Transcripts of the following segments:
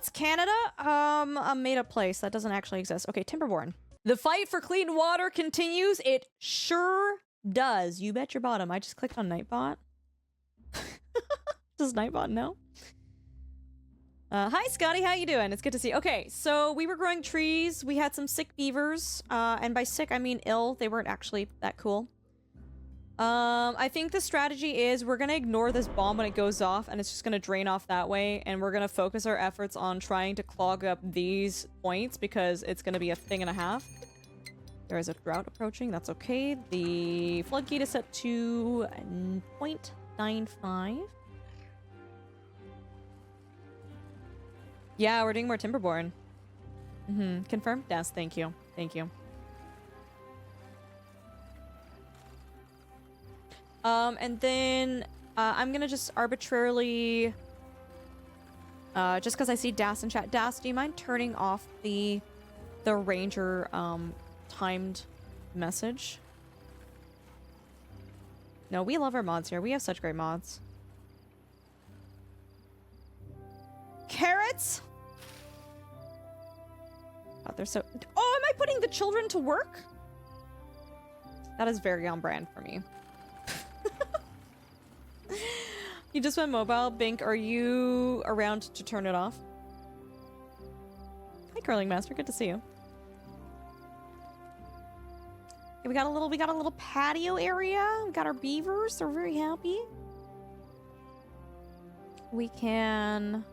What's Canada? A made-up place that doesn't actually exist. Okay, Timberborn. The fight for clean water continues. It sure does. You bet your bottom. I just clicked on Nightbot. Does Nightbot know? Hi, Scotty. How you doing? It's good to see you. Okay, so we were growing trees. We had some sick beavers. And by sick, I mean ill. They weren't actually that cool. I think the strategy is we're gonna ignore this bomb when it goes off, and it's just gonna drain off that way, and we're gonna focus our efforts on trying to clog up these points, because it's gonna be a thing and a half. There is a drought approaching. That's okay. The floodgate is set to 0.95. Yeah, we're doing more Timberborn. Confirmed? Yes, thank you. Thank you. And then, I'm gonna just arbitrarily, just because I see Das in chat. Das, do you mind turning off the ranger, timed message? No, we love our mods here. We have such great mods. Carrots? Oh, they're so... Oh, am I putting the children to work? That is very on brand for me. You just went mobile. Bink, are you around to turn it off? Hi, Curling Master. Good to see you. Okay, we got a little patio area. We got our beavers. They're very happy. We can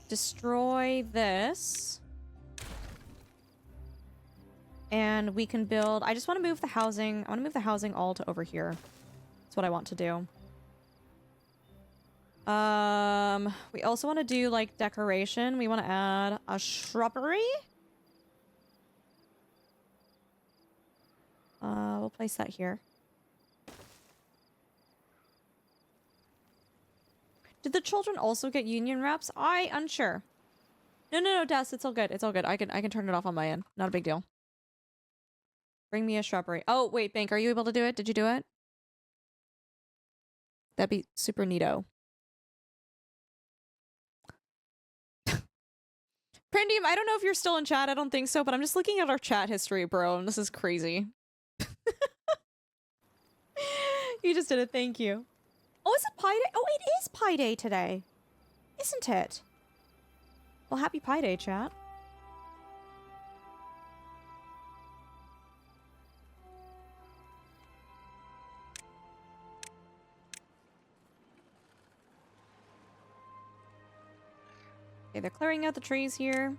destroy this. And we can build... I just want to move the housing. I want to move the housing all to over here. That's what I want to do. We also want to do, like, decoration. We want to add a shrubbery. We'll place that here. Did the children also get union reps? Unsure. No, Des, it's all good. It's all good. I can turn it off on my end. Not a big deal. Bring me a shrubbery. Oh, wait, Bank, are you able to do it? Did you do it? That'd be super neato. Prandium, I don't know if you're still in chat. I don't think so, but I'm just looking at our chat history, bro, and this is crazy. You just did it. Thank you. Oh, is it Pi Day? Oh, it is Pi Day today. Isn't it? Well, happy Pi Day, chat. Okay, they're clearing out the trees here.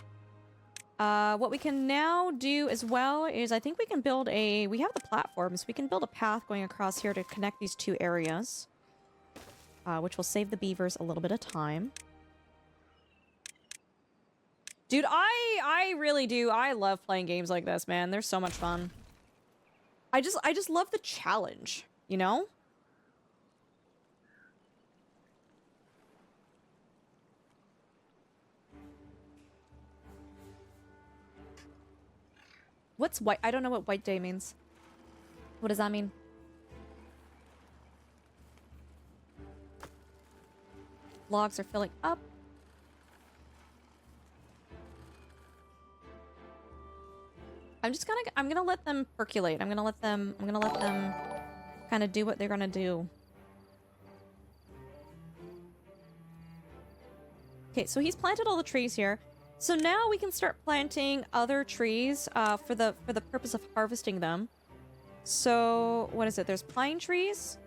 What we can now do as well is I think we can build a... We have the platforms. We can build a path going across here to connect these two areas. Which will save the beavers a little bit of time. Dude, I really do. I love playing games like this, man. They're so much fun. I just love the challenge, you know? What's white? I don't know what white day means. What does that mean? Logs are filling up. I'm gonna let them percolate. I'm gonna let them kind of do what they're gonna do. Okay, so he's planted all the trees here. So now we can start planting other trees for the purpose of harvesting them. So what is it? There's pine trees,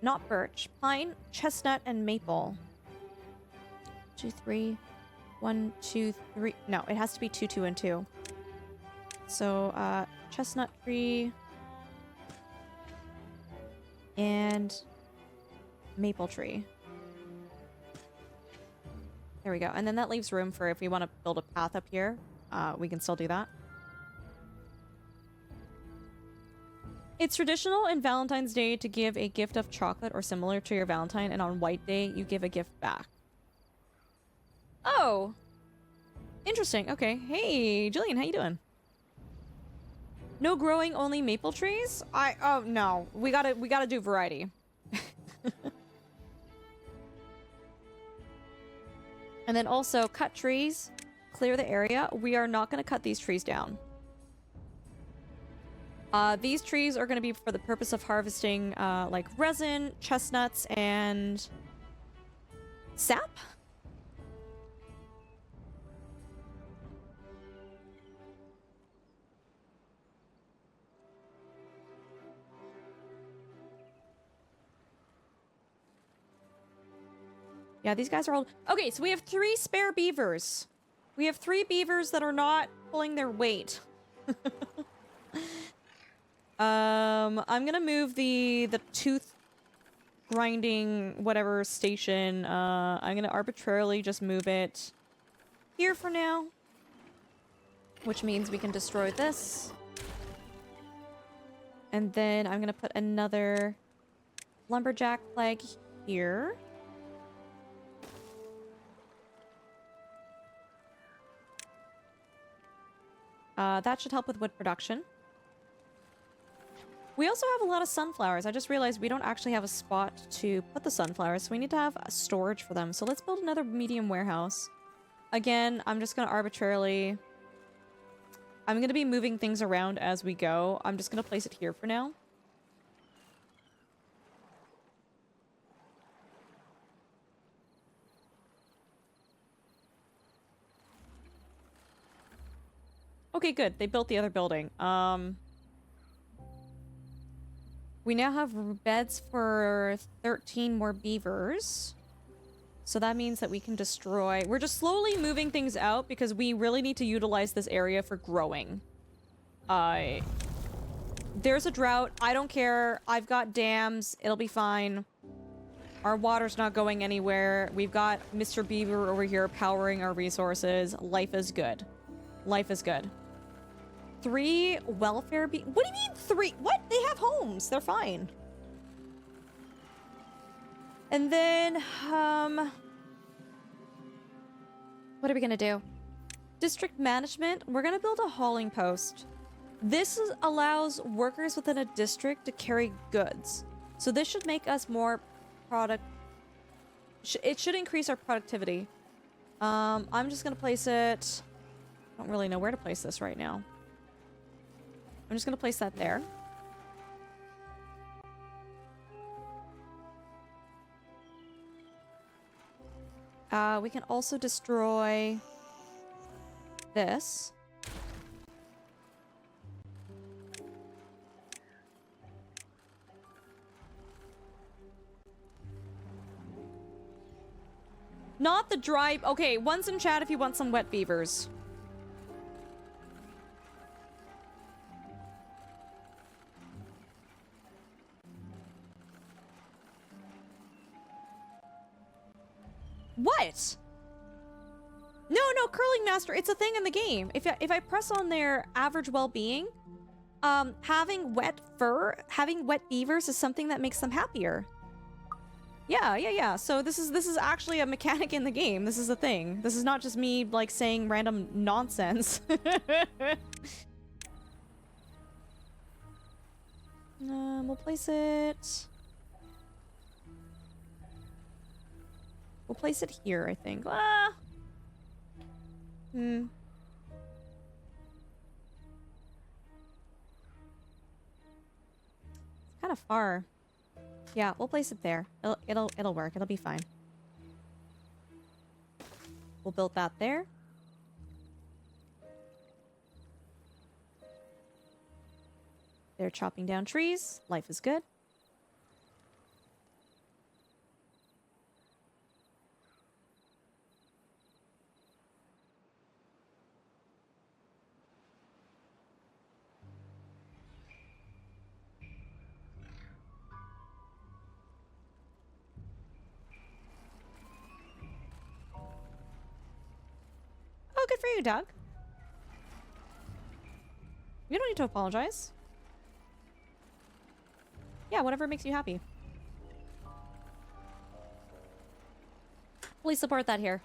not birch, pine, chestnut, and maple. 2, 3, 1, 2, 3. No, it has to be 2, 2, and 2. So chestnut tree and maple tree. There we go. And then that leaves room for if we want to build a path up here, we can still do that. It's traditional in Valentine's Day to give a gift of chocolate or similar to your Valentine, and on White Day, you give a gift back. Oh! Interesting. Okay. Hey, Jillian, how you doing? No growing, only maple trees? Oh, no. We gotta do variety. And then also cut trees, clear the area. We are not going to cut these trees down. These trees are going to be for the purpose of harvesting like resin, chestnuts, and sap. Yeah, these guys are old. Okay, so we have 3 spare beavers. We have 3 beavers that are not pulling their weight. I'm gonna move the tooth grinding whatever station. I'm gonna arbitrarily just move it here for now. Which means we can destroy this. And then I'm gonna put another lumberjack flag here. That should help with wood production. We also have a lot of sunflowers. I just realized we don't actually have a spot to put the sunflowers, so we need to have a storage for them. So let's build another medium warehouse. Again, I'm just going to arbitrarily... I'm going to be moving things around as we go. I'm just going to place it here for now. Okay, good. They built the other building. We now have beds for 13 more beavers. So that means that we can destroy... We're just slowly moving things out because we really need to utilize this area for growing. There's a drought. I don't care. I've got dams. It'll be fine. Our water's not going anywhere. We've got Mr. Beaver over here powering our resources. Life is good. Life is good. 3 welfare What do you mean 3? What? They have homes. They're fine. And then, what are we gonna do? District management. We're gonna build a hauling post. This allows workers within a district to carry goods. So this should make us more it should increase our productivity. I'm just gonna place it... I don't really know where to place this right now. I'm just gonna place that there. We can also destroy this. Not the dry... Okay, one's in chat if you want some wet beavers. What? No, Curling Master, it's a thing in the game. If I press on their average well-being, having wet fur, having wet beavers is something that makes them happier. Yeah. So this is actually a mechanic in the game. This is a thing. This is not just me, like, saying random nonsense. We'll place it... We'll place it here, I think. Ah! It's kind of far. Yeah, we'll place it there. It'll work. It'll be fine. We'll build that there. They're chopping down trees. Life is good. Oh, good for you, Doug. You don't need to apologize. Yeah, whatever makes you happy. Please support that here.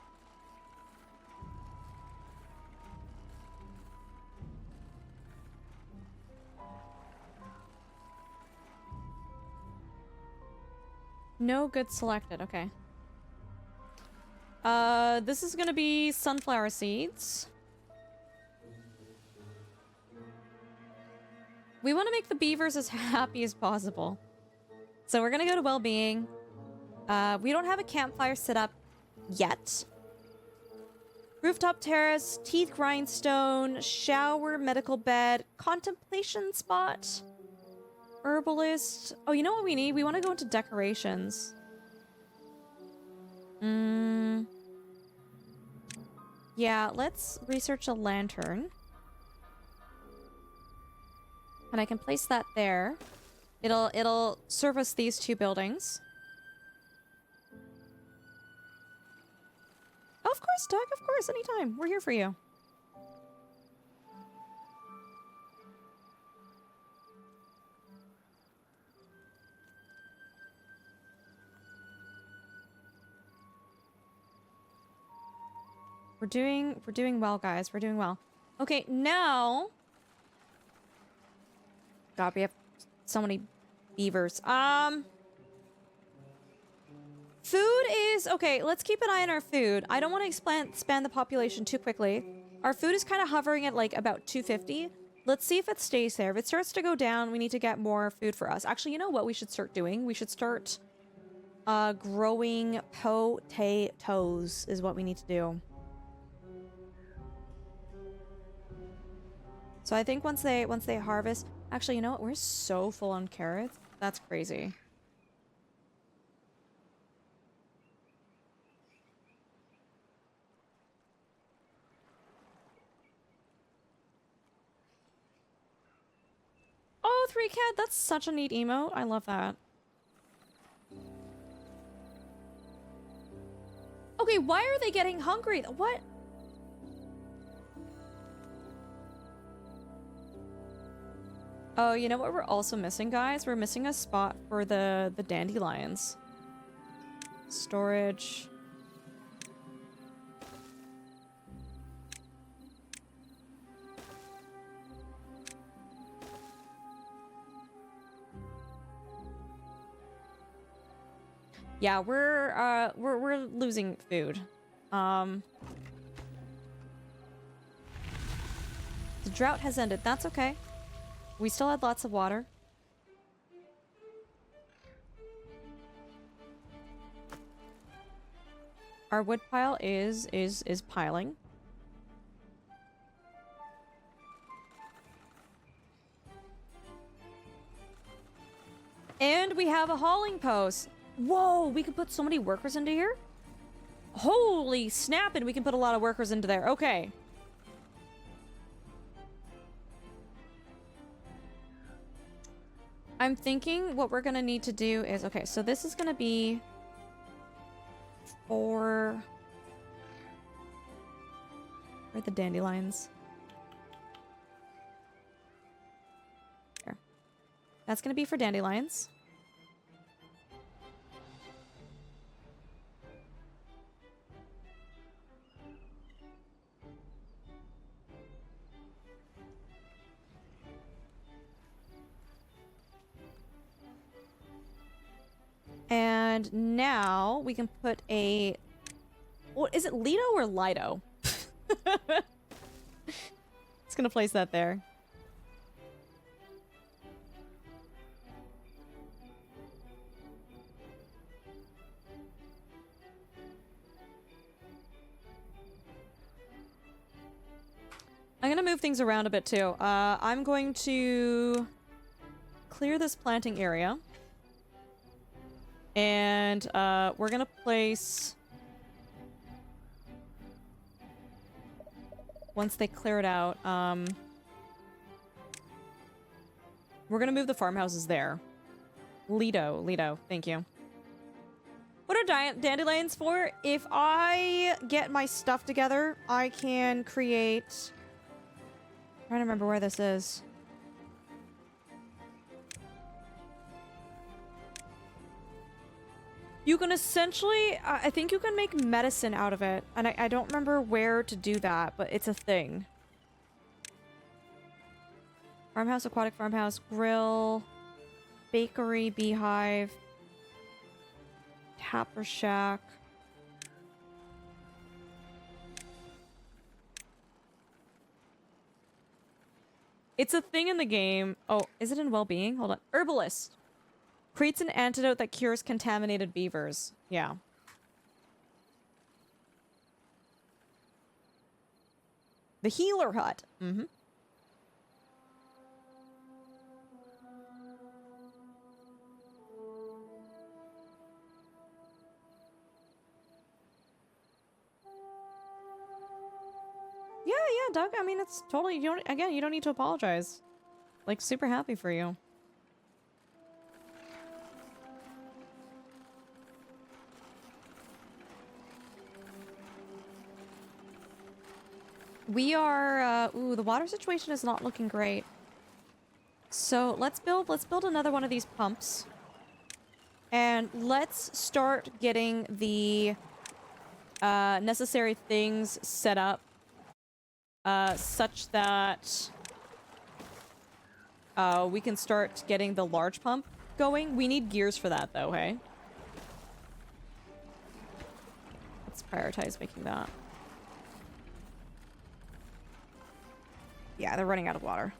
No good selected, okay. This is gonna be sunflower seeds. We want to make the beavers as happy as possible. So we're gonna go to well-being. We don't have a campfire set up yet. Rooftop terrace, teeth grindstone, shower, medical bed, contemplation spot, herbalist. Oh, you know what we need? We want to go into decorations. Yeah, let's research a lantern. And I can place that there. It'll service these two buildings. Oh, of course, Doug, of course, anytime. We're here for you. We're doing well, guys. We're doing well. Okay, now... God, we have so many beavers. Food is... Okay, let's keep an eye on our food. I don't want to expand the population too quickly. Our food is kind of hovering at, like, about 250. Let's see if it stays there. If it starts to go down, we need to get more food for us. Actually, you know what we should start doing? We should start growing potatoes is what we need to do. So I think once they harvest... Actually, you know what? We're so full on carrots. That's crazy. Oh, 3 cat. That's such a neat emote. I love that. Okay, why are they getting hungry? What? Oh, you know what we're also missing, guys? We're missing a spot for the dandelions. Storage. Yeah, we're losing food. The drought has ended. That's okay. We still had lots of water. Our wood pile is piling. And we have a hauling post. Whoa, we could put so many workers into here? Holy snapping, we can put a lot of workers into there. Okay. I'm thinking what we're gonna need to do is... Okay, so this is gonna be... for... Where are the dandelions? There. That's gonna be for dandelions. And now we can put a... What is it, Lido or Lido? It's gonna place that there. I'm gonna move things around a bit too. I'm going to clear this planting area. And we're gonna place... Once they clear it out, we're gonna move the farmhouses there. Lido, thank you. What are dandelions for? If I get my stuff together, I can create... I'm trying to remember where this is. You can essentially, I think you can make medicine out of it. And I don't remember where to do that, but it's a thing. Farmhouse, aquatic farmhouse, grill, bakery, beehive, tapper shack. It's a thing in the game. Oh, is it in well-being? Hold on. Herbalist. Creates an antidote that cures contaminated beavers. Yeah. The healer hut. Mm-hmm. Yeah, Doug. I mean, it's totally, you don't need to apologize. Like, super happy for you. We are, ooh, the water situation is not looking great. So let's build another one of these pumps. And let's start getting the necessary things set up such that we can start getting the large pump going. We need gears for that though, hey? Let's prioritize making that. Yeah, they're running out of water.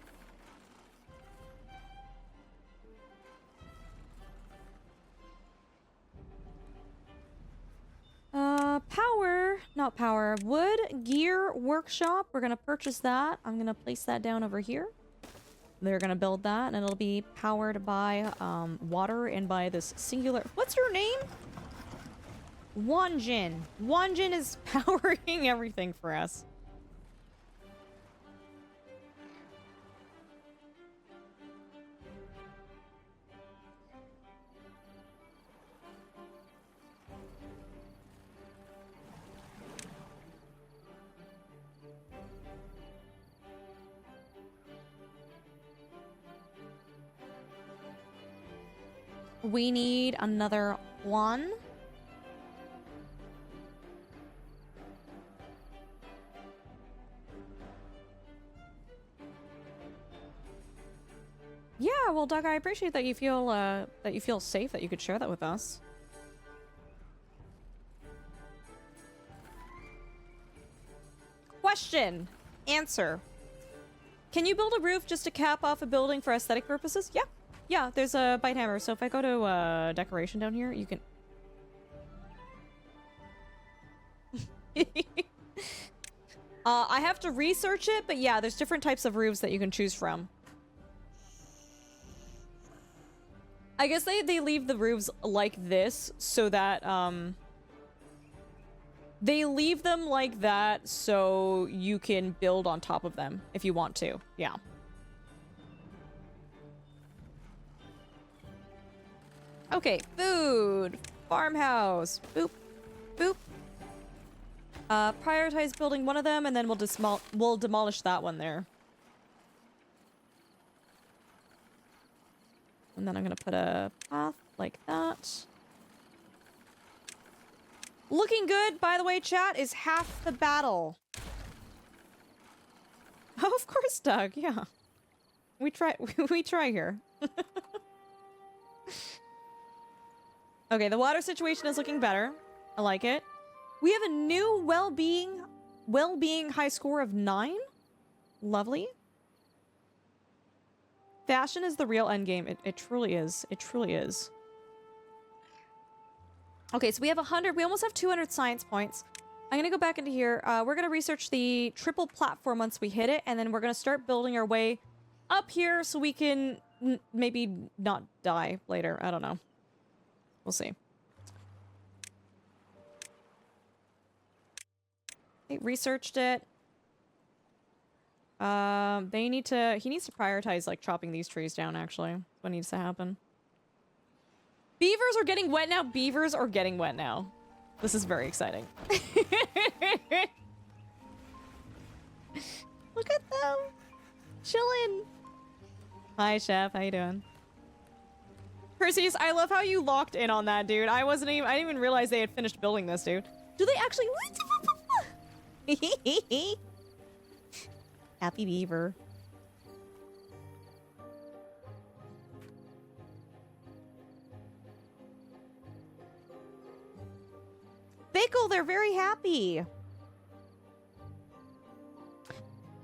Not power, wood, gear, workshop. We're gonna purchase that. I'm gonna place that down over here. They're gonna build that, and it'll be powered by water and by this singular... What's your name? Wanjin. Wanjin is powering everything for us. We need another one. Yeah, well, Doug, I appreciate that you feel safe that you could share that with us. Question. Answer. Can you build a roof just to cap off a building for aesthetic purposes? Yeah. Yeah, there's a bite hammer, so if I go to decoration down here, you can... I have to research it, but yeah, there's different types of roofs that you can choose from. I guess they leave the roofs like this so that, they leave them like that so you can build on top of them if you want to. Yeah. Okay, food. Farmhouse. Boop. Boop. Prioritize building one of them, and then we'll demolish that one there. And then I'm gonna put a path like that. Looking good, by the way, chat, is half the battle. Oh, of course, Doug, yeah. We try here. Okay, the water situation is looking better. I like it. We have a new well-being high score of 9. Lovely. Fashion is the real endgame. It truly is. It truly is. Okay, so we have 100. We almost have 200 science points. I'm gonna go back into here. We're gonna research the triple platform once we hit it, and then we're gonna start building our way up here so we can maybe not die later. I don't know. We'll see. They researched it. He needs to prioritize, like, chopping these trees down, actually. That's what needs to happen. Beavers are getting wet now. Beavers are getting wet now. This is very exciting. Look at them. Chillin'. Hi, Chef. How you doing? Perseus, I love how you locked in on that, dude. I didn't even realize they had finished building this, dude. Do they actually... Happy beaver. Bickle, they're very happy.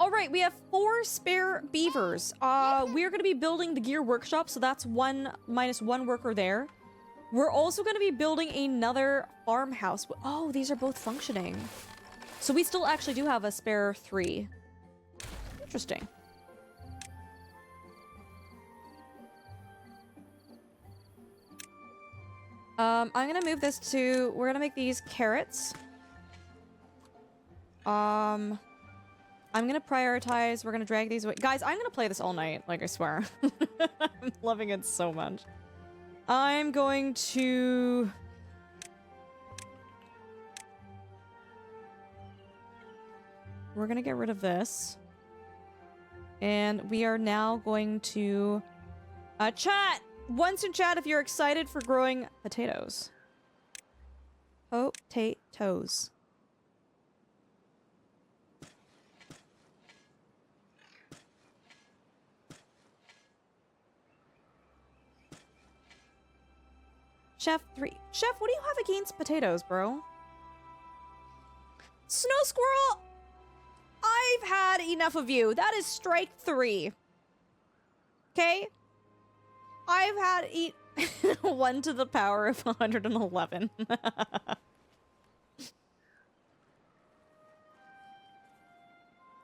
Alright, All right, we have 4 spare beavers. We're gonna be building the gear workshop, so that's -1 worker there. We're also gonna be building another farmhouse. Oh, these are both functioning. So we still actually do have a spare 3. Interesting. I'm gonna move this to... We're gonna make these carrots. I'm gonna prioritize. We're gonna drag these away. Guys, I'm gonna play this all night. Like, I swear. I'm loving it so much. I'm going to... We're gonna get rid of this. And we are now going to... chat! Once in chat if you're excited for growing potatoes. Potatoes. Chef 3. Chef, what do you have against potatoes, bro? Snow squirrel! I've had enough of you. That is strike 3. Okay? I've had 1 to the power of 111.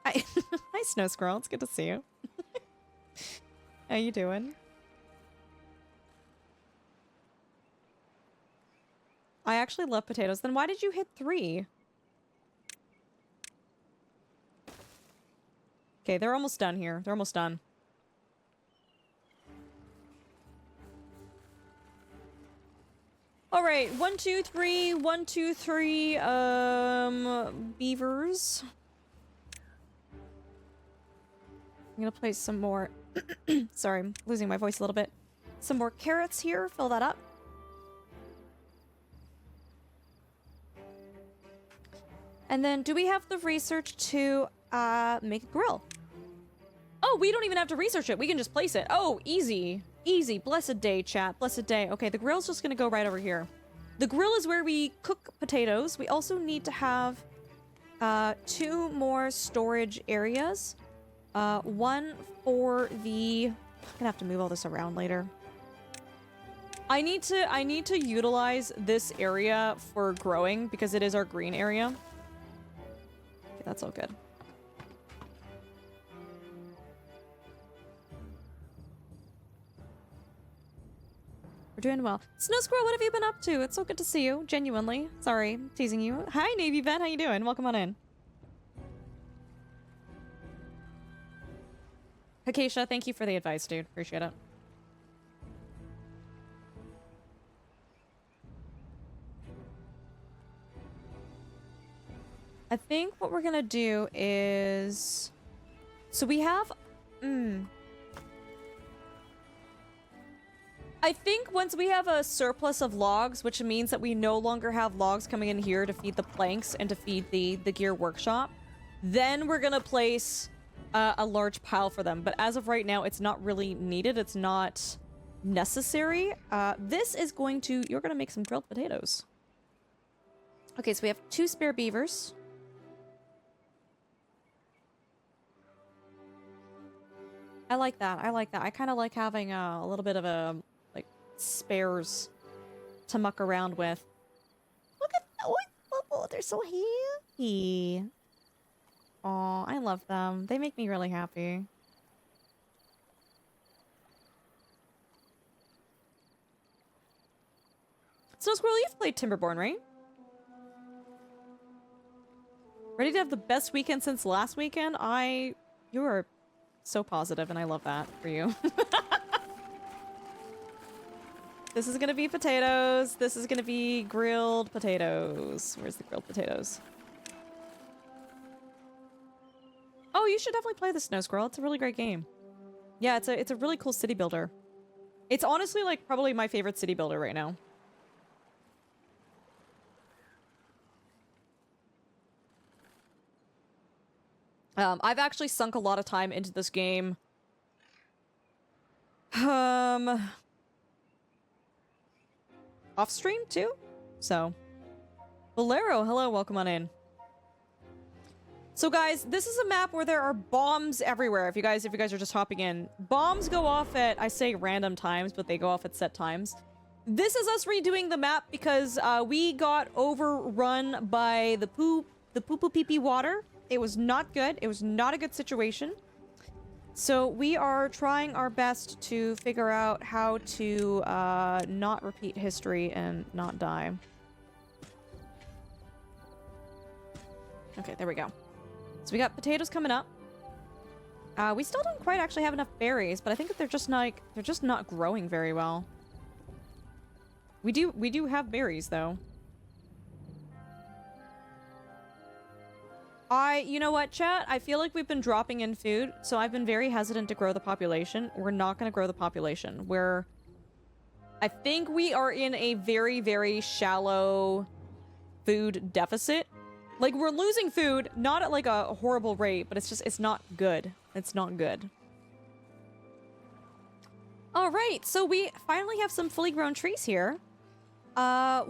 Hi, Snow Squirrel. It's good to see you. How you doing? I actually love potatoes. Then why did you hit 3? Okay, they're almost done here. They're almost done. All right, 1, 2, 3, 1, 2, 3, beavers. I'm gonna place some more, sorry, I'm losing my voice a little bit. Some more carrots here, fill that up. And then, do we have the research to, make a grill? Oh, we don't even have to research it. We can just place it. Oh, easy. Easy. Blessed day, chat. Blessed day. Okay, the grill's just gonna go right over here. The grill is where we cook potatoes. We also need to have 2 more storage areas. 1 for the... I'm gonna have to move all this around later. I need to utilize this area for growing because it is our green area. Okay, that's all good. We're doing well. Snow Squirrel, what have you been up to? It's so good to see you. Genuinely. Sorry, teasing you. Hi, Navy Ben. How you doing? Welcome on in. Acacia, thank you for the advice, dude. Appreciate it. I think what we're gonna do is... So we have... I think once we have a surplus of logs, which means that we no longer have logs coming in here to feed the planks and to feed the gear workshop, then we're gonna place a large pile for them. But as of right now, it's not really needed. It's not necessary. This is going to... You're gonna make some grilled potatoes. Okay, so we have 2 spare beavers. I like that. I like that. I kind of like having a little bit of a... spares to muck around with. Look at oh, they're so happy. Oh, I love them. They make me really happy. Snow Squirrel, you've played Timberborn, right? Ready to have the best weekend since last weekend? You are so positive, and I love that for you. This is gonna be potatoes. This is gonna be grilled potatoes. Where's the grilled potatoes? Oh, you should definitely play the Snow Squirrel. It's a really great game. Yeah, it's a really cool city builder. It's honestly like probably my favorite city builder right now. I've actually sunk a lot of time into this game. Off stream too? So. Bolero, hello, welcome on in. So guys, this is a map where there are bombs everywhere. If you guys are just hopping in, bombs go off at, I say random times, but they go off at set times. This is us redoing the map because we got overrun by the poo-poo-pee-pee water. It was not good. It was not a good situation. So we are trying our best to figure out how to not repeat history and not die. Okay, there we go. So we got potatoes coming up. We still don't quite actually have enough berries, but I think that they're just not growing very well. We do have berries though. You know what, chat? I feel like we've been dropping in food, so I've been very hesitant to grow the population. We're not going to grow the population. I think we are in a very, very shallow food deficit. Like, we're losing food, not at like a horrible rate, but it's not good. It's not good. All right, so we finally have some fully grown trees here.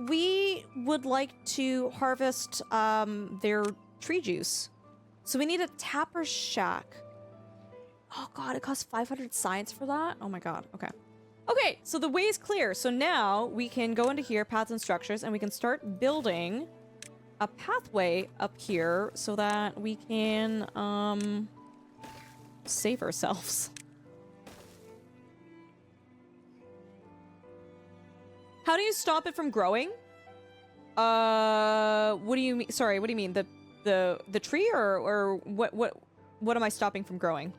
We would like to harvest their tree juice. So we need a tapper shack. Oh god, it costs 500 science for that? Oh my god, okay. Okay, so the way is clear. So now we can go into here, paths and structures, and we can start building a pathway up here so that we can save ourselves. How do you stop it from growing? What do you mean? Sorry, what do you mean? The tree or what am I stopping from growing?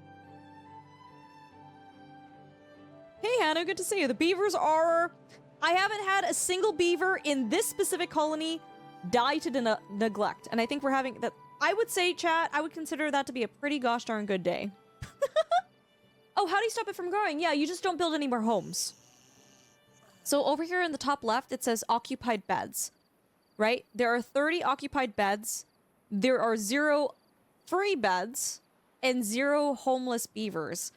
Hey Hannah, good to see you. The beavers are... I haven't had a single beaver in this specific colony die to neglect. And I think we're having that. I would say, chat, I would consider that to be a pretty gosh darn good day. Oh, how do you stop it from growing? Yeah, you just don't build any more homes. So over here in the top left, it says occupied beds, right? There are 30 occupied beds. There are 0 free beds and 0 homeless beavers.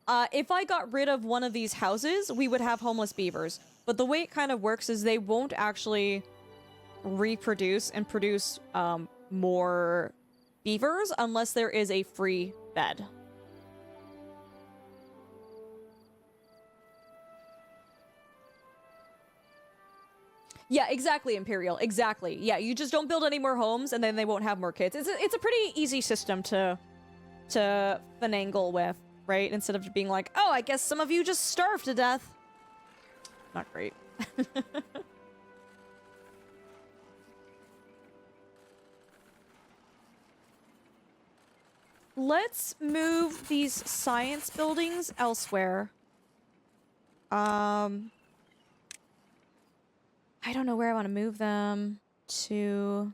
If I got rid of one of these houses, we would have homeless beavers. But the way it kind of works is they won't actually reproduce and produce more beavers unless there is a free bed. Yeah, exactly, Imperial. Exactly. Yeah, you just don't build any more homes and then they won't have more kids. It's a pretty easy system to finagle with, right? Instead of being like, oh, I guess some of you just starve to death. Not great. Let's move these science buildings elsewhere. I don't know where I want to move them to.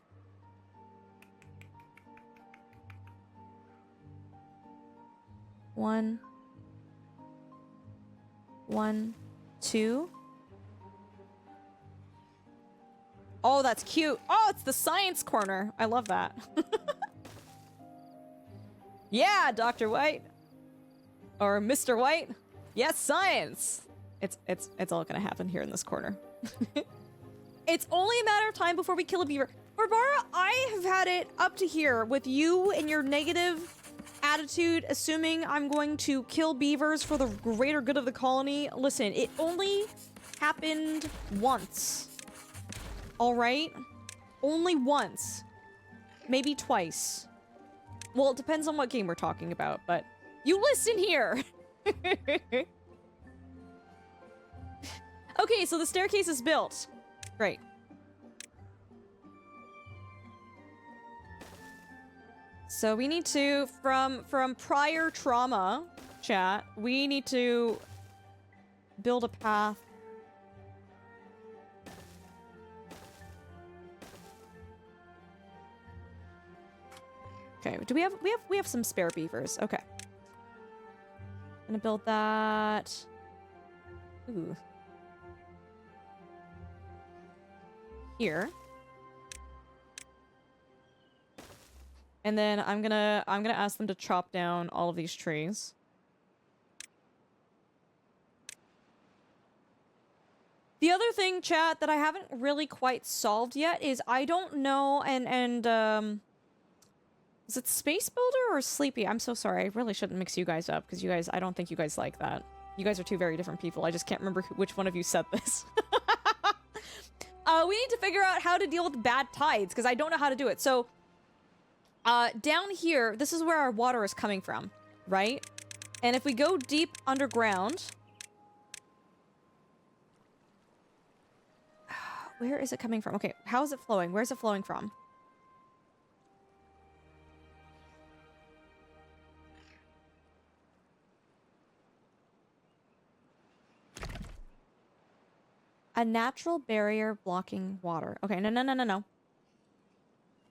One, 2. Oh, that's cute. Oh, it's the science corner. I love that. Yeah, Dr. White. Or Mr. White. Yes, science. It's all gonna happen here in this corner. It's only a matter of time before we kill a beaver. Barbara, I have had it up to here with you and your negative attitude, assuming I'm going to kill beavers for the greater good of the colony. Listen, it only happened once. All right? Only once. Maybe twice. Well, it depends on what game we're talking about, but you listen here. Okay, so the staircase is built. Great. So we need to, from prior trauma, chat, we need to build a path. Okay, do we have some spare beavers? Okay. Gonna build that. Ooh. Here. And then I'm gonna ask them to chop down all of these trees. The other thing, chat, that I haven't really quite solved yet is I don't know, and Is it Space Builder or Sleepy? I'm so sorry. I really shouldn't mix you guys up because you guys, I don't think you guys like that. You guys are two very different people. I just can't remember which one of you said this. We need to figure out how to deal with bad tides because I don't know how to do it. So, down here, this is where our water is coming from, right? And if we go deep underground... Where is it coming from? Okay, how is it flowing? Where's it flowing from? A natural barrier blocking water. Okay, no.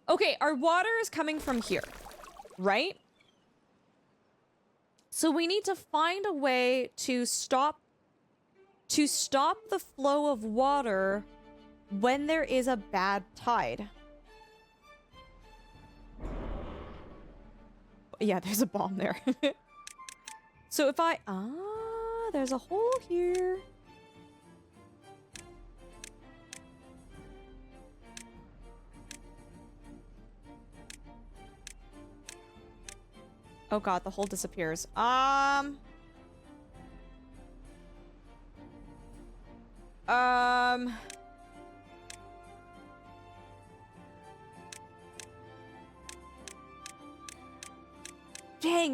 Okay, our water is coming from here, right? So we need to find a way to stop the flow of water when there is a bad tide. Yeah, there's a bomb there. So if I... there's a hole here. Oh god, the hole disappears. Dang,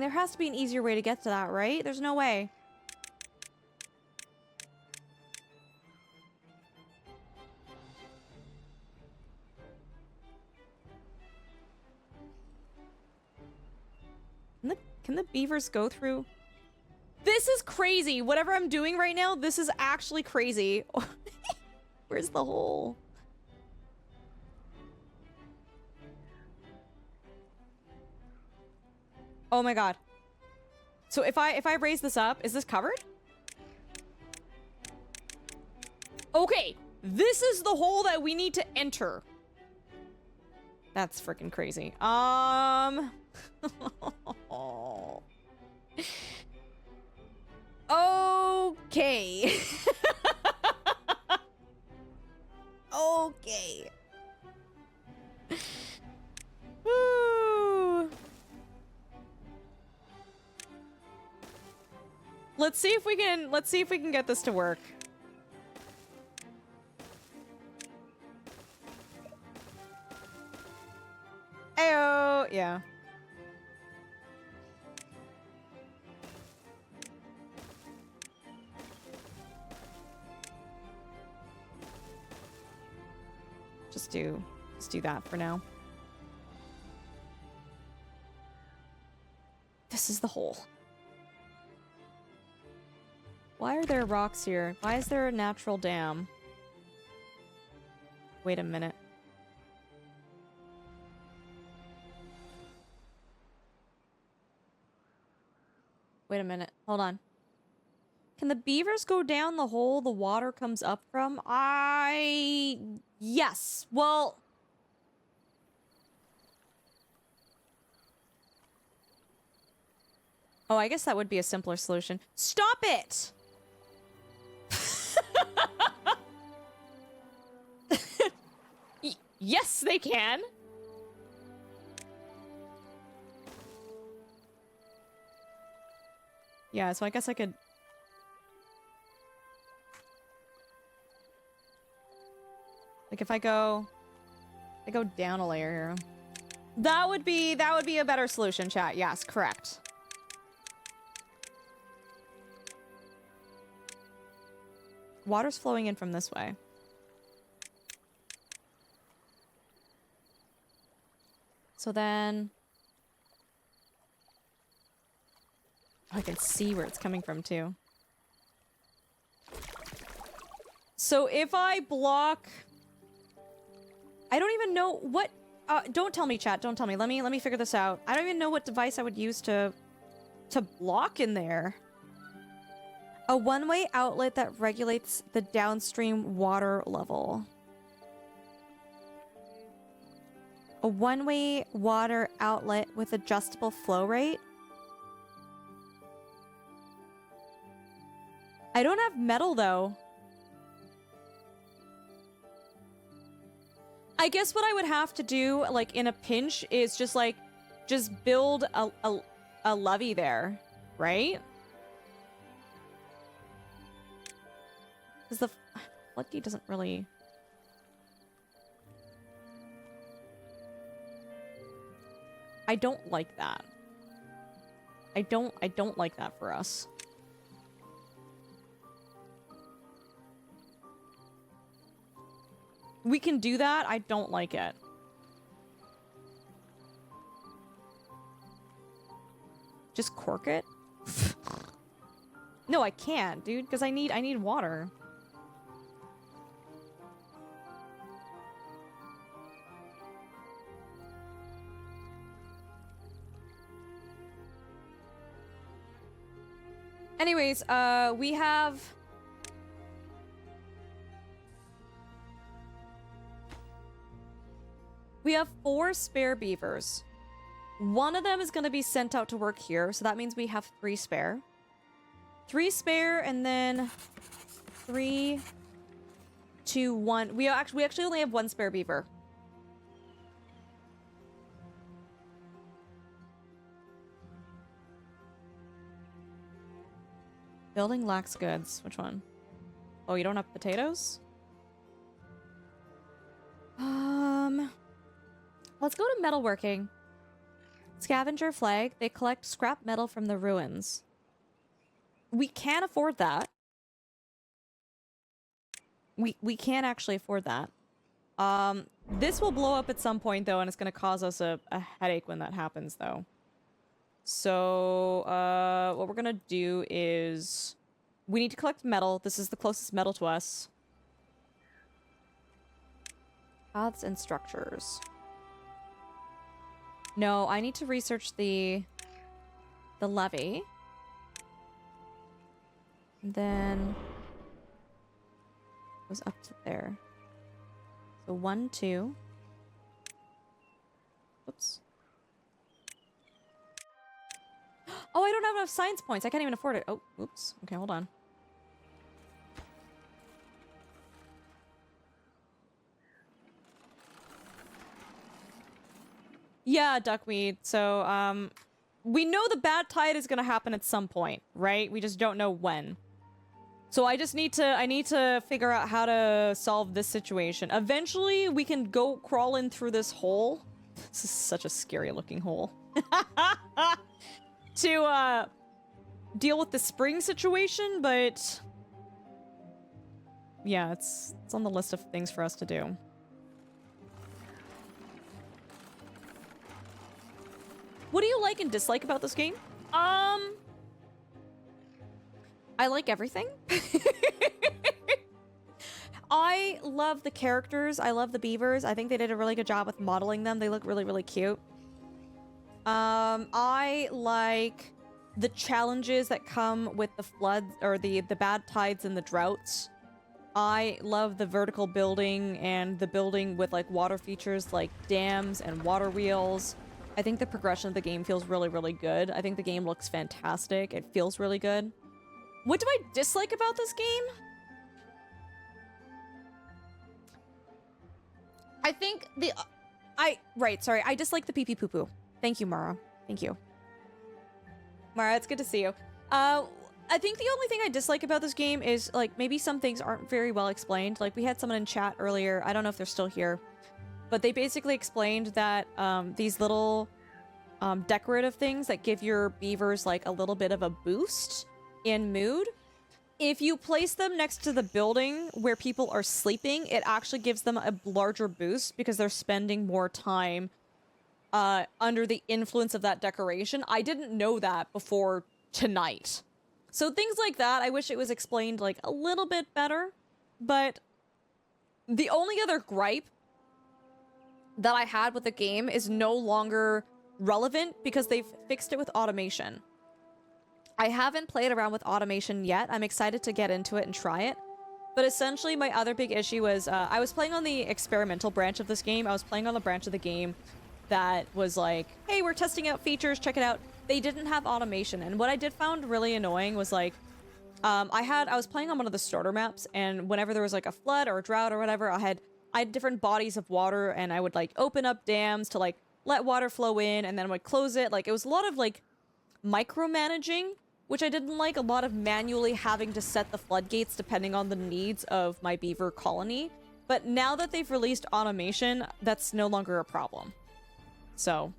there has to be an easier way to get to that, right? There's no way. Can the beavers go through? This is crazy. Whatever I'm doing right now, this is actually crazy. Where's the hole? Oh my god. So if I raise this up, is this covered? Okay, this is the hole that we need to enter. That's freaking crazy. Okay. Okay. Woo. Let's see if we can get this to work. Ayo, yeah. Just do that for now. This is the hole. Why are there rocks here? Why is there a natural dam? Wait a minute. Wait a minute. Hold on. Can the beavers go down the hole the water comes up from? Yes. Well... Oh, I guess that would be a simpler solution. Stop it! Yes, they can. Yeah, so I guess I could... Like if I go down a layer here. That would be a better solution, chat. Yes, correct. Water's flowing in from this way. So then... Oh, I can see where it's coming from, too. So if I block... I don't even know what... don't tell me, chat. Don't tell me. Let me figure this out. I don't even know what device I would use to block in there. A one-way outlet that regulates the downstream water level. A one-way water outlet with adjustable flow rate. I don't have metal, though. I guess what I would have to do, like, in a pinch is just, like, just build a levee there, right? Because the floodgate doesn't really... I don't like that. I don't like that for us. We can do that. I don't like it. Just cork it? No, I can't, dude, because I need water. Anyways, we have... We have 4 spare beavers. One of them is going to be sent out to work here, so that means we have 3 spare. 3 spare, and then 3, 2, 1. We actually only have 1 spare beaver. Building lacks goods. Which one? Oh, you don't have potatoes? Let's go to metalworking. Scavenger flag. They collect scrap metal from the ruins. We can't afford that. We can't actually afford that. This will blow up at some point, though, and it's going to cause us a headache when that happens, though. So, what we're going to do is... We need to collect metal. This is the closest metal to us. Paths and structures. No, I need to research the levee. And then... Goes up to there. So 1, 2. Oops. Oh, I don't have enough science points. I can't even afford it. Oh, oops. Okay, hold on. Yeah, duckweed. So, we know the bad tide is gonna happen at some point, right? We just don't know when. So I need to figure out how to solve this situation. Eventually, we can go crawl in through this hole. This is such a scary looking hole. To, deal with the spring situation, but... Yeah, it's on the list of things for us to do. What do you like and dislike about this game? I like everything. I love the characters. I love the beavers. I think they did a really good job with modeling them. They look really, really cute. I like the challenges that come with the floods or the bad tides and the droughts. I love the vertical building and the building with like water features like dams and water wheels. I think the progression of the game feels really, really good. I think the game looks fantastic. It feels really good. What do I dislike about this game? I think sorry. I dislike the pee-pee poo-poo. Thank you, Mara. Thank you. Mara, it's good to see you. I think the only thing I dislike about this game is, like, maybe some things aren't very well explained. Like, we had someone in chat earlier. I don't know if they're still here. But they basically explained that these little decorative things that give your beavers, like, a little bit of a boost in mood. If you place them next to the building where people are sleeping, it actually gives them a larger boost because they're spending more time under the influence of that decoration. I didn't know that before tonight. So things like that, I wish it was explained, like, a little bit better. But the only other gripe that I had with the game is no longer relevant because they've fixed it with automation. I haven't played around with automation yet. I'm excited to get into it and try it. But essentially, my other big issue was I was playing on the experimental branch of this game. I was playing on the branch of the game that was like, hey, we're testing out features, check it out. They didn't have automation. And what I did found really annoying was like, I was playing on one of the starter maps, and whenever there was like a flood or a drought or whatever, I had different bodies of water, and I would like open up dams to like let water flow in and then would close it. Like, it was a lot of, like, micromanaging, which I didn't like. A lot of manually having to set the floodgates depending on the needs of my beaver colony. But now that they've released automation, that's no longer a problem. So...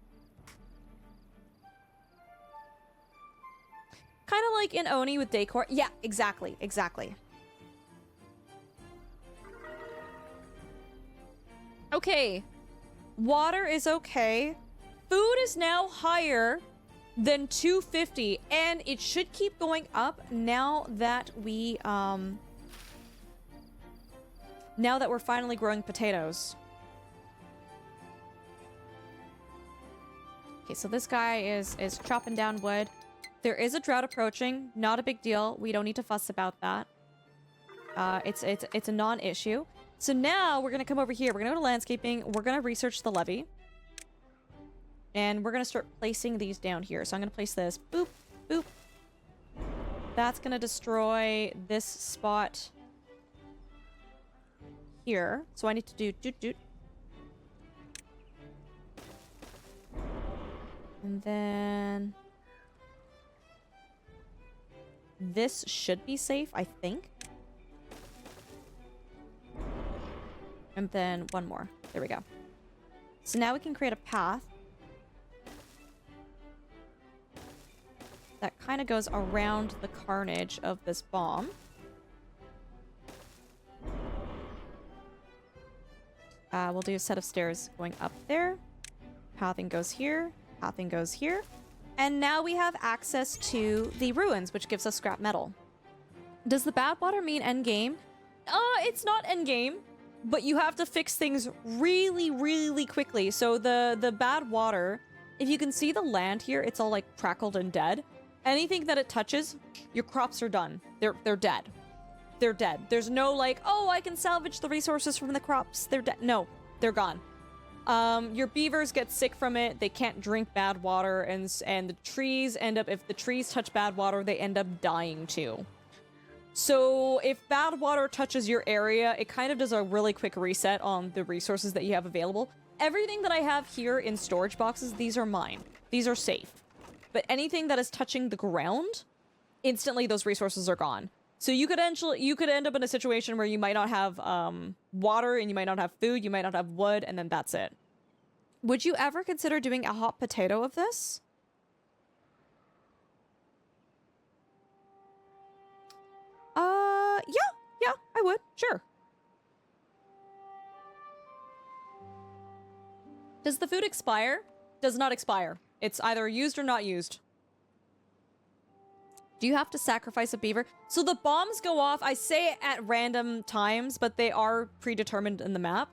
kind of like in Oni with decor. Yeah, exactly, exactly. Okay. Water is okay. Food is now higher than 250, and it should keep going up now that we, now that we're finally growing potatoes. Okay, so this guy is chopping down wood. There is a drought approaching. Not a big deal. We don't need to fuss about that. It's a non-issue. So now we're gonna come over here. We're gonna go to landscaping. We're gonna research the levee. And we're gonna start placing these down here. So I'm gonna place this. Boop, boop. That's gonna destroy this spot here. So I need to do doot doot. And then... this should be safe, I think. And then one more. There we go. So now we can create a path that kind of goes around the carnage of this bomb. We'll do a set of stairs going up there. Pathing goes here. Pathing goes here. And now we have access to the ruins, which gives us scrap metal. Does the bad water mean endgame? It's not endgame, but you have to fix things really, really quickly. So the bad water, if you can see the land here, it's all like crackled and dead. Anything that it touches, your crops are done. They're dead. They're dead. There's no like, oh, I can salvage the resources from the crops. They're dead. No, they're gone. Your beavers get sick from it. They can't drink bad water, and the trees end up, if the trees touch bad water, they end up dying too. So if bad water touches your area, it kind of does a really quick reset on the resources that you have available. Everything that I have here in storage boxes, these are mine. These are safe. But anything that is touching the ground, instantly those resources are gone. So you could end up in a situation where you might not have water, and you might not have food, you might not have wood, and then that's it. Would you ever consider doing a hot potato of this? Yeah, I would, sure. Does the food expire? Does not expire. It's either used or not used. Do you have to sacrifice a beaver? So the bombs go off, I say at random times, but they are predetermined in the map.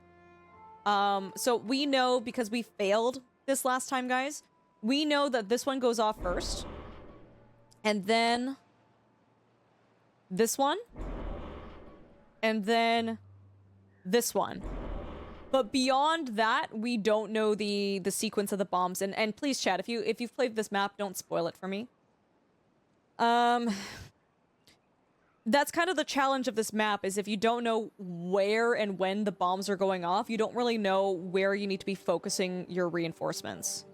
So we know, because we failed this last time, guys, we know that this one goes off first. And then this one. And then this one. But beyond that, we don't know the sequence of the bombs. And please, chat, if you've played this map, don't spoil it for me. That's kind of the challenge of this map, is if you don't know where and when the bombs are going off, you don't really know where you need to be focusing your reinforcements.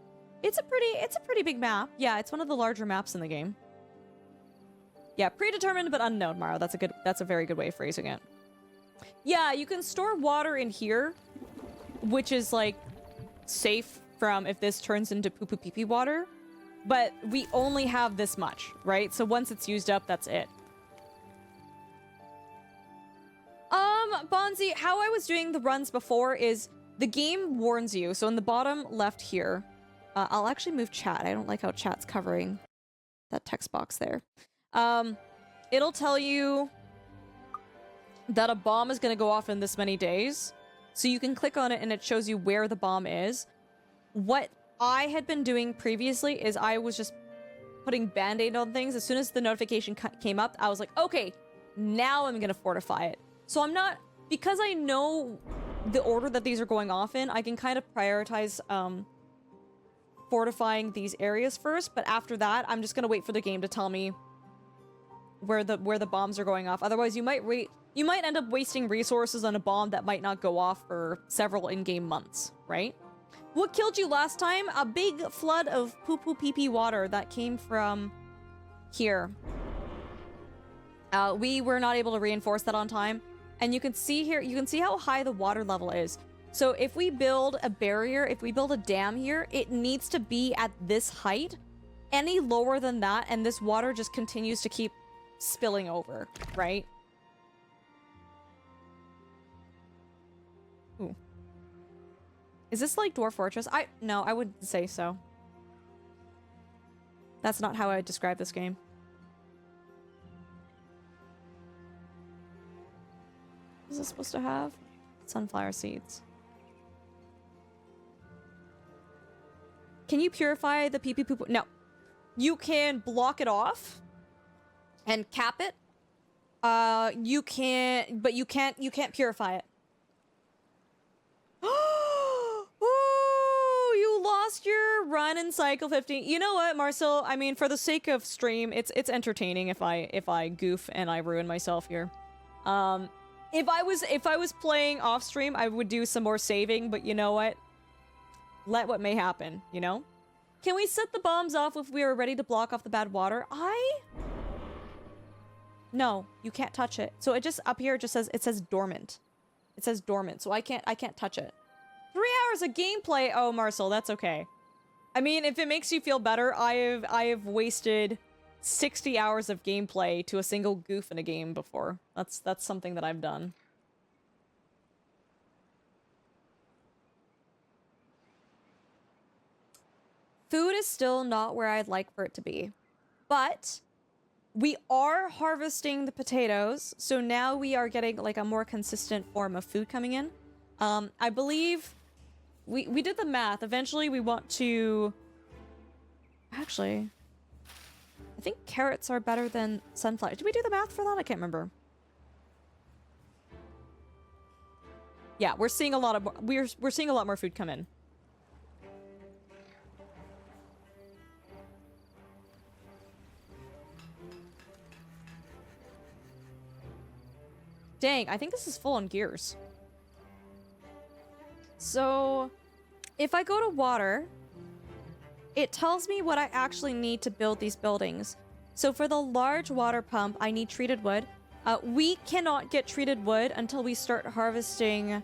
It's a pretty big map. Yeah, it's one of the larger maps in the game. Yeah, predetermined but unknown, Maro. That's a very good way of phrasing it. Yeah, you can store water in here, which is like safe from if this turns into poo poo pee pee water. But we only have this much, right? So once it's used up, that's it. Bonzi, how I was doing the runs before is the game warns you. So in the bottom left here, I'll actually move chat. I don't like how chat's covering that text box there. It'll tell you that a bomb is going to go off in this many days. So you can click on it and it shows you where the bomb is. What I had been doing previously is I was just putting band-aid on things. As soon as the notification came up, I was like, okay, now I'm gonna fortify it. So I'm not, because I know the order that these are going off in, I can kind of prioritize fortifying these areas first, but after that, I'm just gonna wait for the game to tell me where the bombs are going off. Otherwise, you might end up wasting resources on a bomb that might not go off for several in-game months, right? What killed you last time? A big flood of poo-poo pee-pee water that came from here. We were not able to reinforce that on time. And you can see here, you can see how high the water level is. So if we build a barrier, if we build a dam here, it needs to be at this height. Any lower than that, and this water just continues to keep spilling over, right? Ooh. Is this like Dwarf Fortress? No, I wouldn't say so. That's not how I would describe this game. What is this supposed to have? Sunflower seeds. Can you purify the pee-pee poo-poo? No. You can block it off and cap it. You can, but you can't purify it. Ooh, you lost your run in cycle 15. You know what, Marcel? I mean, for the sake of stream, it's entertaining if I goof and I ruin myself here. If I was playing off stream, I would do some more saving, but you know what? Let what may happen, you know? Can we set the bombs off if we are ready to block off the bad water? No, you can't touch it. So it just, up here, it says dormant. It says dormant, so I can't touch it. 3 hours of gameplay! Oh, Marcel, that's okay. I mean, if it makes you feel better, I have wasted 60 hours of gameplay to a single goof in a game before. That's something that I've done. Food is still not where I'd like for it to be. But we are harvesting the potatoes, so now we are getting like a more consistent form of food coming in. I believe we did the math. Eventually we want to... Actually, I think carrots are better than sunflowers. Did we do the math for that? I can't remember. Yeah, we're seeing a lot of we're seeing a lot more food come in. Dang, I think this is full on gears. So, if I go to water, it tells me what I actually need to build these buildings. So for the large water pump, I need treated wood. We cannot get treated wood until we start harvesting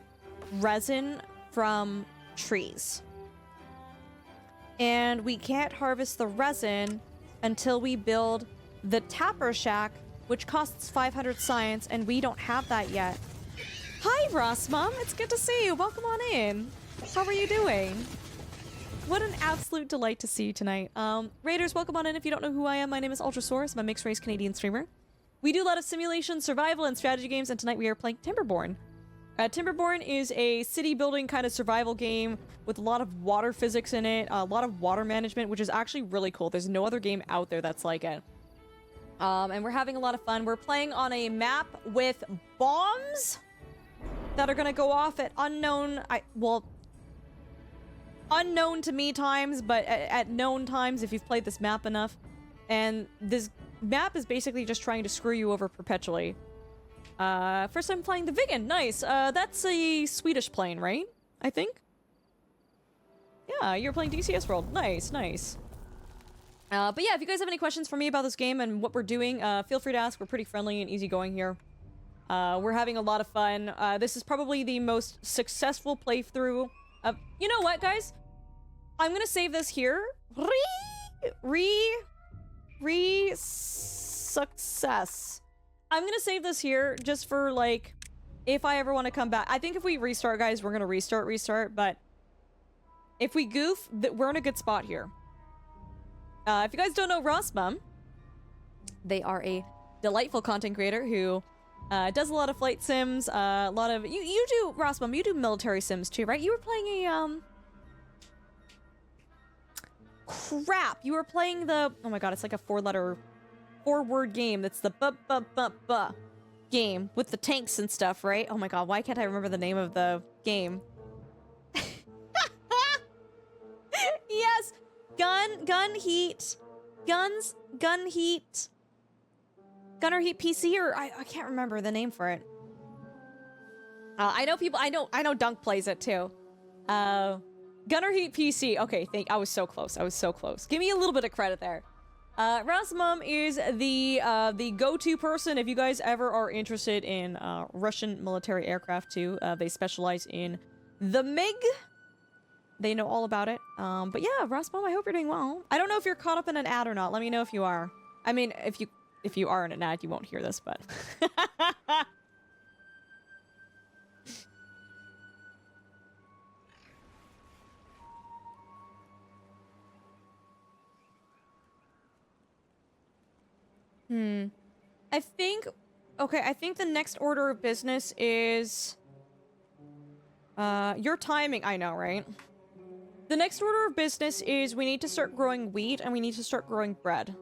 resin from trees. And we can't harvest the resin until we build the tapper shack, which costs 500 science, and we don't have that yet. Hi, Ross Mom. It's good to see you. Welcome on in. How are you doing? What an absolute delight to see you tonight. Raiders, welcome on in. If you don't know who I am, my name is Ultrasaurus. I'm a mixed-race Canadian streamer. We do a lot of simulation, survival, and strategy games, and tonight we are playing Timberborn. Timberborn is a city-building kind of survival game with a lot of water physics in it, a lot of water management, which is actually really cool. There's no other game out there that's like it. And we're having a lot of fun. We're playing on a map with bombs that are gonna go off at unknown to me times, but at known times if you've played this map enough. And this map is basically just trying to screw you over perpetually. First time playing the Vegan. Nice. That's a Swedish plane, right? I think? Yeah, you're playing DCS World. Nice, nice. But yeah, if you guys have any questions for me about this game and what we're doing, feel free to ask. We're pretty friendly and easygoing here. We're having a lot of fun. This is probably the most successful playthrough of... You know what, guys? I'm gonna save this here. Success. I'm gonna save this here just for, like, if I ever want to come back. I think if we restart, guys, we're gonna restart, but if we goof, we're in a good spot here. If you guys don't know Rossmum, they are a delightful content creator who does a lot of flight sims, a lot of... You do, Rossmum, you do military sims too, right? You were playing a, crap! You were playing the... Oh my god, it's like a four-word game. That's the game with the tanks and stuff, right? Oh my god, why can't I remember the name of the game? Yes! Gunner Heat PC, or I can't remember the name for it. I know Dunk plays it too. Gunner Heat PC. Okay, I was so close. I was so close. Give me a little bit of credit there. Rasmum is the go-to person if you guys ever are interested in Russian military aircraft too. They specialize in the MiG. They know all about it. But yeah, Rasmum, I hope you're doing well. I don't know if you're caught up in an ad or not. Let me know if you are. I mean, if you are in an ad, you won't hear this, but I think, okay, I think the next order of business is, your timing, I know, right? The next order of business is we need to start growing wheat and we need to start growing bread.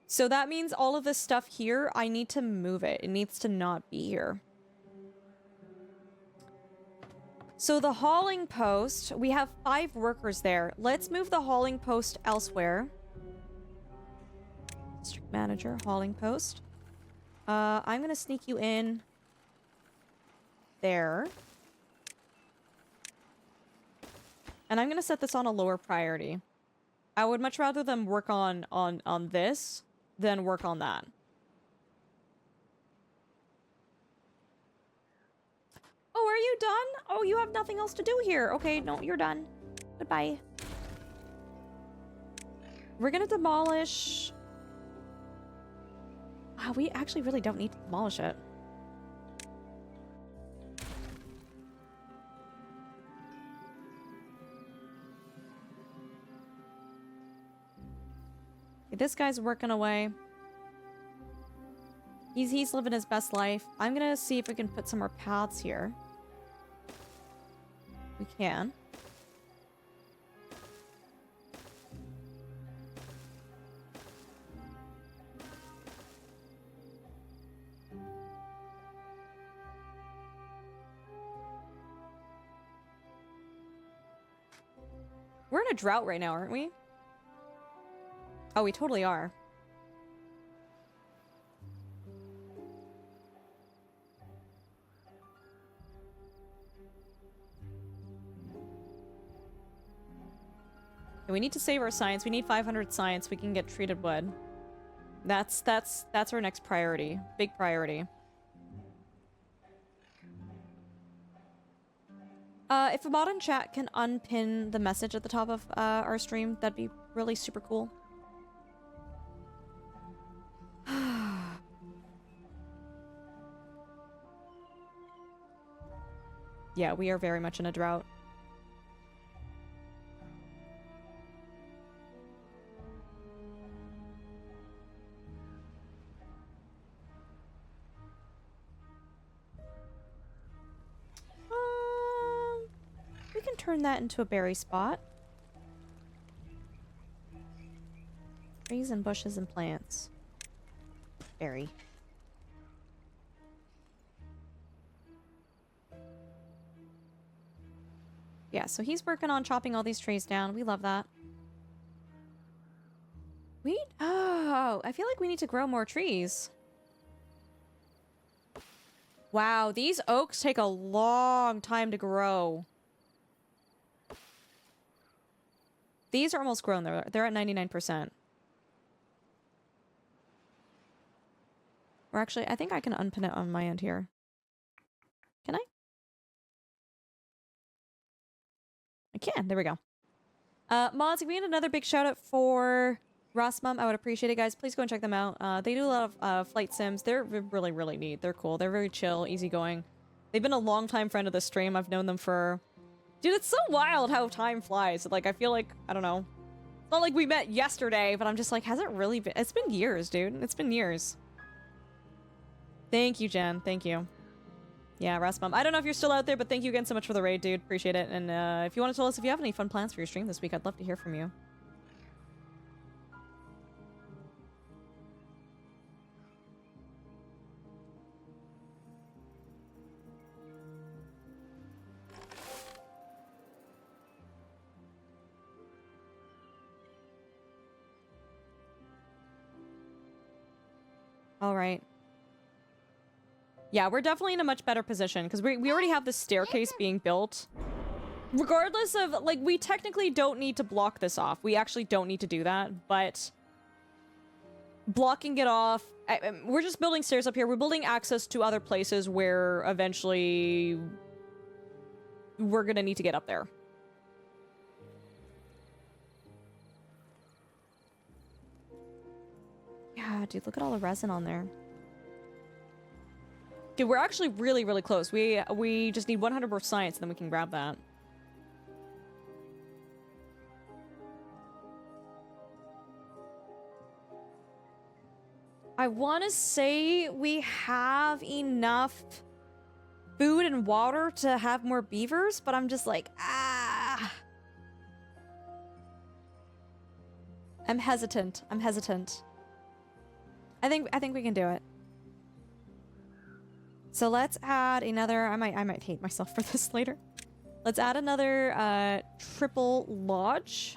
So that means all of this stuff here, I need to move it. It needs to not be here. So the hauling post, we have 5 workers there. Let's move the hauling post elsewhere. District manager, hauling post. I'm gonna sneak you in there. And I'm gonna set this on a lower priority. I would much rather them work on this than work on that. Oh, are you done? Oh, you have nothing else to do here. Okay, no, you're done. Goodbye. We're gonna demolish... Wow, we actually really don't need to demolish it. Okay, this guy's working away. He's living his best life. I'm gonna see if we can put some more paths here. We can. We're in a drought right now, aren't we? Oh, we totally are. We need to save our science. We need 500 science. We can get treated wood. That's our next priority. Big priority. If a bot in chat can unpin the message at the top of our stream, that'd be really super cool. Yeah, we are very much in a drought. We can turn that into a berry spot. Trees and bushes and plants. Berry. Yeah, so he's working on chopping all these trees down. We love that. Oh, I feel like we need to grow more trees. Wow, these oaks take a long time to grow. These are almost grown. They're at 99%. Or actually, I think I can unpin it on my end here. Can I? I can. There we go. Mods, if we had another big shout out for Rasmum, I would appreciate it, guys. Please go and check them out. They do a lot of flight sims. They're really, really neat. They're cool. They're very chill, easygoing. They've been a long-time friend of the stream. I've known them for... Dude, it's so wild how time flies. Like, I feel like, I don't know. It's not like we met yesterday, but I'm just like, has it really been? It's been years, dude. It's been years. Thank you, Jen. Thank you. Yeah, Rasmum. I don't know if you're still out there, but thank you again so much for the raid, dude. Appreciate it. And if you want to tell us if you have any fun plans for your stream this week, I'd love to hear from you. All right. Yeah, we're definitely in a much better position because we already have the staircase being built. Regardless of, like, we technically don't need to block this off. We actually don't need to do that, but blocking it off, we're just building stairs up here. We're building access to other places where eventually we're gonna need to get up there. Yeah, dude, look at all the resin on there. Dude, we're actually really, really close. We just need 100 more science, and then we can grab that. I want to say we have enough food and water to have more beavers, but I'm just like, ah. I'm hesitant. I'm hesitant. I think we can do it. So let's add another, I might hate myself for this later. Let's add another triple lodge.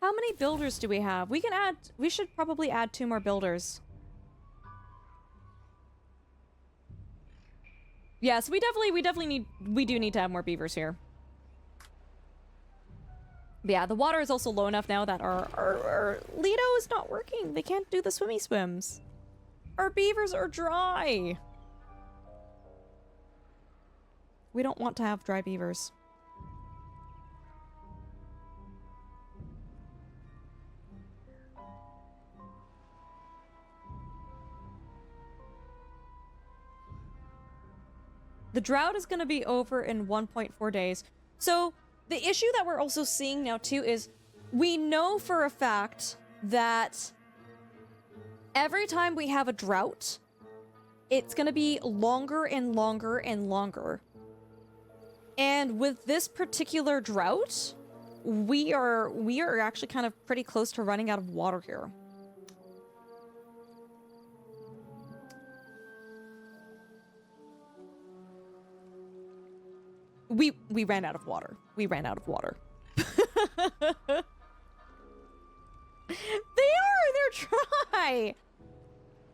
How many builders do we have? We should probably add 2 more builders. Yes, we do need to have more beavers here. But yeah, the water is also low enough now that our Lido is not working. They can't do the swimmy swims. Our beavers are dry. We don't want to have dry beavers. The drought is going to be over in 1.4 days. So the issue that we're also seeing now too is we know for a fact that every time we have a drought, it's going to be longer and longer and longer. And with this particular drought, we are actually kind of pretty close to running out of water here. We ran out of water. We ran out of water. They're dry.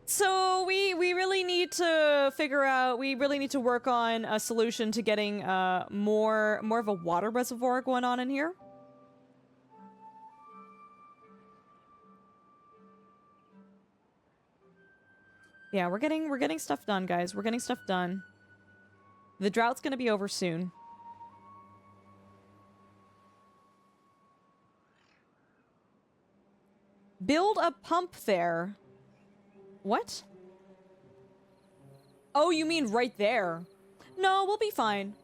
So we really need to figure out, we really need to work on a solution to getting more of a water reservoir going on in here. Yeah, we're getting stuff done, guys. We're getting stuff done. The drought's gonna be over soon. Build a pump there. What? Oh, you mean right there? No, we'll be fine.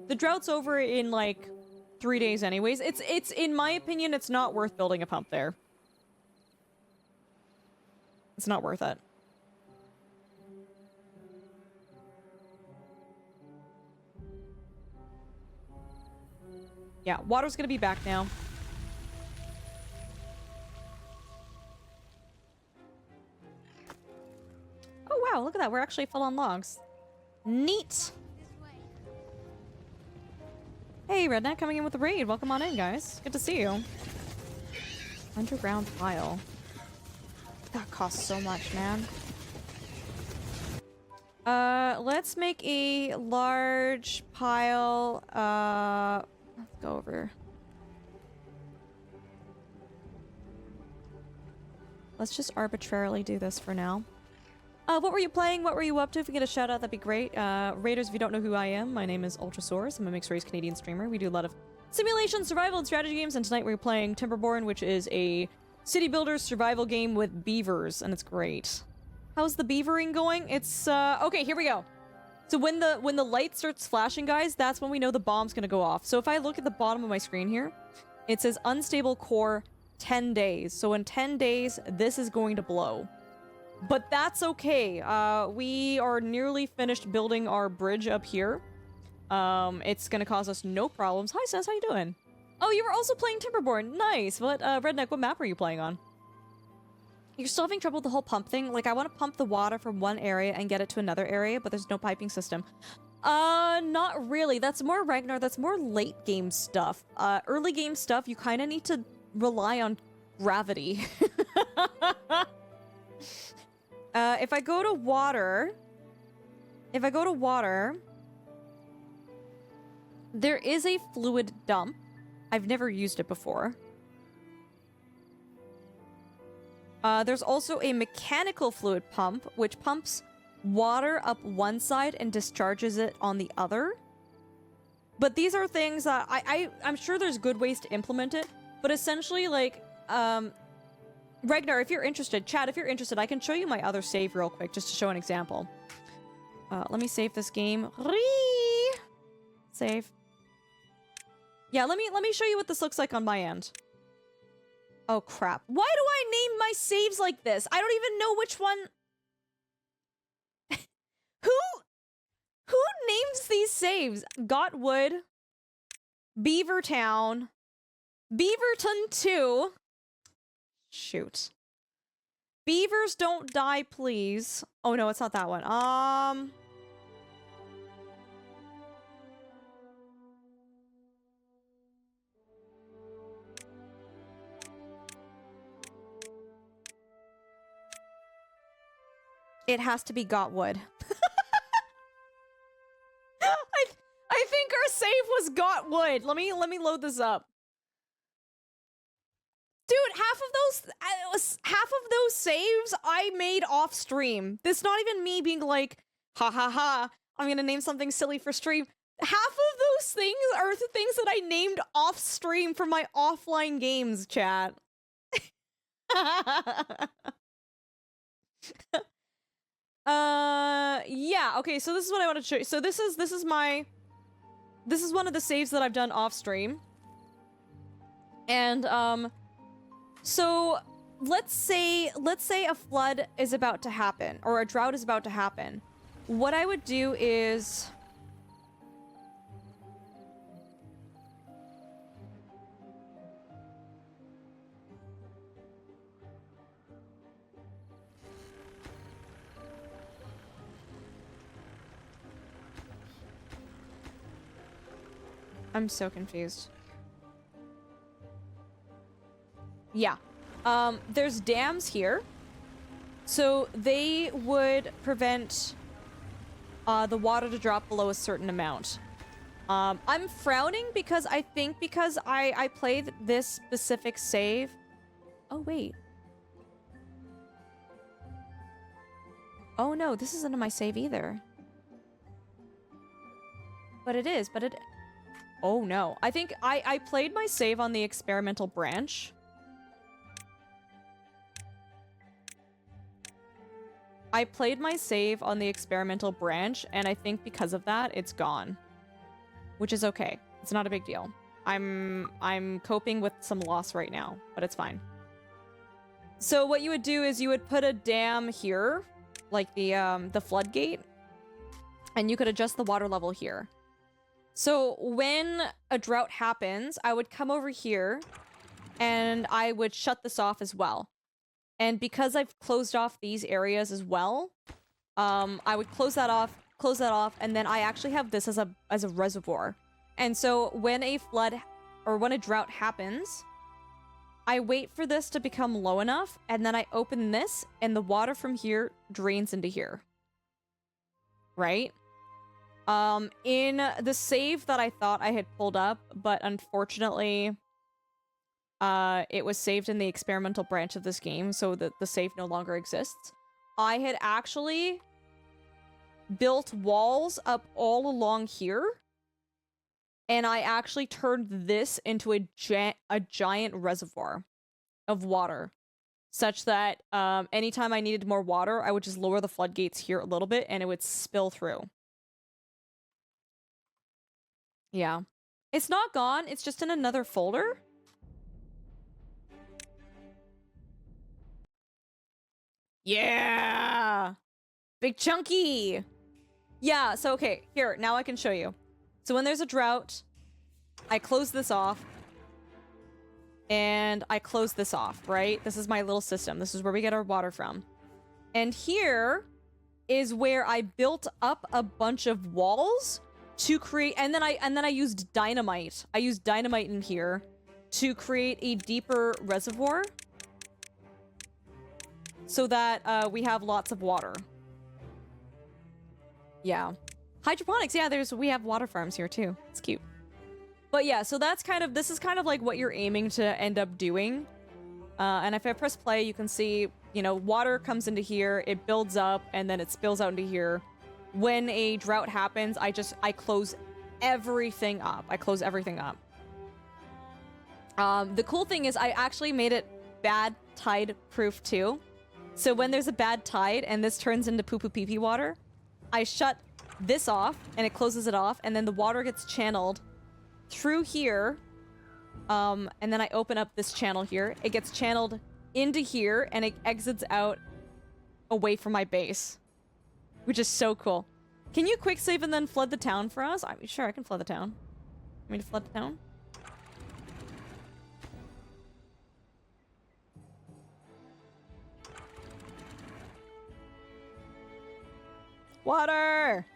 The drought's over in like 3 days anyways. It's in my opinion, it's not worth building a pump there. It's not worth it. Yeah, water's gonna be back now. Oh wow, look at that. We're actually full on logs. Neat. Hey, Redneck coming in with the raid. Welcome on in, guys. Good to see you. Underground pile. That costs so much, man. Let's make a large pile. Let's go over. Let's just arbitrarily do this for now. What were you playing? What were you up to? If we get a shout out, that'd be great. Raiders, if you don't know who I am, my name is Ultrasaurus. I'm a mixed race Canadian streamer. We do a lot of simulation, survival, and strategy games, and tonight we're playing Timberborn, which is a city builder survival game with beavers, and it's great. How's the beavering going? It's, okay, here we go. So when the light starts flashing, guys, that's when we know the bomb's gonna go off. So if I look at the bottom of my screen here, it says unstable core 10 days. So in 10 days, this is going to blow. But that's okay. We are nearly finished building our bridge up here. It's gonna cause us no problems. Hi, Sis, how you doing? Oh, you were also playing Timberborn. Nice. What, Redneck, what map are you playing on? You're still having trouble with the whole pump thing? Like, I want to pump the water from one area and get it to another area, but there's no piping system. Not really. That's more Ragnar. That's more late game stuff. Early game stuff, you kind of need to rely on gravity. If I go to water... there is a fluid dump. I've never used it before. There's also a mechanical fluid pump, which pumps water up one side and discharges it on the other. But these are things that I'm sure there's good ways to implement it, but essentially, like, Ragnar, if you're interested, chat, if you're interested, I can show you my other save real quick, just to show an example. Let me save this game. Save. Yeah, let me show you what this looks like on my end. Oh, crap. Why do I name my saves like this? I don't even know which one... Who names these saves? Gotwood, Beavertown, Beaverton 2. Shoot. Beavers don't die, please. Oh, no, it's not that one. It has to be Gotwood. I think our save was Gotwood. Let me load this up. Dude, half of those saves I made off stream. This not even me being like, ha ha ha, I'm gonna name something silly for stream. Half of those things are the things that I named off stream for my offline games, chat. Yeah, okay, so this is what I want to show you. So this is one of the saves that I've done off stream. And so let's say a flood is about to happen, or a drought is about to happen. What I would do is I'm so confused. Yeah. There's dams here. So they would prevent the water to drop below a certain amount. I'm frowning because I think because I played this specific save. Oh, wait. Oh, no, this isn't in my save either. But it is, but it... Oh, no. I think I played my save on the experimental branch. I played my save on the experimental branch, and I think because of that, it's gone. Which is okay. It's not a big deal. I'm coping with some loss right now, but it's fine. So what you would do is you would put a dam here, like the floodgate, and you could adjust the water level here. So when a drought happens, I would come over here, and I would shut this off as well. And because I've closed off these areas as well, I would close that off, and then I actually have this as a reservoir. And so when a flood or when a drought happens, I wait for this to become low enough, and then I open this, and the water from here drains into here. Right? In the save that I thought I had pulled up, but unfortunately... it was saved in the experimental branch of this game, so that the save no longer exists. I had actually built walls up all along here, and I actually turned this into a giant reservoir of water, such that anytime I needed more water, I would just lower the floodgates here a little bit, and it would spill through. Yeah. It's not gone, it's just in another folder. Yeah! Big chunky! Yeah, so okay, here, now I can show you. So when there's a drought, I close this off. and I close this off, right? This is my little system. This is where we get our water from. And here is where I built up a bunch of walls to create, and then I used dynamite. I used dynamite in here to create a deeper reservoir so that we have lots of water. Yeah. Hydroponics, yeah, we have water farms here too. It's cute. But yeah, so that's kind of, this is kind of like what you're aiming to end up doing. And if I press play, you can see, you know, water comes into here, it builds up, and then it spills out into here. When a drought happens, I close everything up. I close everything up. The cool thing is I actually made it bad tide proof too. So when there's a bad tide and this turns into poo poo pee pee water, I shut this off and it closes it off, and then the water gets channeled through here. And then I open up this channel here. It gets channeled into here and it exits out away from my base, which is so cool. Can you quick save and then flood the town for us? I'm sure I can flood the town. Want me to flood the town? Water!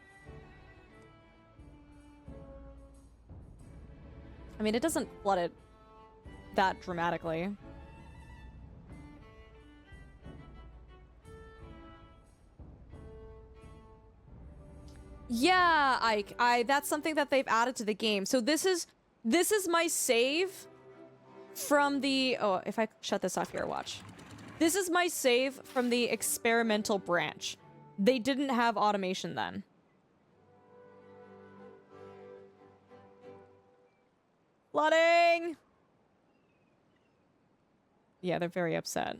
I mean, it doesn't flood it that dramatically. Yeah, Ike, that's something that they've added to the game. So this is my save from the, oh, if I shut this off here, watch. This is my save from the experimental branch. They didn't have automation then. Flooding! Yeah, they're very upset.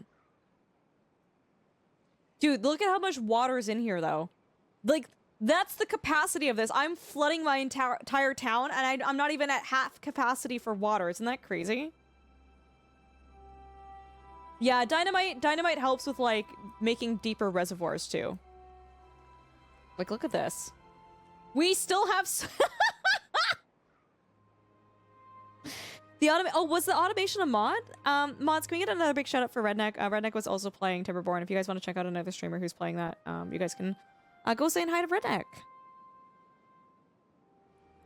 Dude, look at how much water is in here, though. Like, that's the capacity of this. I'm flooding my entire town, and I'm not even at half capacity for water. Isn't that crazy? Yeah, dynamite helps with, like, making deeper reservoirs, too. Like, look at this. We still have... Oh, was the automation a mod? Mods, can we get another big shout out for Redneck? Redneck was also playing Timberborn. If you guys want to check out another streamer who's playing that, you guys can go saying hi to Redneck.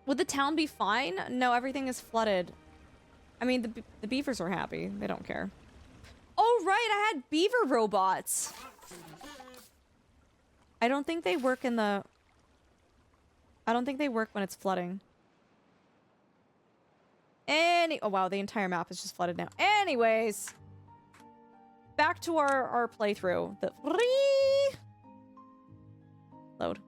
Would the town be fine? No, everything is flooded. I mean, the beavers are happy. They don't care. Oh, right, I had beaver robots. I don't think they work in the... I don't think they work when it's flooding. Oh wow, the entire map is just flooded now. Anyways, back to our playthrough. The load.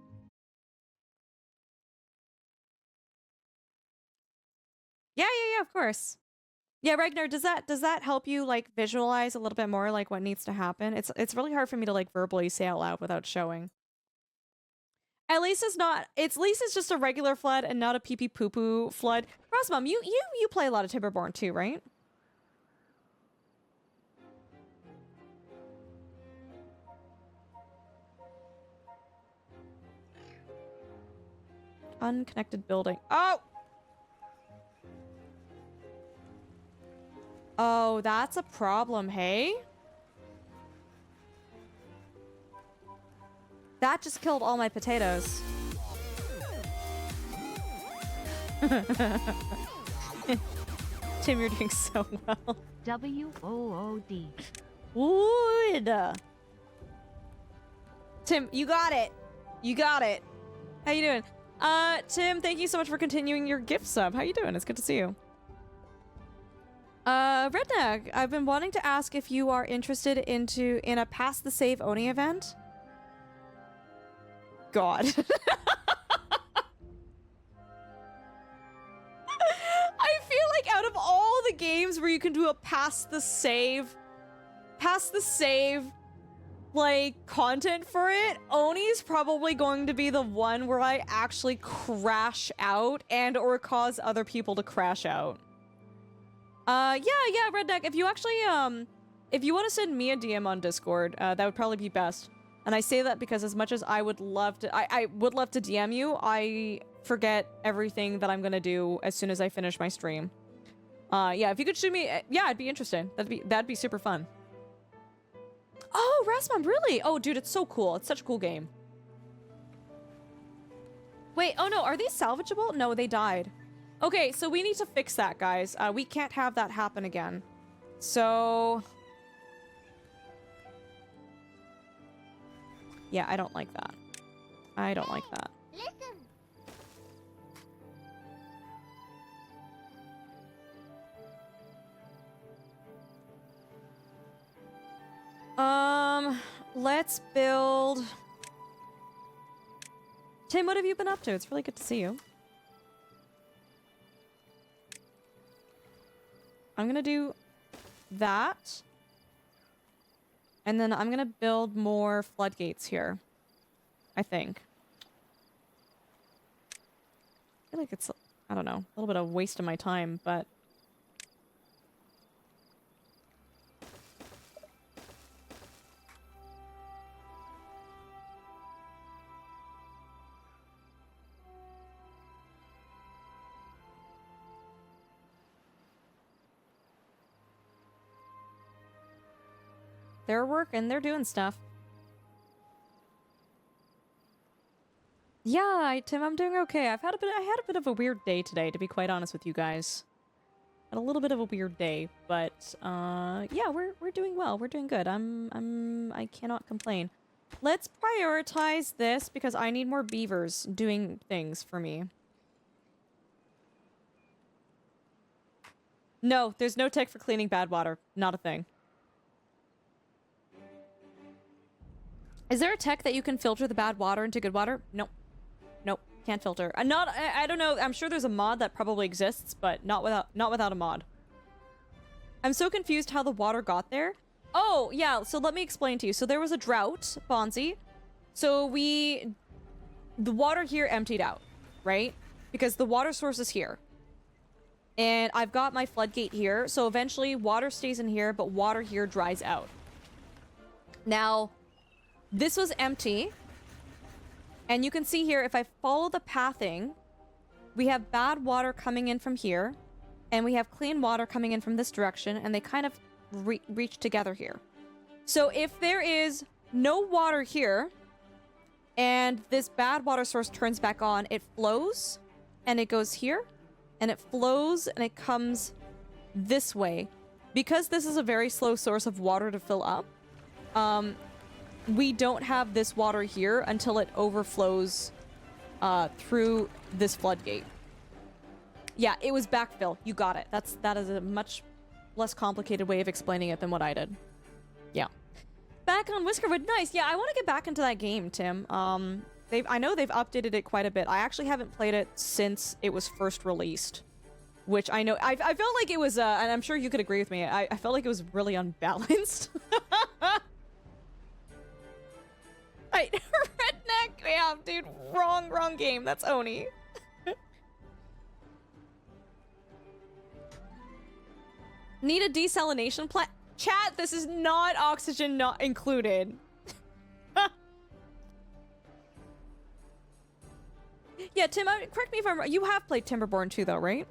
Yeah, of course. Yeah, Ragnar, does that help you like visualize a little bit more like what needs to happen? It's really hard for me to like verbally say out loud without showing. At least it's just a regular flood and not a pee pee poo poo flood. Rosmom, you play a lot of Timberborn too, right? Unconnected building. Oh! Oh, that's a problem, hey? That just killed all my potatoes. Tim, you're doing so well. WOOD. Wood. Tim, you got it. You got it. How you doing? Tim, thank you so much for continuing your gift sub. How you doing? It's good to see you. Redneck, I've been wanting to ask if you are interested in a Pass the Save Oni event. God. I feel like out of all the games where you can do a pass the save, like, content for it, Oni's probably going to be the one where I actually crash out and or cause other people to crash out. Yeah, Redneck, if you actually, if you want to send me a DM on Discord, that would probably be best. And I say that because as much as I would love to, I would love to DM you, I forget everything that I'm gonna do as soon as I finish my stream. Yeah, if you could show me, yeah, I'd be interested. That'd be super fun. Oh, Rasmon, really? Oh, dude, it's so cool. It's such a cool game. Wait, oh no, are these salvageable? No, they died. Okay, so we need to fix that, guys. We can't have that happen again. So... yeah, I don't like that. I don't like that. Listen. Let's build... Tim, what have you been up to? It's really good to see you. I'm gonna do that. And then I'm gonna build more floodgates here. I think. I feel like it's, I don't know, a little bit of a waste of my time, but... they're working, they're doing stuff. Yeah, Tim, I'm doing okay. I had a bit of a weird day today, to be quite honest with you guys. Had a little bit of a weird day, but yeah, we're doing well. We're doing good. I cannot complain. Let's prioritize this because I need more beavers doing things for me. No, there's no tech for cleaning bad water. Not a thing. Is there a tech that you can filter the bad water into good water? Nope. Nope. Can't filter. I don't know. I'm sure there's a mod that probably exists, but not without a mod. I'm so confused how the water got there. Oh, yeah. So let me explain to you. So there was a drought, Bonzi. So the water here emptied out, right? Because the water source is here. And I've got my floodgate here. So eventually water stays in here, but water here dries out. Now... this was empty, and you can see here, if I follow the pathing, we have bad water coming in from here, and we have clean water coming in from this direction, and they kind of reach together here. So if there is no water here, and this bad water source turns back on, it flows, and it goes here, and it flows, and it comes this way. Because this is a very slow source of water to fill up, we don't have this water here until it overflows through this floodgate. Yeah, it was backfill. You got it. That is a much less complicated way of explaining it than what I did. Yeah. Back on Whiskerwood. Nice. Yeah, I want to get back into that game, Tim. I know they've updated it quite a bit. I actually haven't played it since it was first released. Which I know... I felt like it was... and I'm sure you could agree with me. I felt like it was really unbalanced. Right, redneck. Yeah, dude, wrong game. That's Oni. Need a desalination plant? Chat, this is not oxygen not included. Yeah, Tim, correct me if I'm wrong. You have played Timberborn too, though, right?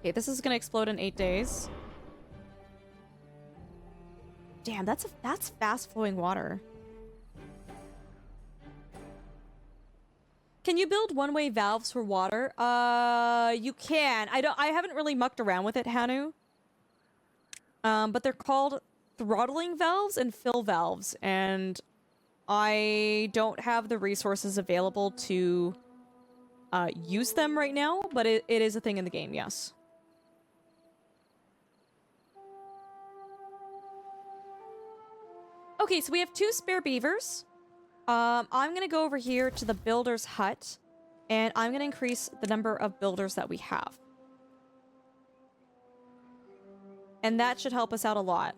Okay, this is gonna explode in 8 days. Damn, that's fast-flowing water. Can you build one-way valves for water? You can. I haven't really mucked around with it, Hanu. But they're called throttling valves and fill valves, and I don't have the resources available to use them right now, but it is a thing in the game, yes. Okay, so we have 2 spare beavers. I'm gonna go over here to the builder's hut, and I'm gonna increase the number of builders that we have. And that should help us out a lot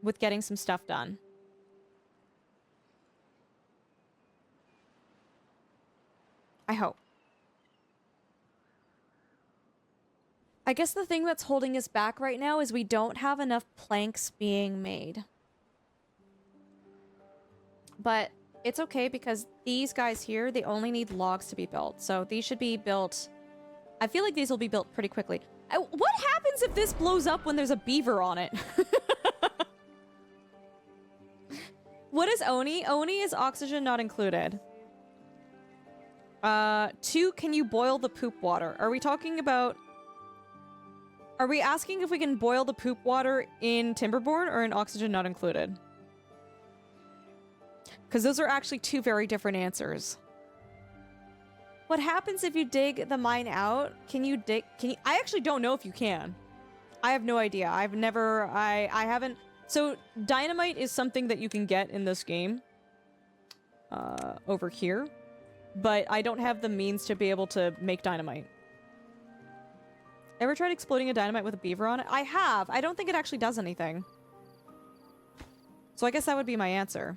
with getting some stuff done. I hope. I guess the thing that's holding us back right now is we don't have enough planks being made. But It's okay because these guys here, they only need logs to be built. So these should be built... I feel like these will be built pretty quickly. What happens if this blows up when there's a beaver on it? What is Oni? Oni is oxygen not included. 2, can you boil the poop water? Are we talking about... Are we asking if we can boil the poop water in Timberborn or in oxygen not included? Because those are actually 2 very different answers. What happens if you dig the mine out? Can you dig... I actually don't know if you can. I have no idea. I've never... I haven't... So, dynamite is something that you can get in this game. Over here. But I don't have the means to be able to make dynamite. Ever tried exploding a dynamite with a beaver on it? I have. I don't think it actually does anything. So I guess that would be my answer.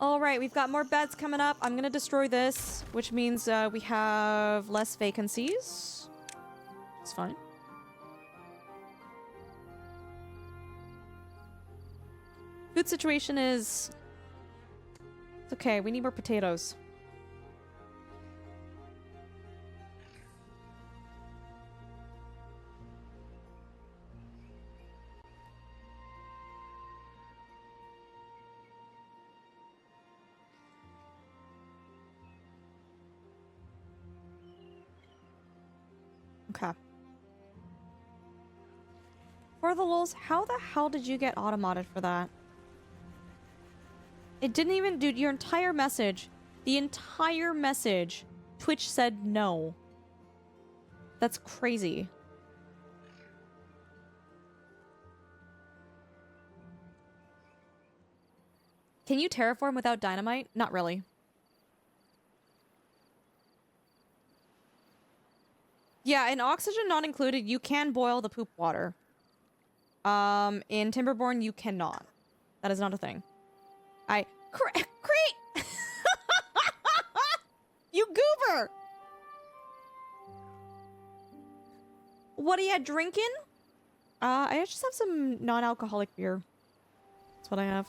Alright, we've got more beds coming up. I'm gonna destroy this, which means we have less vacancies. It's fine. Food situation is... It's okay, we need more potatoes. Okay. For the lulz, how the hell did you get automated for that? It didn't even... Dude, your entire message... The entire message... Twitch said no. That's crazy. Can you terraform without dynamite? Not really. Yeah, in oxygen not included, you can boil the poop water. In Timberborn, you cannot. That is not a thing. Crate! You goober! What are you drinking? I just have some non-alcoholic beer. That's what I have.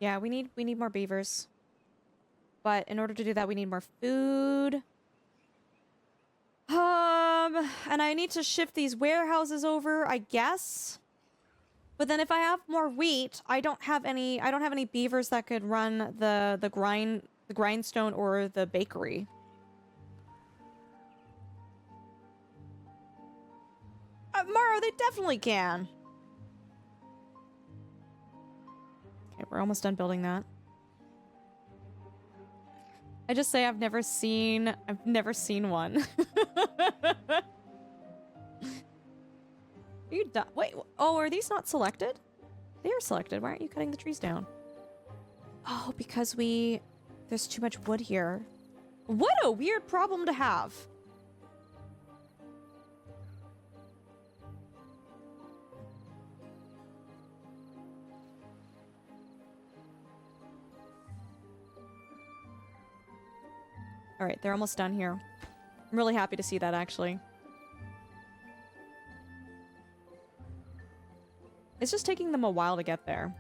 Yeah, we need more beavers. But in order to do that, we need more food. And I need to shift these warehouses over, I guess. But then if I have more wheat, I don't have any beavers that could run the grindstone or the bakery. Maro, they definitely can. Okay, we're almost done building that. I just say I've never seen one. Are you done? Wait, oh, are these not selected? They are selected. Why aren't you cutting the trees down? Oh, because there's too much wood here. What a weird problem to have. All right, they're almost done here. I'm really happy to see that, actually. It's just taking them a while to get there.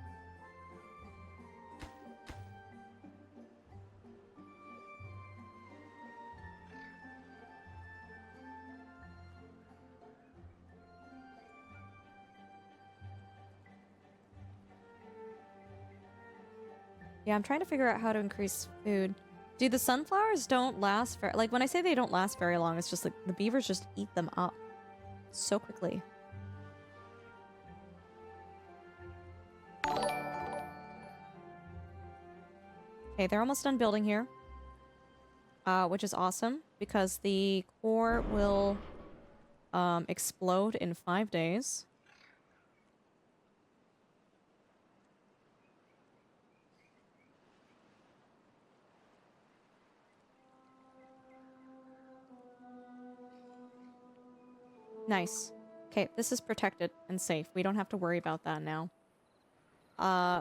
Yeah, I'm trying to figure out how to increase food. Dude, the sunflowers don't last for... Like, when I say they don't last very long, it's just like the beavers just eat them up so quickly. Okay, they're almost done building here. Which is awesome, because the core will explode in 5 days. Nice. Okay, this is protected and safe. We don't have to worry about that now.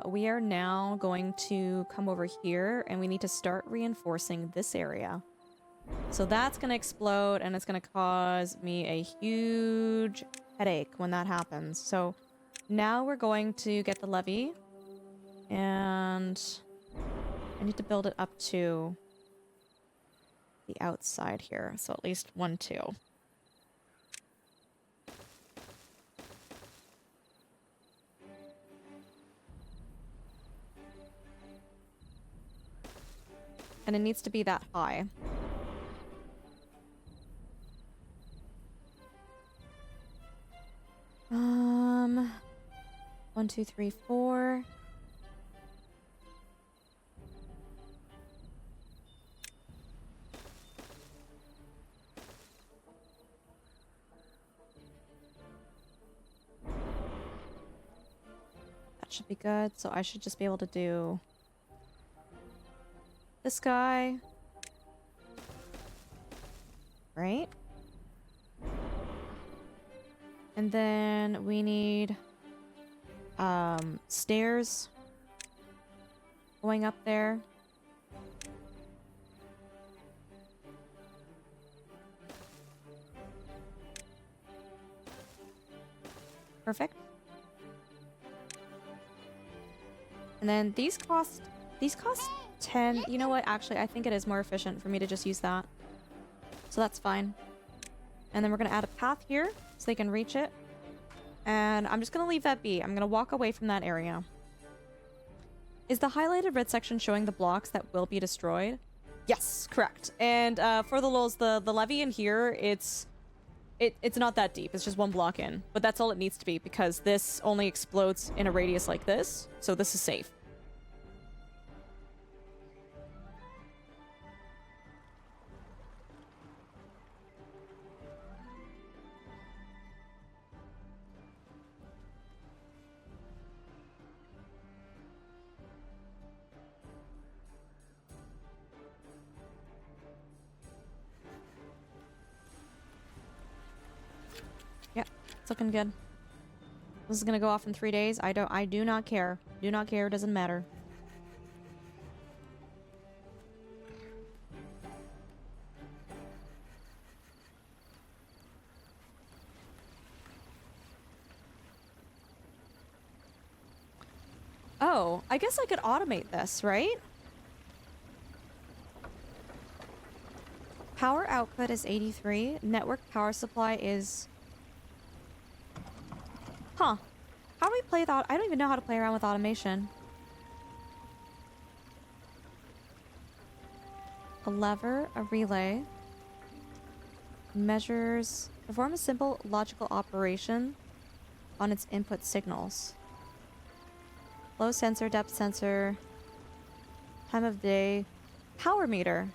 We are now going to come over here, and we need to start reinforcing this area. So that's gonna explode, and it's gonna cause me a huge headache when that happens. So now we're going to get the levee, and I need to build it up to the outside here. So at least 1, 2. And it needs to be that high. 1, 2, 3, 4. That should be good. So I should just be able to do this guy. Right? And then we need stairs going up there. Perfect. And then these cost 10. You know what? Actually, I think it is more efficient for me to just use that. So that's fine. And then we're going to add a path here so they can reach it. And I'm just going to leave that be. I'm going to walk away from that area. Is the highlighted red section showing the blocks that will be destroyed? Yes, correct. And for the lulz, the levee in here, it's not that deep. It's just 1 block in. But that's all it needs to be because this only explodes in a radius like this. So this is safe. It's looking good. This is gonna go off in 3 days. I do not care. Do not care, doesn't matter. Oh, I guess I could automate this, right? Power output is 83. Network power supply is... Huh. How do we play that? I don't even know how to play around with automation. A lever, a relay. Measures... Perform a simple logical operation on its input signals. Flow sensor, depth sensor. Time of day. Power meter.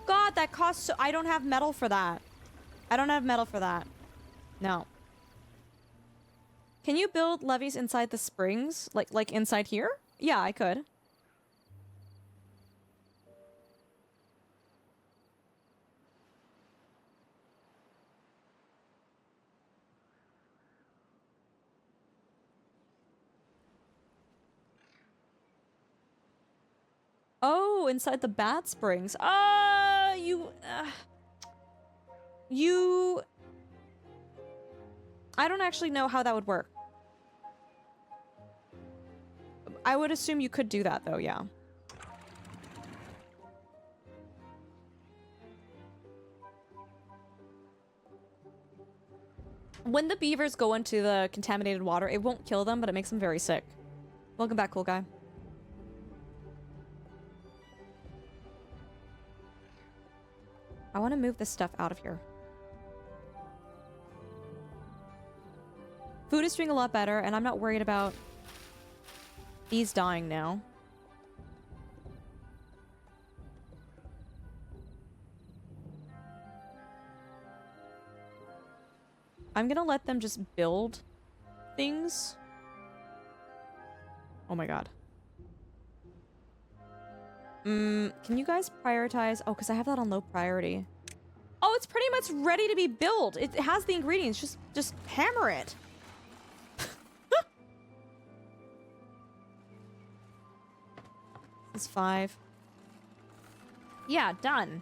God, that costs so... I don't have metal for that. I don't have metal for that. No. Can you build levees inside the springs? Like inside here? Yeah, I could. Oh, inside the bat springs. You... I don't actually know how that would work. I would assume you could do that, though, yeah. When the beavers go into the contaminated water, it won't kill them, but it makes them very sick. Welcome back, cool guy. I want to move this stuff out of here. Food is doing a lot better, and I'm not worried about these dying now. I'm gonna let them just build things. Oh my god. Can you guys prioritize? Oh, because I have that on low priority. Oh, it's pretty much ready to be built. It has the ingredients. Just hammer it. This is 5. Yeah, done.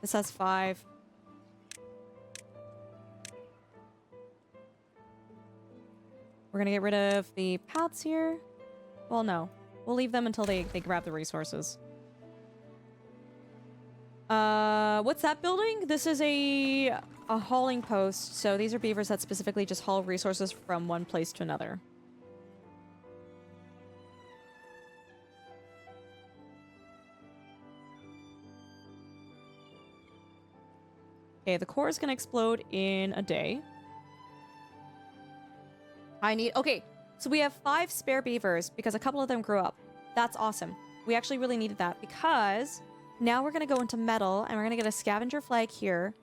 This has 5. We're gonna get rid of the paths here. Well, no. We'll leave them until they grab the resources. What's that building? This is a hauling post. So these are beavers that specifically just haul resources from one place to another. Okay, the core is gonna explode in a day. Okay, so we have 5 spare beavers because a couple of them grew up. That's awesome. We actually really needed that because now we're going to go into metal and we're going to get a scavenger flag here.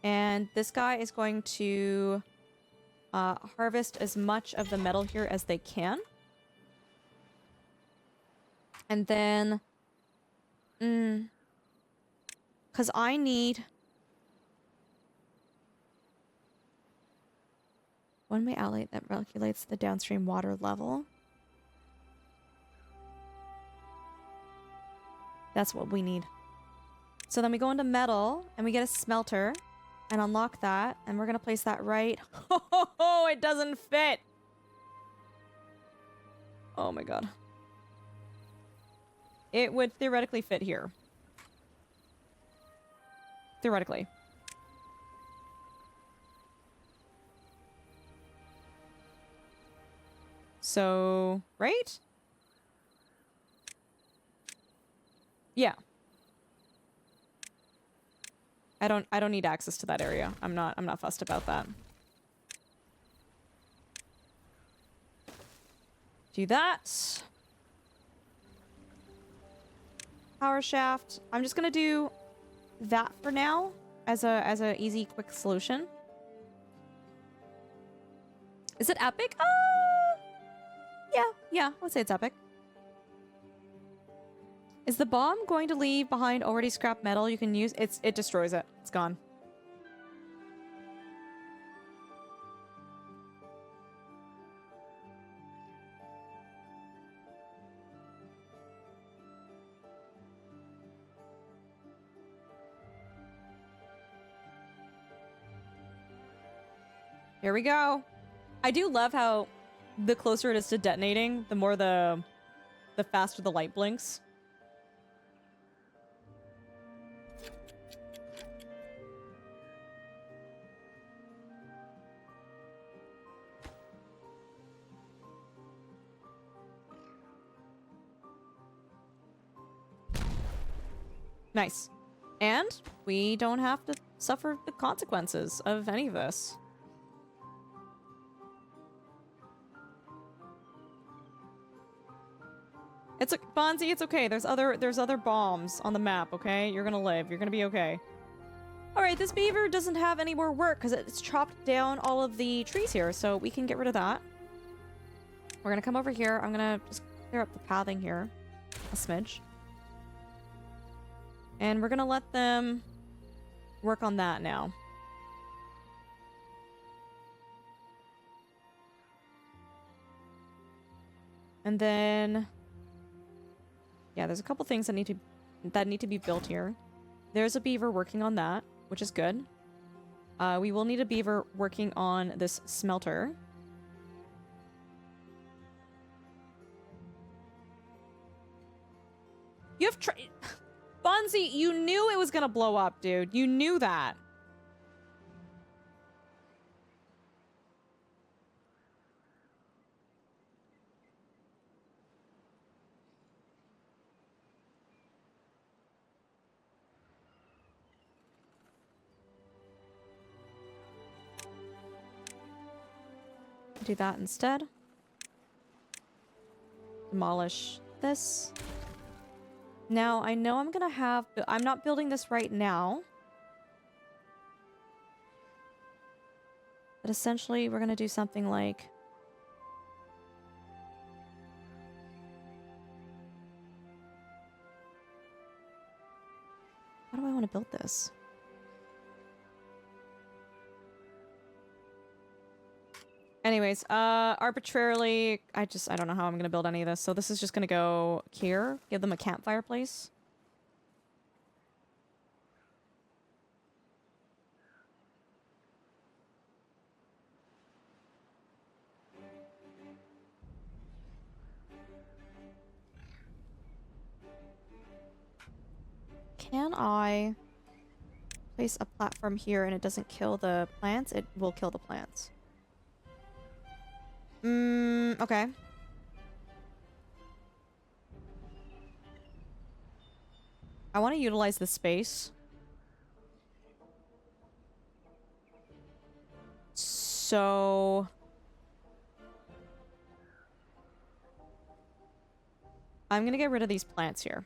And this guy is going to harvest as much of the metal here as they can. And then, because I need... one-way outlet that regulates the downstream water level. That's what we need. So then we go into metal and we get a smelter and unlock that, and we're gonna place that right. Oh, it doesn't fit. Oh my god. It would theoretically fit here. Theoretically. So, right? Yeah. I don't need access to that area. I'm not fussed about that. Do that. Power shaft. I'm just gonna do that for now as a easy, quick solution. Is it epic? Yeah, let's say it's epic. Is the bomb going to leave behind already scrap metal you can use? It destroys it. It's gone. Here we go. I do love how the closer it is to detonating, the more the faster the light blinks. Nice. And we don't have to suffer the consequences of any of this. It's Bonzi, it's okay. There's other bombs on the map, okay? You're gonna live. You're gonna be okay. Alright, this beaver doesn't have any more work because it's chopped down all of the trees here, so we can get rid of that. We're gonna come over here. I'm gonna just clear up the pathing here a smidge. And we're gonna let them work on that now. And then... yeah, there's a couple things that need to be built here. There's a beaver working on that, which is good. We will need a beaver working on this smelter. You have Bonzi, you knew it was gonna blow up, dude. You knew that. Do that instead. Demolish this. Now, I know I'm gonna have... I'm not building this right now. But essentially, we're gonna do something like... do I want to build this? Anyways, arbitrarily, I don't know how I'm gonna build any of this. So this is just gonna go here. Give them a campfire place. Can I place a platform here and it doesn't kill the plants? It will kill the plants. Okay. I want to utilize the space. So... I'm gonna get rid of these plants here.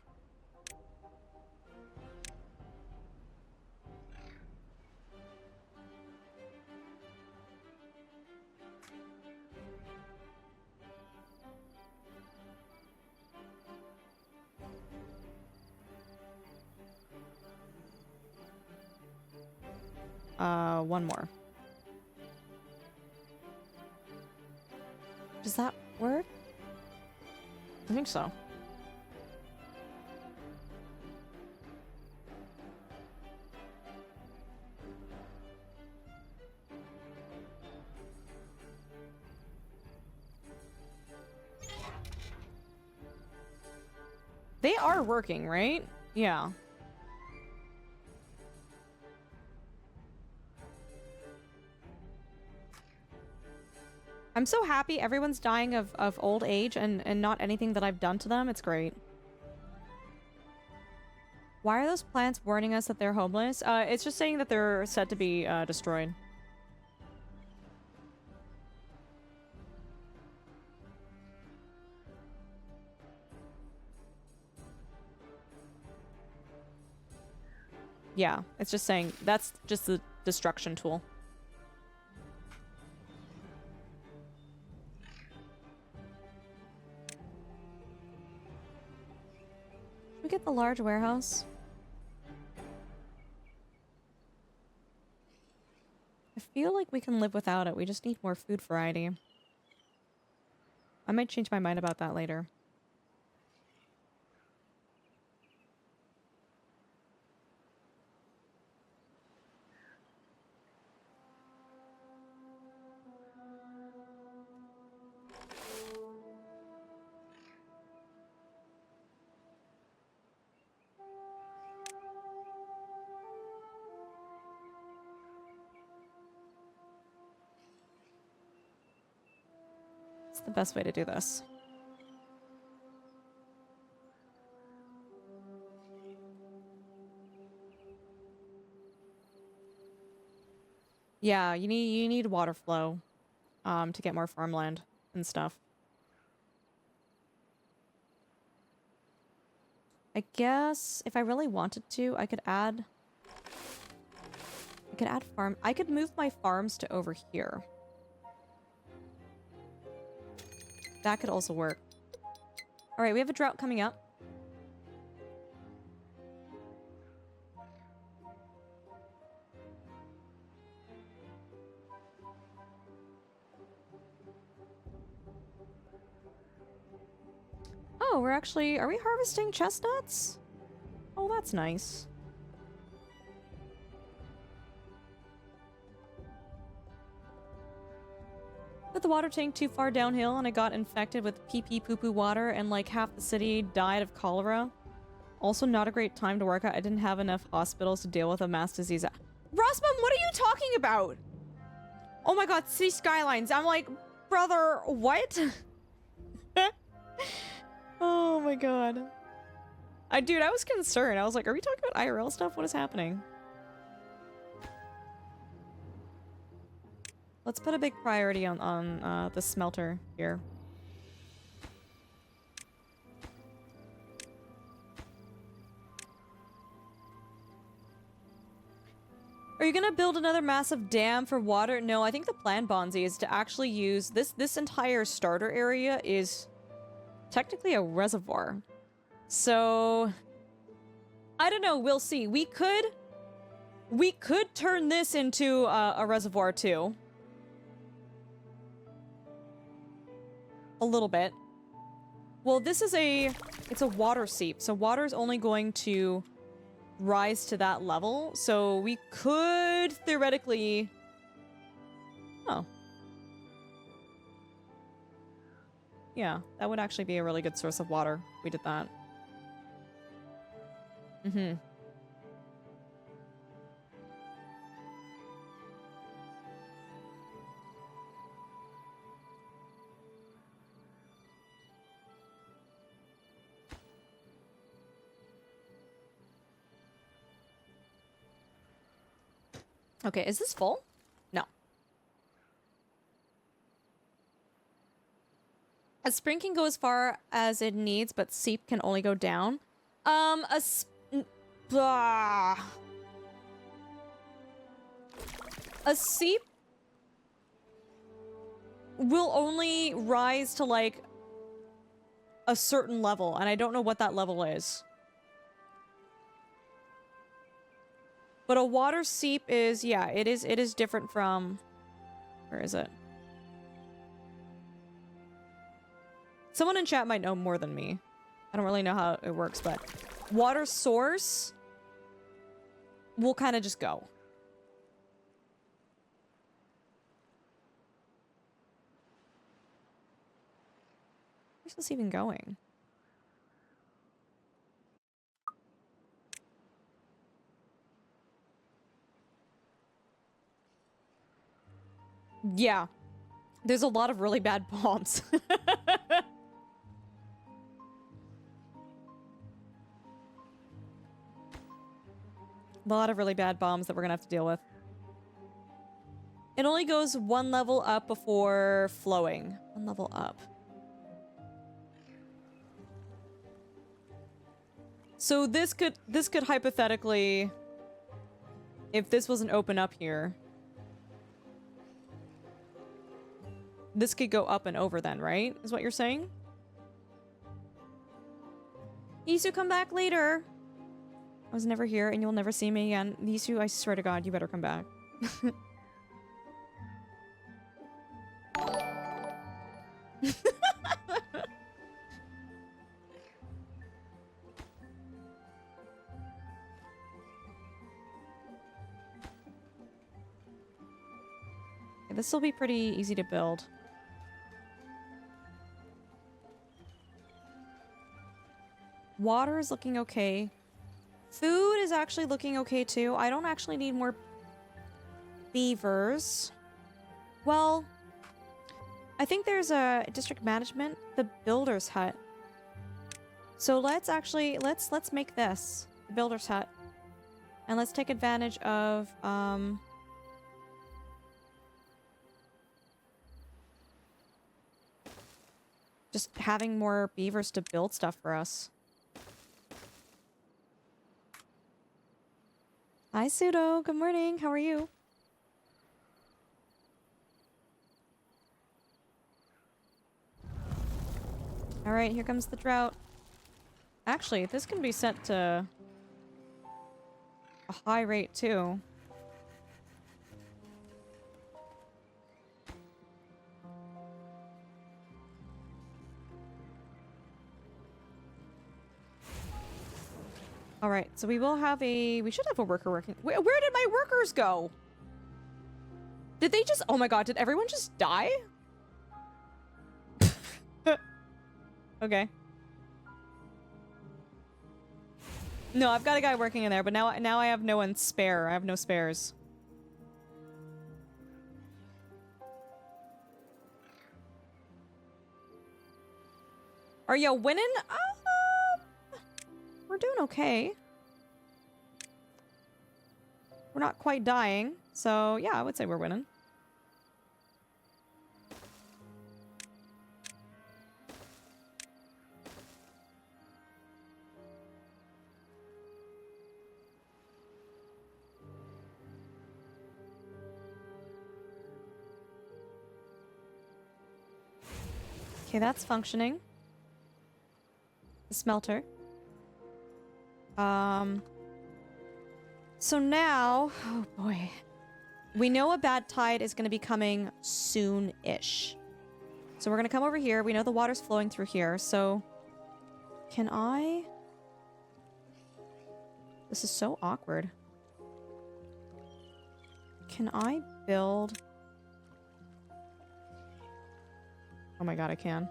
One more. Does that work? I think so. They are working, right? Yeah. I'm so happy everyone's dying of old age and not anything that I've done to them. It's great. Why are those plants warning us that they're homeless? It's just saying that they're said to be destroyed. Yeah, it's just saying that's just the destruction tool. We get the large warehouse. I feel like we can live without it. We just need more food variety. I might change my mind about that later. The best way to do this. Yeah, you need water flow to get more farmland and stuff. I guess if I really wanted to, I could add farm. I could move my farms to over here. That could also work. All right, we have a drought coming up. Oh, are we harvesting chestnuts? Oh, that's nice. Put the water tank too far downhill and I got infected with pee-pee poo-poo water and like half the city died of cholera. Also not a great time to work out. I didn't have enough hospitals to deal with a mass disease. Rossmum, what are you talking about? Oh my god, city skylines. I'm like, brother, what? Oh my god. Dude, I was concerned. I was like, are we talking about IRL stuff? What is happening? Let's put a big priority on the smelter here. Are you gonna build another massive dam for water? No, I think the plan, Bonzi, is to actually use this entire starter area is technically a reservoir. So I don't know. We'll see. We could turn this into a reservoir too. A little bit. Well, this is it's a water seep, so water is only going to rise to that level. So we could theoretically... Oh. Yeah, that would actually be a really good source of water if we did that. Mm-hmm. Okay, is this full? No. A spring can go as far as it needs, but seep can only go down. Blah. A seep will only rise to, like, a certain level, and I don't know what that level is. But a water seep is, yeah, it is different from... Where is it? Someone in chat might know more than me. I don't really know how it works, but... Water source will kind of just go. Where's this even going? Yeah. There's a lot of really bad bombs. A lot of really bad bombs that we're gonna have to deal with. It only goes one level up before flowing. One level up. So this could hypothetically, if this wasn't open up here, this could go up and over then, right? Is what you're saying? Isu, come back later. I was never here and you'll never see me again. Isu, I swear to God, you better come back. This will be pretty easy to build. Water is looking okay. Food is actually looking okay too. I don't actually need more beavers. Well, I think there's a district management, the builder's hut. So let's actually, let's make this the builder's hut. And let's take advantage of, just having more beavers to build stuff for us. Hi, Pseudo. Good morning. How are you? All right, here comes the drought. Actually, this can be set to a high rate, too. All right, so we will have we should have a worker working. Where did my workers go? Did they just, oh my God, did everyone just die? Okay. No, I've got a guy working in there, but now I have no one spare. I have no spares. Are you winning? We're doing okay. We're not quite dying, so yeah, I would say we're winning. Okay, that's functioning. The smelter. So now, oh boy. We know a bad tide is going to be coming soon-ish. So we're going to come over here. We know the water's flowing through here, so... Can I... This is so awkward. Can I build... Oh my god, I can.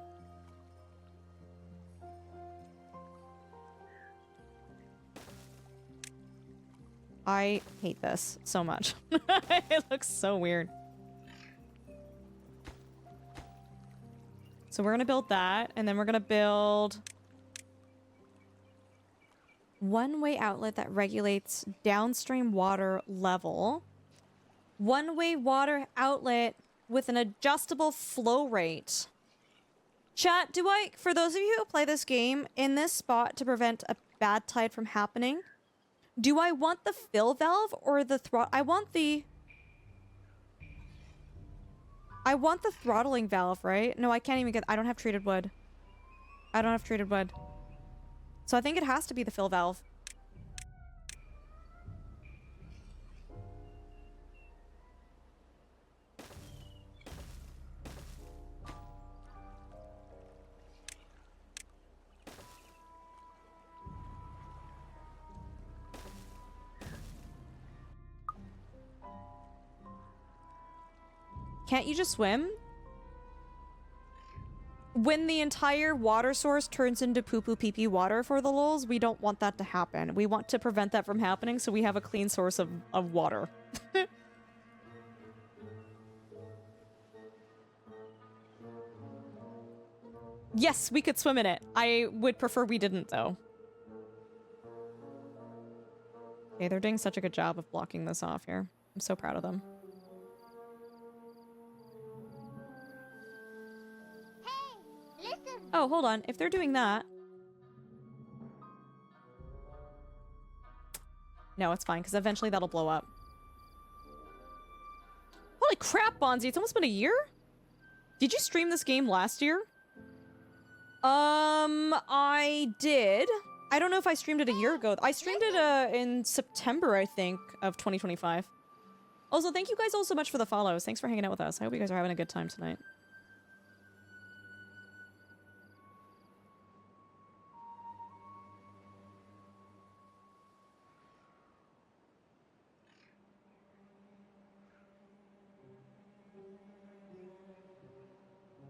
I hate this so much. It looks so weird. So we're gonna build that, and then we're gonna build... one-way outlet that regulates downstream water level. One-way water outlet with an adjustable flow rate. Chat, do I, for those of you who play this game, in this spot to prevent a bad tide from happening, do I want the fill valve or the throttle? I want the throttling valve, right? No, I can't even get... I don't have treated wood. I don't have treated wood. So I think it has to be the fill valve. Can't you just swim? When the entire water source turns into poo-poo pee-pee water for the lulz, we don't want that to happen. We want to prevent that from happening so we have a clean source of water. Yes, we could swim in it. I would prefer we didn't, though. Okay, they're doing such a good job of blocking this off here. I'm so proud of them. Oh, hold on. If they're doing that... No, it's fine, because eventually that'll blow up. Holy crap, Bonzi. It's almost been a year? Did you stream this game last year? I did. I don't know if I streamed it a year ago. I streamed it, in September, I think, of 2025. Also, thank you guys all so much for the follows. Thanks for hanging out with us. I hope you guys are having a good time tonight.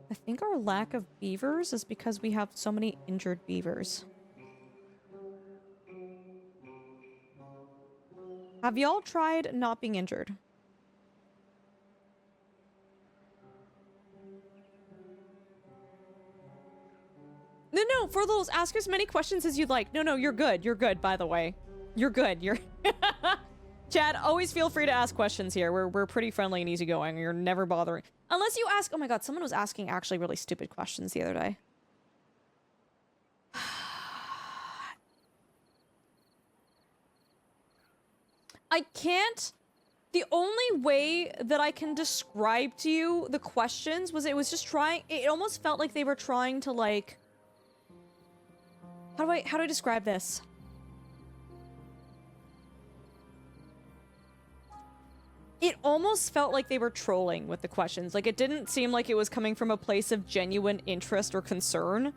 I think our lack of beavers is because we have so many injured beavers. Have y'all tried not being injured? No, for those, ask as many questions as you'd like. No, you're good. You're good, by the way. You're good. You're... Chad, always feel free to ask questions here. We're pretty friendly and easygoing. You're never bothering. Unless you ask... Oh my god, someone was asking actually really stupid questions the other day. I can't... The only way that I can describe to you the questions was it was just trying... It almost felt like they were trying to, like... How do I describe this? It almost felt like they were trolling with the questions. Like, it didn't seem like it was coming from a place of genuine interest or concern.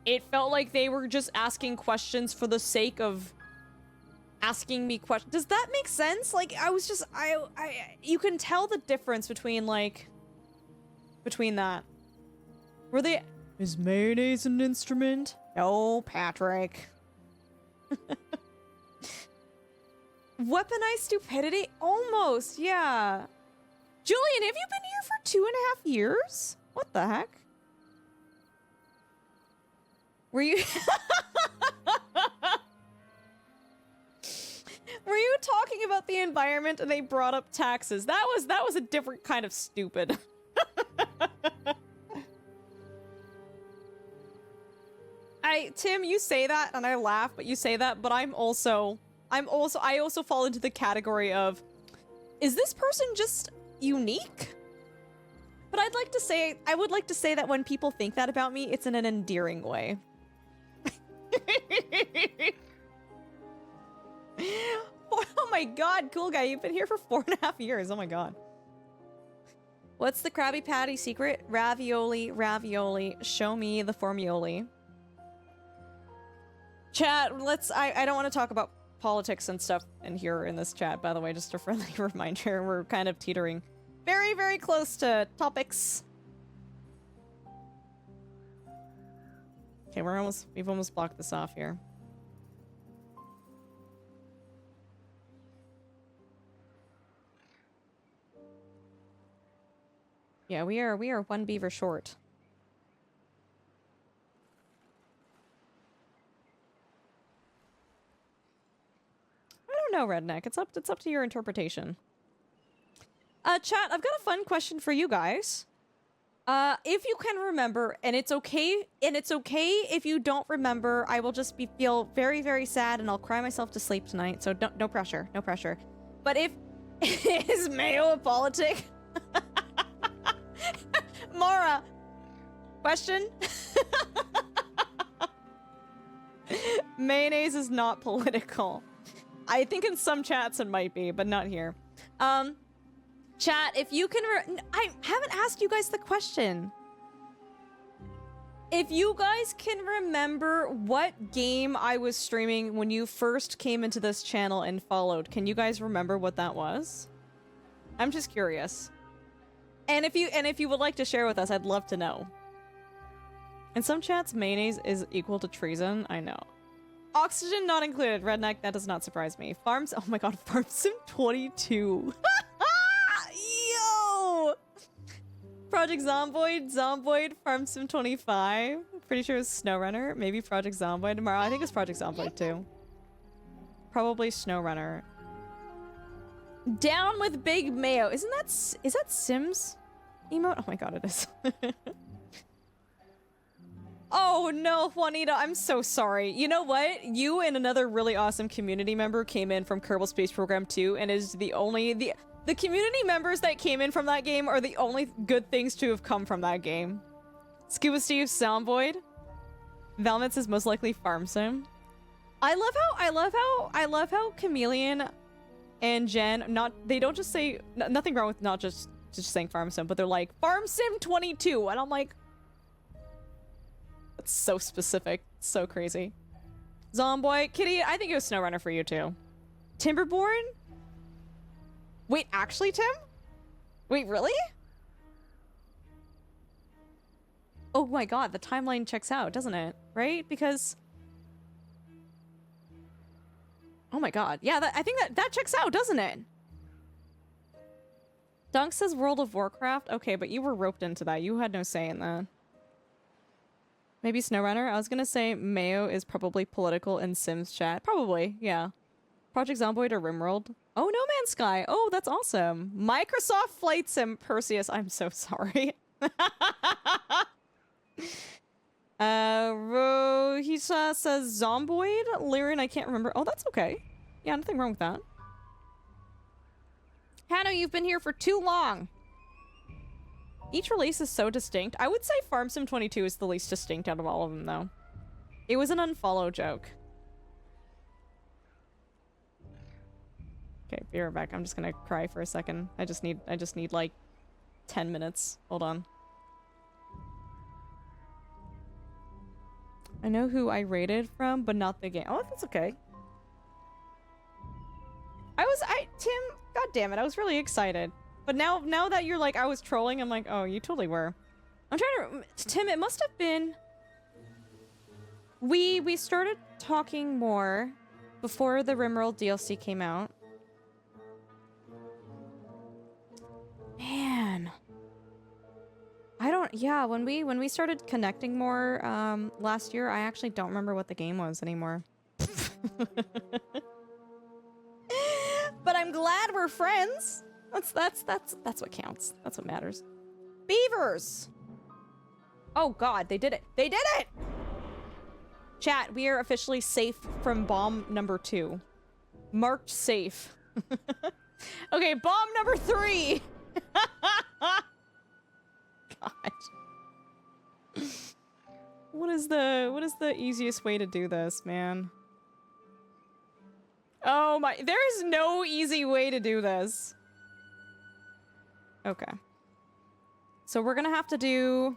It felt like they were just asking questions for the sake of asking me questions. Does that make sense? Like, I was just... you can tell the difference between, like... Between that. Were they... Is mayonnaise an instrument? No, Patrick. Weaponized stupidity? Almost, yeah. Julian, have you been here for 2.5 years? What the heck? Were you... Were you talking about the environment and they brought up taxes? That was a different kind of stupid. Tim, you say that and I laugh, but you say that, but I also fall into the category of, is this person just unique? But I would like to say that when people think that about me, it's in an endearing way. Oh my god, cool guy. You've been here for 4.5 years. Oh my god. What's the Krabby Patty secret? Ravioli, ravioli. Show me the formioli. Chat, let's... I don't want to talk about politics and stuff in here in this chat, by the way. Just a friendly reminder. We're kind of teetering very, very close to topics. Okay, we've almost blocked this off here. Yeah, we are one beaver short. I don't know, Redneck. It's up to your interpretation. Chat, I've got a fun question for you guys. If you can remember, and it's okay if you don't remember, I will just feel very, very sad and I'll cry myself to sleep tonight, so no pressure, no pressure. But if... Is mayo a politic? Mara, question? Mayonnaise is not political. I think in some chats it might be, but not here. Chat, if you can... I haven't asked you guys the question. If you guys can remember what game I was streaming when you first came into this channel and followed, can you guys remember what that was? I'm just curious. And if you would like to share with us, I'd love to know. In some chats, mayonnaise is equal to treason. I know. Oxygen not included. Redneck, that does not surprise me. Farms... Oh my god, Farm Sim 22. Yo! Project Zomboid, Farm Sim 25. Pretty sure it was SnowRunner. Maybe Project Zomboid tomorrow. I think it's Project Zomboid too. Probably SnowRunner. Down with Big Mayo. Is that Sims emote? Oh my god, it is. Oh no, Juanita, I'm so sorry. You know what? You and another really awesome community member came in from Kerbal Space Program 2 and is the only... The community members that came in from that game are the only good things to have come from that game. Scuba Steve, Soundboyd. Valmets is most likely Farm Sim. I love how Chameleon and Jen, they don't just say... Nothing wrong with not just saying Farm Sim, but they're like, Farm Sim 22! And I'm like... That's so specific. It's so crazy. Zomboy. Kitty, I think it was SnowRunner for you too. Timberborn? Wait, actually, Tim? Wait, really? Oh my god, the timeline checks out, doesn't it? Right? Because... Oh my god. Yeah, I think that checks out, doesn't it? Dunk says World of Warcraft. Okay, but you were roped into that. You had no say in that. Maybe SnowRunner? I was gonna say Mayo is probably political in Sims chat. Probably, yeah. Project Zomboid or Rimworld? Oh, No Man's Sky. Oh, that's awesome. Microsoft Flight Sim Perseus. I'm so sorry. Rohisa says Zomboid. Lyran, I can't remember. Oh, that's okay. Yeah, nothing wrong with that. Hannah, you've been here for too long. Each release is so distinct. I would say Farm Sim 22 is the least distinct out of all of them, though. It was an unfollow joke. Okay, be right back. I'm just gonna cry for a second. I just need like 10 minutes. Hold on. I know who I rated from, but not the game. Oh, that's okay. Tim, god damn it, I was really excited. But now that you're like, I was trolling, I'm like, oh, you totally were. I'm trying to... Tim, it must have been... We started talking more before the Rimworld DLC came out. Man. I don't... Yeah, when we started connecting more last year, I actually don't remember what the game was anymore. But I'm glad we're friends. That's what counts. That's what matters. Beavers! Oh god, they did it. They did it! Chat, we are officially safe from bomb number 2. Marked safe. Okay, bomb number 3! God. What is the easiest way to do this, man? Oh my, there is no easy way to do this. Okay. So we're gonna have to do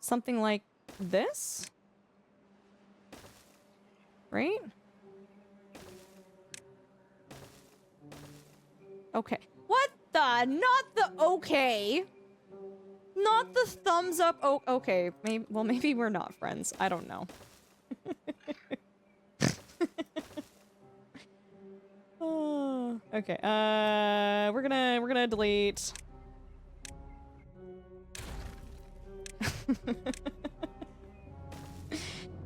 something like this? Right? Okay. What the? Not the okay. Not the thumbs up. Oh, okay. Maybe we're not friends. I don't know. Oh, okay. We're gonna delete.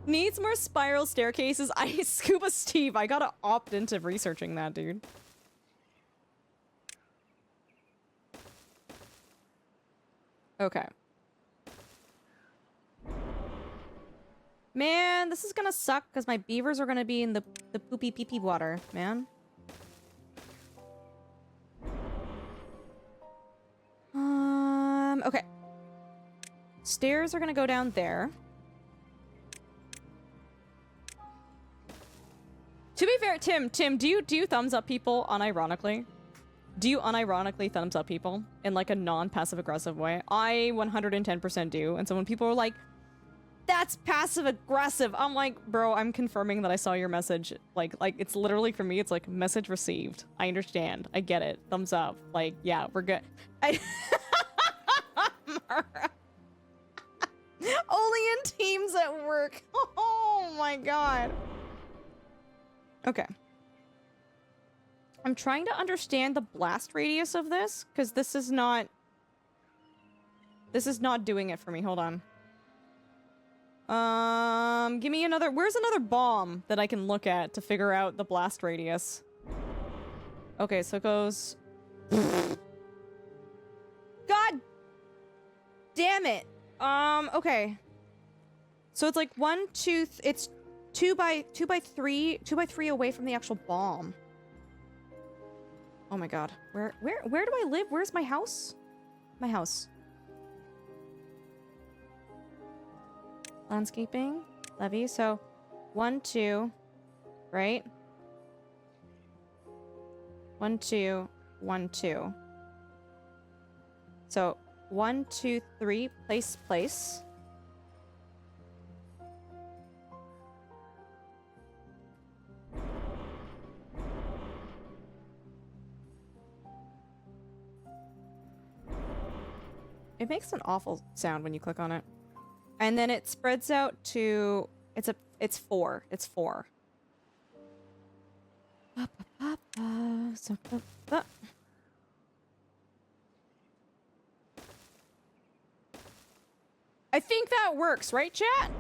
Needs more spiral staircases. Scuba Steve, I gotta opt into researching that, dude. Okay. Man, this is gonna suck because my beavers are gonna be in the poopy pee-pee water, man. Okay. Stairs are gonna go down there. To be fair, Tim, do you thumbs up people unironically? Do you unironically thumbs up people in like a non-passive aggressive way? I 110% do. And so when people are like, that's passive aggressive, I'm like, bro, I'm confirming that I saw your message. Like it's literally for me, it's like message received. I understand. I get it. Thumbs up. Like, yeah, we're good. Only in teams at work. Oh my god. Okay. I'm trying to understand the blast radius of this, because this is not doing it for me. Hold on. Give me another... Where's another bomb that I can look at to figure out the blast radius? Okay, so it goes... God damn it! Okay. So it's like 1, 2... It's 2 by 3 away from the actual bomb. Oh my god. Where do I live? Where's my house? My house. Landscaping. Levy. So 1, 2. Right? 1, 2. 1, 2. So 1, 2, 3. Place. It makes an awful sound when you click on it. And then it spreads out to... It's 4. It's 4. I think that works, right, chat?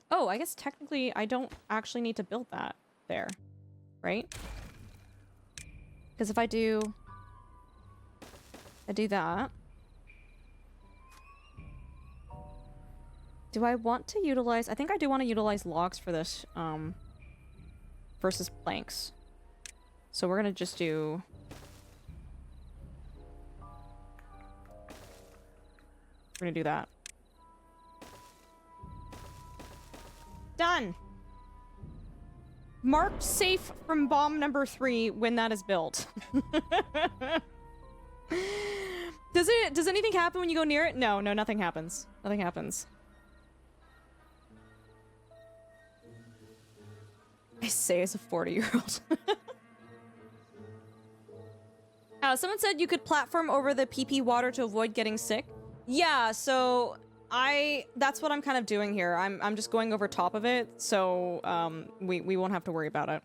Oh, I guess technically I don't actually need to build that there, right? Because if I do that. Do I want to utilize... I think I do want to utilize logs for this, versus planks. So we're gonna just do... We're gonna do that. Done! Marked safe from bomb number 3 when that is built. Does anything happen when you go near it? No, nothing happens. Nothing happens. I say as a 40-year-old. Someone said you could platform over the PP water to avoid getting sick. Yeah, so that's what I'm kind of doing here. I'm just going over top of it, so we won't have to worry about it.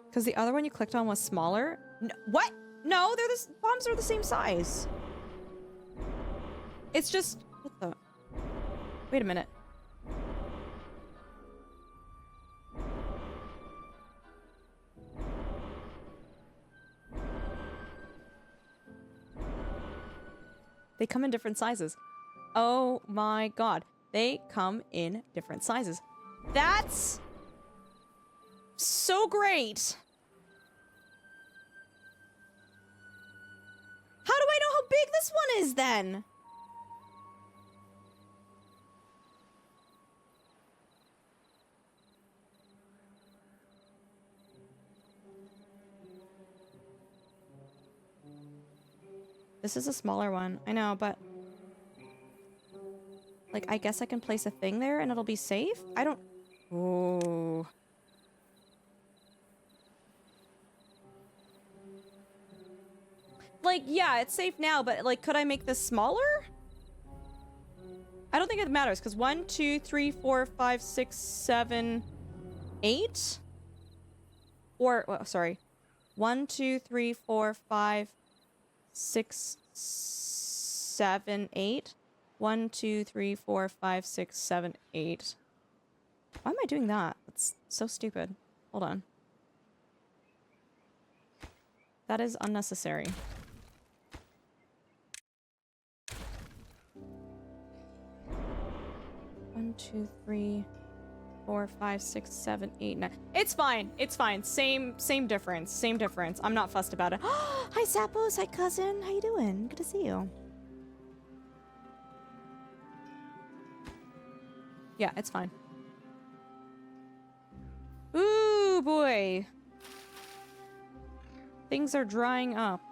Because the other one you clicked on was smaller. No, what? No, bombs are the same size. It's just... What the... Wait a minute. They come in different sizes. Oh my god. They come in different sizes. That's so great. big this one is then. This is a smaller one. I know, but... Like, I guess I can place a thing there and it'll be safe? I don't... Oh. Like, yeah, it's safe now, but, like, could I make this smaller? I don't think it matters, because 1, 2, 3, 4, 5, 6, 7, 8? Or, well, sorry. 1, 2, 3, 4, 5, 6, 7, 8. 1, 2, 3, 4, 5, 6, 7, 8. Why am I doing that? That's so stupid. Hold on. That is unnecessary. 1, 2, 3, 4, 5, 6, 7, 8, 9. It's fine. It's fine. Same difference. Same difference. I'm not fussed about it. Hi, Zappos. Hi, cousin. How you doing? Good to see you. Yeah, it's fine. Ooh, boy. Things are drying up.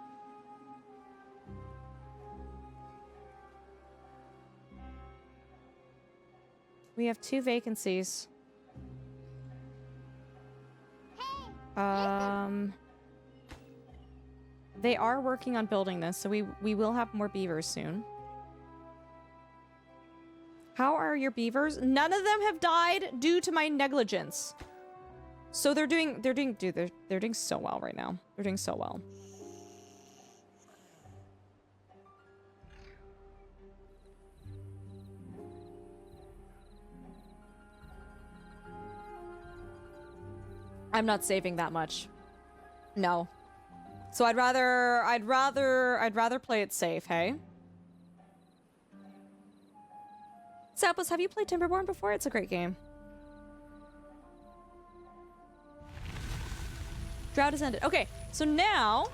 We have 2 vacancies. They are working on building this, so we will have more beavers soon. How are your beavers? None of them have died due to my negligence. So they're doing so well right now. They're doing so well. I'm not saving that much. No. So I'd rather play it safe, hey? Sappos, have you played Timberborn before? It's a great game. Drought has ended. Okay, so now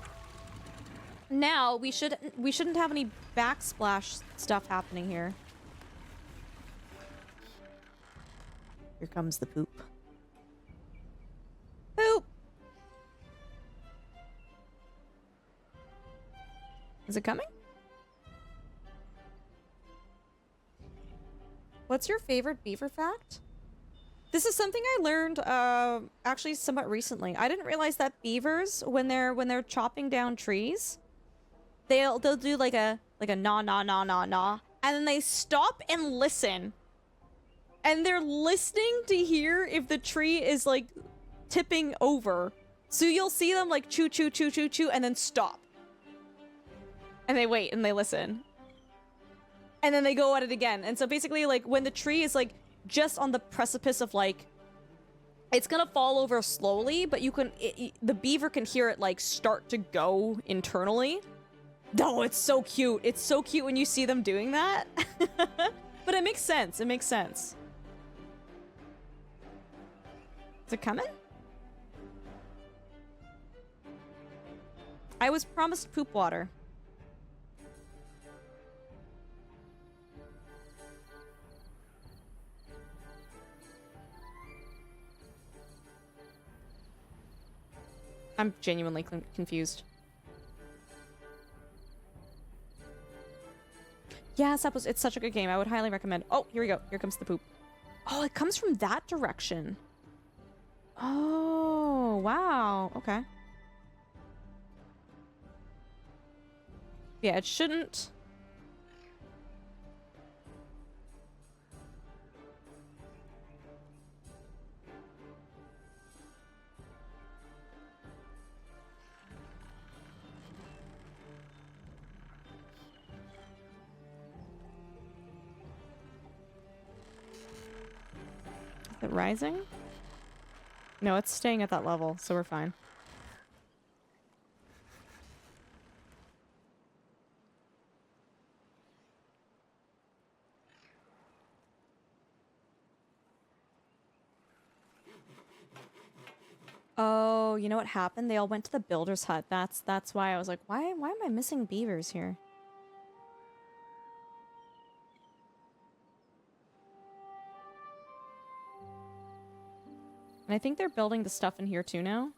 we shouldn't have any backsplash stuff happening here. Here comes the poop. Poop! Is it coming? What's your favorite beaver fact? This is something I learned actually somewhat recently. I didn't realize that beavers, when they're chopping down trees, they'll do like a gnaw gnaw gnaw gnaw gnaw, and then they stop and listen. And they're listening to hear if the tree is like tipping over. So you'll see them like chew chew chew chew chew and then stop. And they wait and they listen. And then they go at it again. And so basically, like, when the tree is, like, just on the precipice of, like, it's gonna fall over slowly, but you can, the beaver can hear it, like, start to go internally. Oh, it's so cute. It's so cute when you see them doing that. But it makes sense. It makes sense. Is it coming? I was promised poop water. I'm genuinely confused. Yeah, it's such a good game. I would highly recommend. Oh, here we go. Here comes the poop. Oh, it comes from that direction. Oh, wow. Okay. Yeah, it shouldn't. Is it rising? No, it's staying at that level, so we're fine. Oh, you know what happened? They all went to the builder's hut. That's why I was like, why am I missing beavers here? I think they're building the stuff in here too now.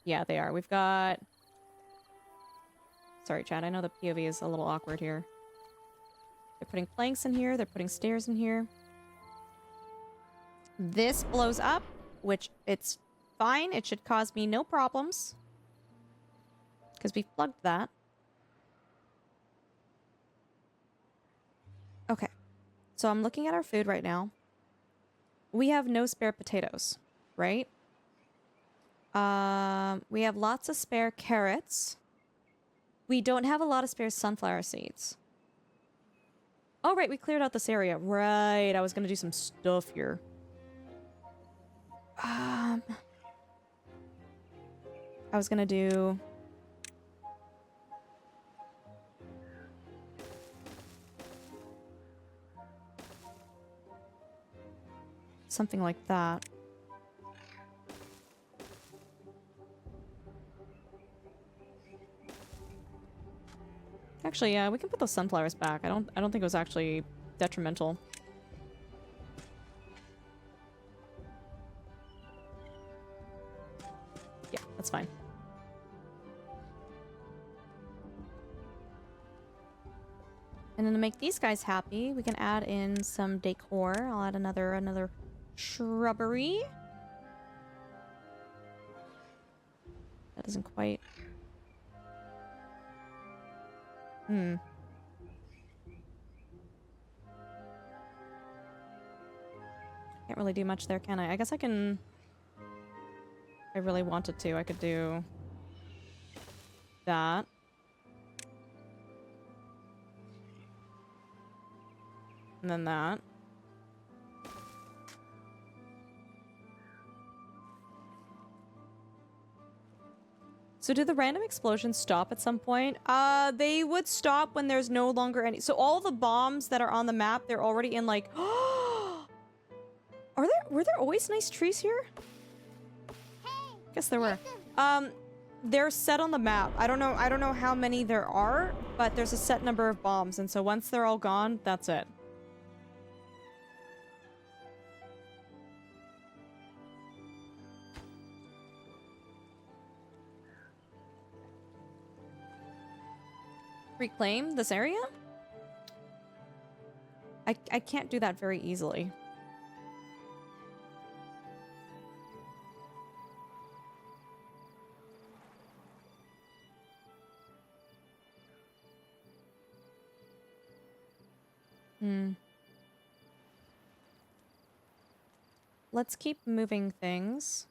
Yeah, they are. We've got... Sorry, Chad. I know the POV is a little awkward here. They're putting planks in here. They're putting stairs in here. This blows up, which it's fine. It should cause me no problems. Because we plugged that. Okay. So I'm looking at our food right now. We have no spare potatoes, right? We have lots of spare carrots. We don't have a lot of spare sunflower seeds. Oh, right, we cleared out this area. Right, I was gonna do some stuff here. I was gonna do... something like that. Actually, yeah, we can put those sunflowers back. I don't think it was actually detrimental. Yeah, that's fine. And then to make these guys happy, we can add in some decor. I'll add another shrubbery. That doesn't quite... Can't really do much there, can I? I guess I can... If I really wanted to, I could do... that. And then that. So do the random explosions stop at some point? They would stop when there's no longer any... So all the bombs that are on the map, they're already in like... Were there always nice trees here? Guess there were. They're set on the map. I don't know how many there are, but there's a set number of bombs, and so once they're all gone, that's it. Reclaim this area? I can't do that very easily. Let's keep moving things.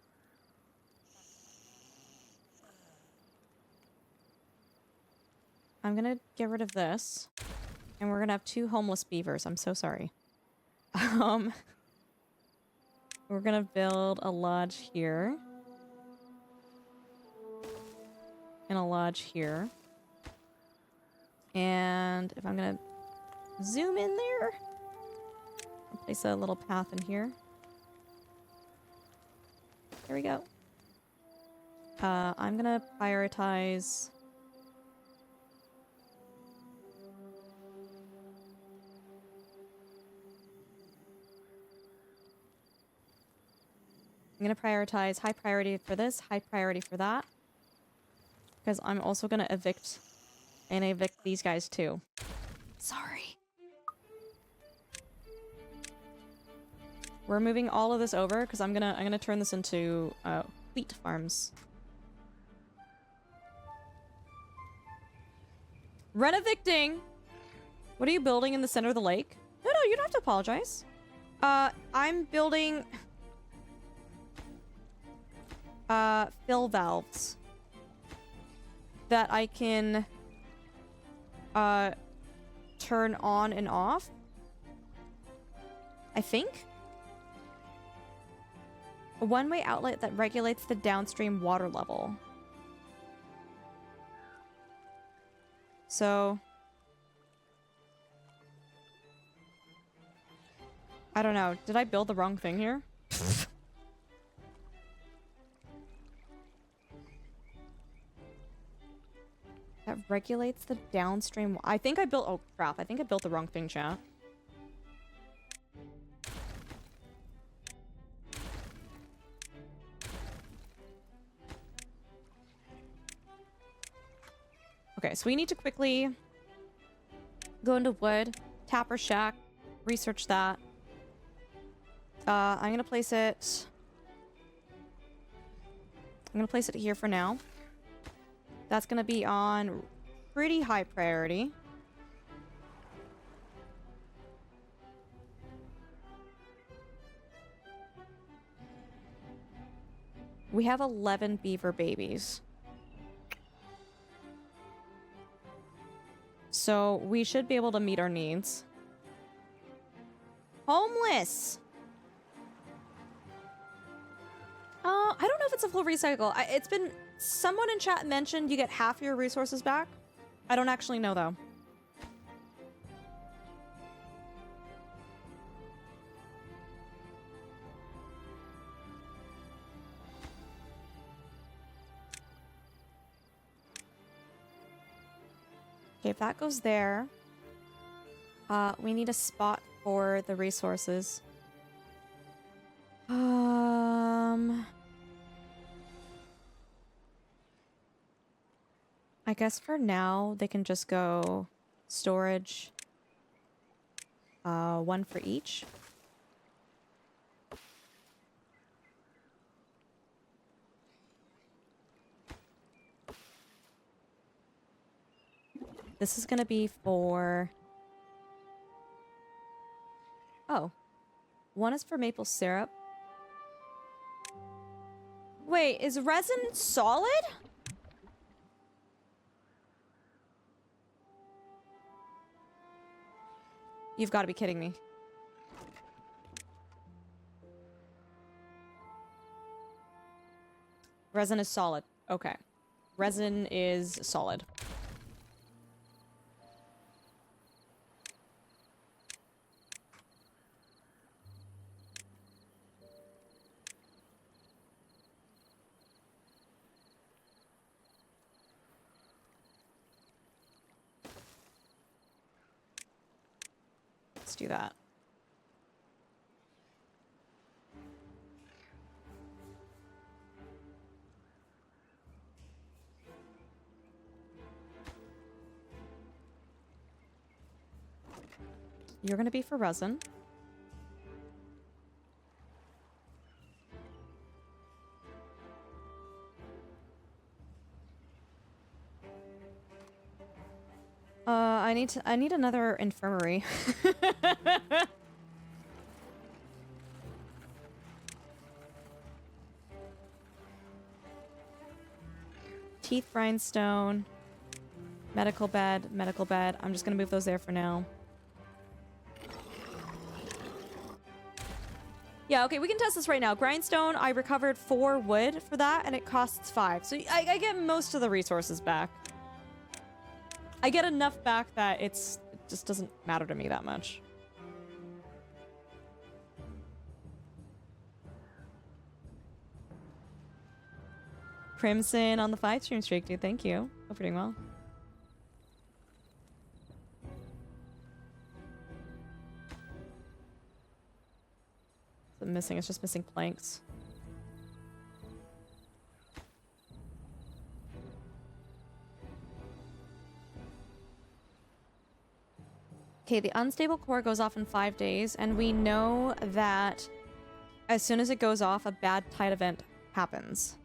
I'm gonna get rid of this. And we're gonna have 2 homeless beavers. I'm so sorry. We're gonna build a lodge here. And a lodge here. And if I'm gonna zoom in there, I'll place a little path in here. There we go. I'm gonna prioritize... I'm gonna prioritize high priority for this, high priority for that. Because I'm also gonna evict these guys too. Sorry. We're moving all of this over because I'm gonna turn this into wheat farms. Rent-evicting! What are you building in the center of the lake? No, you don't have to apologize. I'm building fill valves that I can turn on and off. I think. A one-way outlet that regulates the downstream water level. So... I don't know. Did I build the wrong thing here? That regulates the downstream... I think I built... Oh, crap. I think I built the wrong thing, chat. Okay, so we need to quickly go into wood, tapper shack, research that. I'm gonna place it... I'm gonna place it here for now. That's gonna be on pretty high priority. We have 11 beaver babies. So we should be able to meet our needs. Homeless! I don't know if it's a full recycle. It's been... Someone in chat mentioned you get half your resources back. I don't actually know, though. Okay, if that goes there... we need a spot for the resources. I guess for now, they can just go storage. One for each. This is gonna be for... Oh. One is for maple syrup. Wait, is resin solid? You've got to be kidding me. Resin is solid. Okay. Resin is solid. Let's do that. You're gonna be for resin. I need another infirmary. Teeth grindstone. Medical bed, medical bed. I'm just gonna move those there for now. Yeah, okay, we can test this right now. Grindstone, I recovered 4 wood for that, and it costs 5. So I get most of the resources back. I get enough back that it just doesn't matter to me that much. Crimson on the 5-stream streak, dude. Thank you. Hope you're doing well. What's it missing? It's just missing planks. Okay, the unstable core goes off in 5 days, and we know that as soon as it goes off, a bad tide event happens.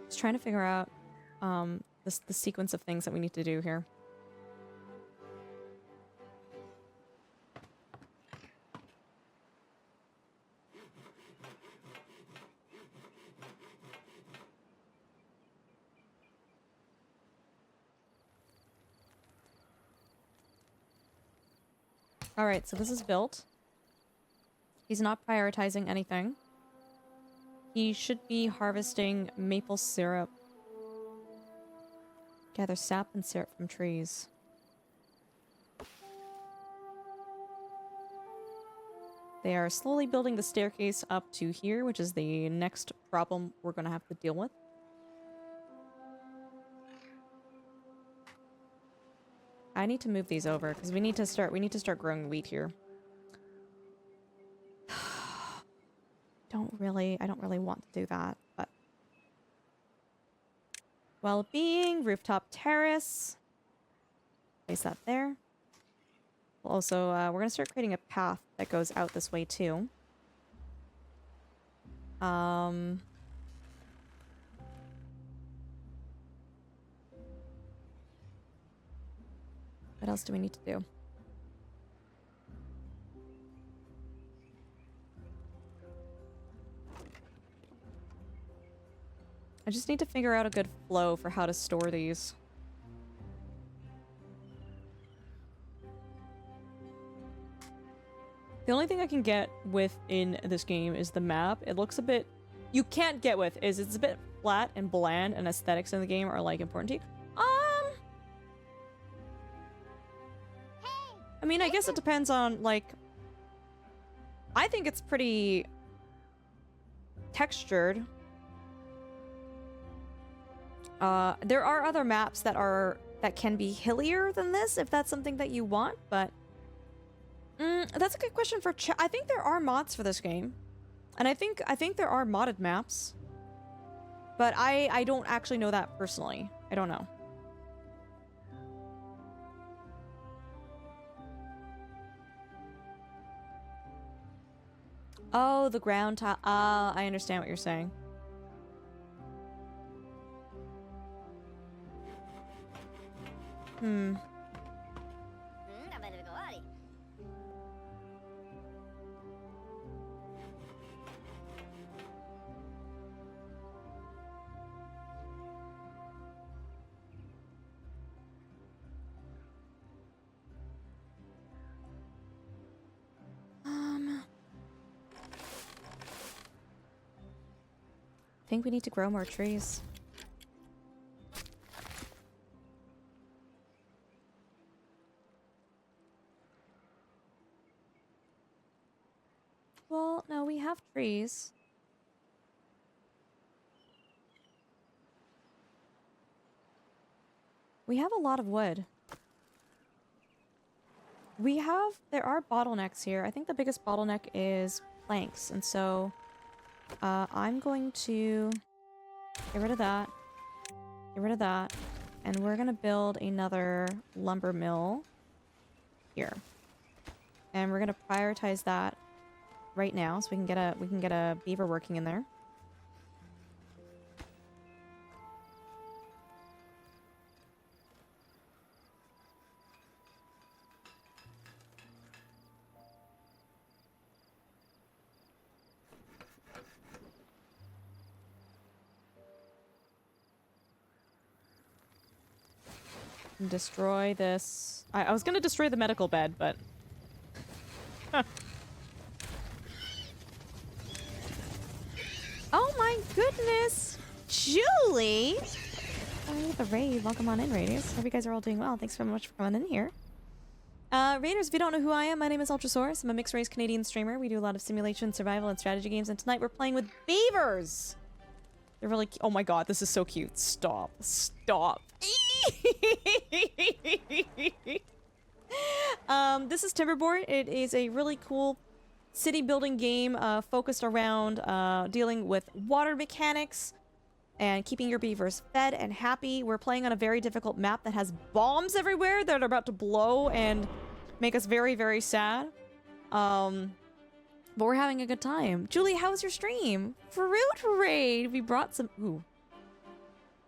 Just trying to figure out the sequence of things that we need to do here. Alright, so this is built. He's not prioritizing anything. He should be harvesting maple syrup. Gather sap and syrup from trees. They are slowly building the staircase up to here, which is the next problem we're going to have to deal with. I need to move these over because we need to start growing wheat here. I don't really want to do that, but well-being, rooftop terrace. Place that there. We'll also, we're gonna start creating a path that goes out this way too. What else do we need to do? I just need to figure out a good flow for how to store these. The only thing I can get with in this game is the map. It looks a bit... You can't get with is it's a bit flat and bland, and aesthetics in the game are like important to you. I mean, I guess it depends on, like... I think it's pretty... textured. There are other maps that can be hillier than this, if that's something that you want, but... that's a good question for I think there are mods for this game. And I think there are modded maps. But I don't actually know that personally. I don't know. Oh, the ground tile. Ah, I understand what you're saying. Hmm. I think we need to grow more trees. Well, no, we have trees. We have a lot of wood. There are bottlenecks here. I think the biggest bottleneck is planks, and so I'm going to get rid of that, and we're gonna build another lumber mill here. And we're gonna prioritize that right now so we can get a beaver working in there. Destroy this. I was gonna destroy the medical bed, but... Huh. Oh my goodness! Julie! Oh, the raid. Welcome on in, Raiders. Hope you guys are all doing well. Thanks very much for coming in here. Raiders, if you don't know who I am, my name is Ultrasaurus. I'm a mixed-race Canadian streamer. We do a lot of simulation, survival, and strategy games, and tonight we're playing with beavers! They're really cute. Oh my god, this is so cute. Stop. Stop. This is Timberborn. It is a really cool city building game focused around dealing with water mechanics and keeping your beavers fed and happy. We're playing on a very difficult map that has bombs everywhere that are about to blow and make us very, very sad. But we're having a good time. Julie, how was your stream? Fruit raid! We brought some... Ooh.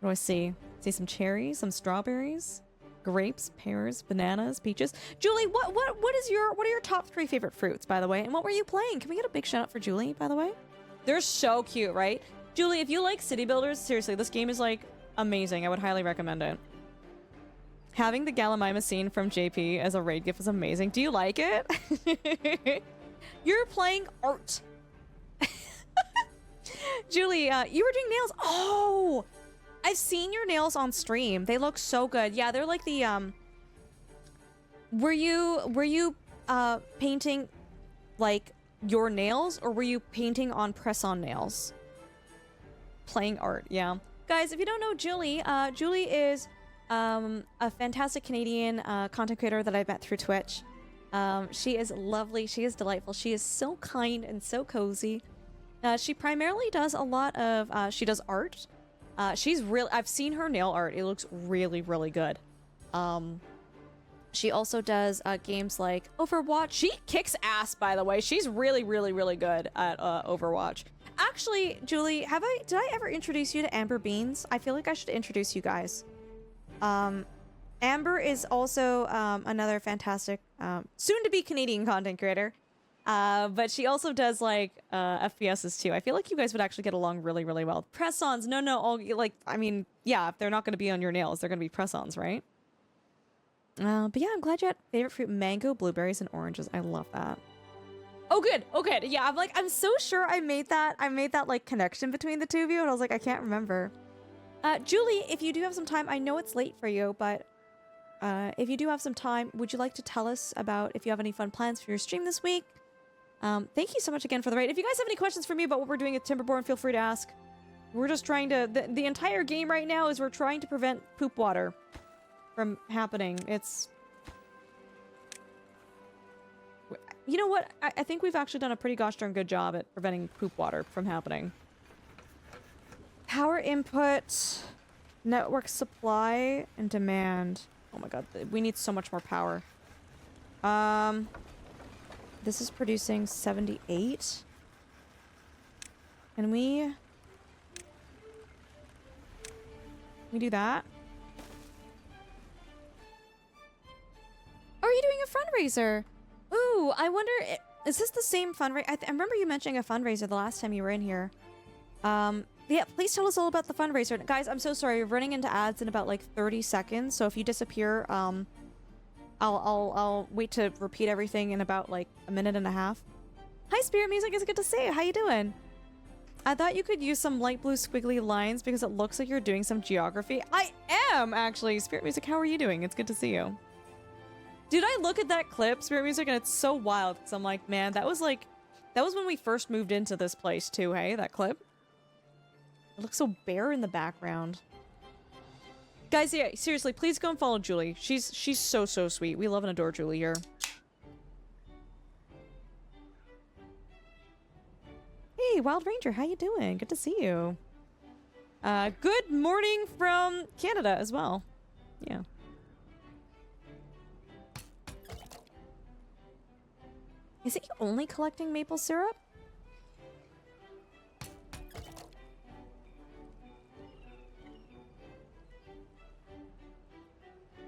What do I see? See some cherries, some strawberries, grapes, pears, bananas, peaches. Julie, what are your top 3 favorite fruits, by the way? And what were you playing? Can we get a big shout out for Julie, by the way? They're so cute, right? Julie, if you like city builders, seriously, this game is like amazing. I would highly recommend it. Having the Gallimimus scene from JP as a raid gift is amazing. Do you like it? You're playing art. Julie, you were doing nails. Oh, I've seen your nails on stream. They look so good. Yeah, they're like the, were you painting, like, your nails, or were you painting on press-on nails? Playing art, yeah. Guys, if you don't know Julie, Julie is a fantastic Canadian content creator that I met through Twitch. She is lovely. She is delightful. She is so kind and so cozy. She primarily does a lot of, she does art. She's real. I've seen her nail art. It looks really, really good. She also does games like Overwatch. She kicks ass, by the way. She's really, really, really good at Overwatch. Actually, Julie, did I ever introduce you to Amber Beans? I feel like I should introduce you guys. Amber is also another fantastic, soon-to-be Canadian content creator. But she also does, like, FPSs, too. I feel like you guys would actually get along really, really well. Press-ons, no, like, I mean, yeah, if they're not going to be on your nails, they're going to be press-ons, right? But yeah, I'm glad you had favorite fruit, mango, blueberries, and oranges. I love that. Oh, good. Okay. Yeah, I'm so sure I made that, like, connection between the two of you, and I was like, I can't remember. Julie, if you do have some time, I know it's late for you, but if you do have some time, would you like to tell us about if you have any fun plans for your stream this week? Thank you so much again for the raid. If you guys have any questions for me about what we're doing at Timberborn, feel free to ask. We're just trying to... The entire game right now is we're trying to prevent poop water from happening. It's... You know what? I think we've actually done a pretty gosh darn good job at preventing poop water from happening. Power input, network supply, and demand. Oh my god, we need so much more power. This is producing 78. Can we do that? Oh, are you doing a fundraiser? Ooh, I wonder, is this the same fundraiser? I remember you mentioning a fundraiser the last time you were in here. Yeah, please tell us all about the fundraiser. Guys, I'm so sorry. We're running into ads in about, like, 30 seconds. So if you disappear, I'll wait to repeat everything in about, like, a minute and a half. Hi, Spirit Music. It's good to see you. How you doing? I thought you could use some light blue squiggly lines because it looks like you're doing some geography. I am, actually. Spirit Music, how are you doing? It's good to see you. Dude, I look at that clip, Spirit Music, and it's so wild. Because I'm like, man, that was when we first moved into this place, too, hey? That clip? It looks so bare in the background. Guys, yeah, seriously, please go and follow Julie. She's so, so sweet. We love and adore Julie here. Hey, Wild Ranger, how you doing? Good to see you. Good morning from Canada as well. Yeah. Is he only collecting maple syrup?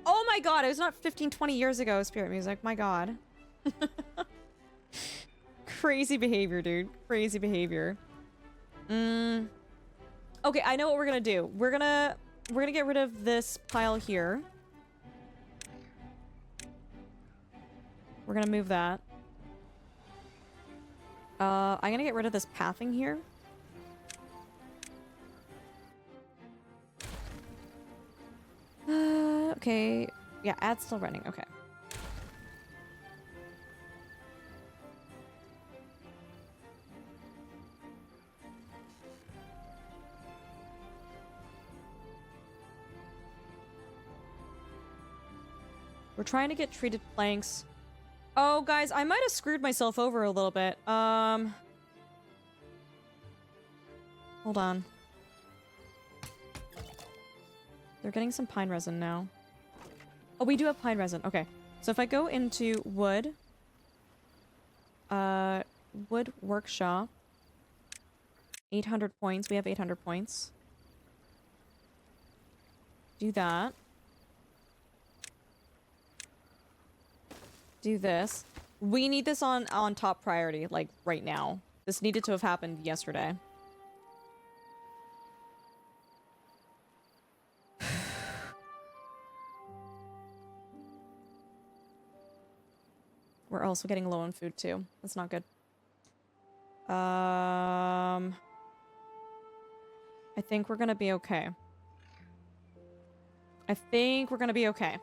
Oh my god, it was not 15, 20 years ago, Spirit Music. My god. Crazy behavior, dude. Crazy behavior. Okay, I know what we're gonna do. We're gonna get rid of this pile here. We're gonna move that. I'm gonna get rid of this pathing here. Okay. Yeah, ad's still running. Okay. We're trying to get treated planks. Oh, guys, I might have screwed myself over a little bit. Hold on. They're getting some pine resin now. Oh, we do have pine resin. Okay. So if I go into wood... wood workshop... 800 points. We have 800 points. Do that. Do this. We need this on top priority, like, right now. This needed to have happened yesterday. We're also getting low on food, too. That's not good. I think we're gonna be okay. I think we're gonna be okay.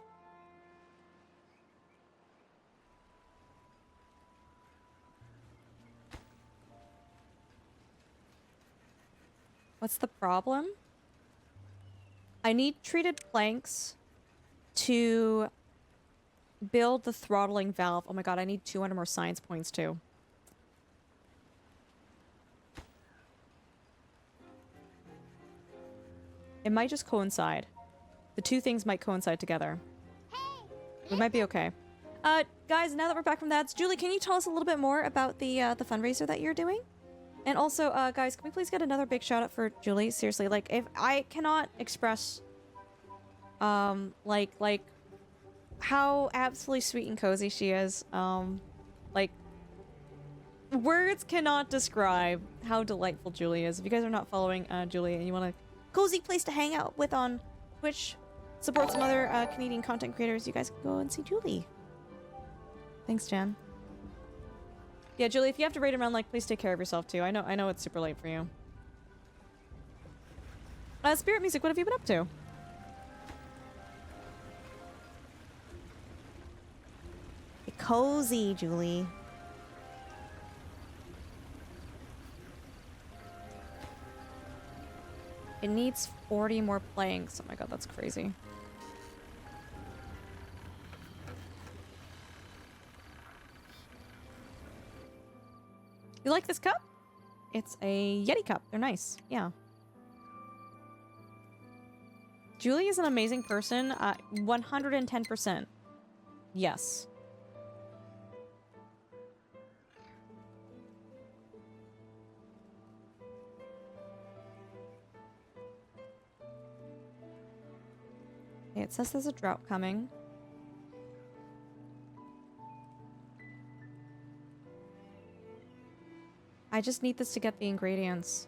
What's the problem? I need treated planks to build the throttling valve. Oh my god, I need 200 more science points too. It might just coincide. The two things might coincide together. We might be okay. Guys, now that we're back from that, Julie, can you tell us a little bit more about the fundraiser that you're doing? And also, guys, can we please get another big shout out for Julie? Seriously, like, if I cannot express, like, how absolutely sweet and cozy she is. Like, words cannot describe how delightful Julie is. If you guys are not following, Julie, and you want a cozy place to hang out with on Twitch, support some other, Canadian content creators, you guys can go and see Julie. Thanks, Jen. Yeah, Julie, if you have to raid around, like, please take care of yourself, too. I know it's super late for you. Spirit Music, what have you been up to? Cozy, Julie. It needs 40 more planks. Oh my god, that's crazy. You like this cup? It's a Yeti cup. They're nice. Yeah. Julie is an amazing person. 110%. Yes. Okay, it says there's a drought coming. I just need this to get the ingredients.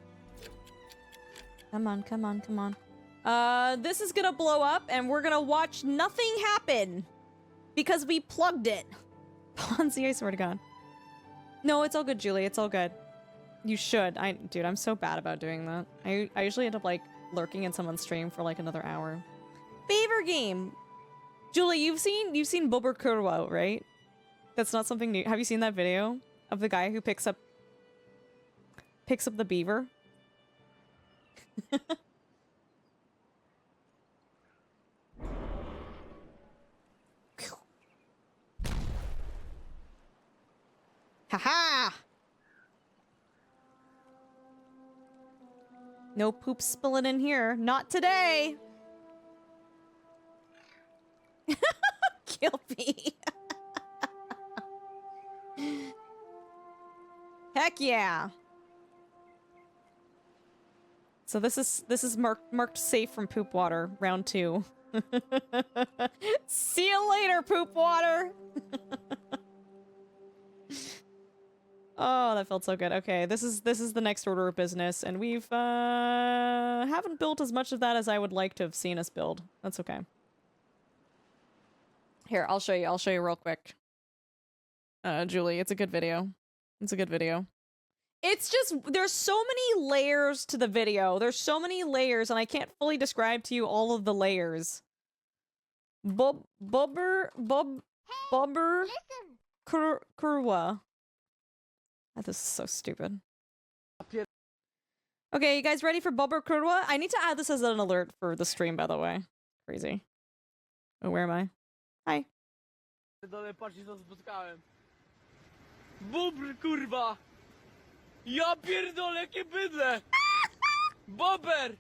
Come on, come on, come on. This is gonna blow up and we're gonna watch nothing happen. Because we plugged it. Ponzi, I swear to god. No, it's all good, Julie. It's all good. You should. Dude, I'm so bad about doing that. I usually end up, like, lurking in someone's stream for, like, another hour. Beaver game! Julie, you've seen Bobber Kurwa, right? That's not something new. Have you seen that video? Of the guy who picks up the beaver? Haha! No poop spilling in here. Not today! Guilty. Heck yeah! So this is marked safe from poop water, round 2. See you later, poop water! Oh, that felt so good. Okay, this is the next order of business, and we've haven't built as much of that as I would like to have seen us build. That's okay. Here, I'll show you real quick. Julie, it's a good video. It's a good video. It's just, there's so many layers to the video. There's so many layers, and I can't fully describe to you all of the layers. Bobber Kurwa. This is so stupid. Okay, you guys ready for Bobber Kurwa? I need to add this as an alert for the stream, by the way. Crazy. Oh, where am I? Hi. Bobr, kurwa! Ja pierdolę, jakie bydle! Bober!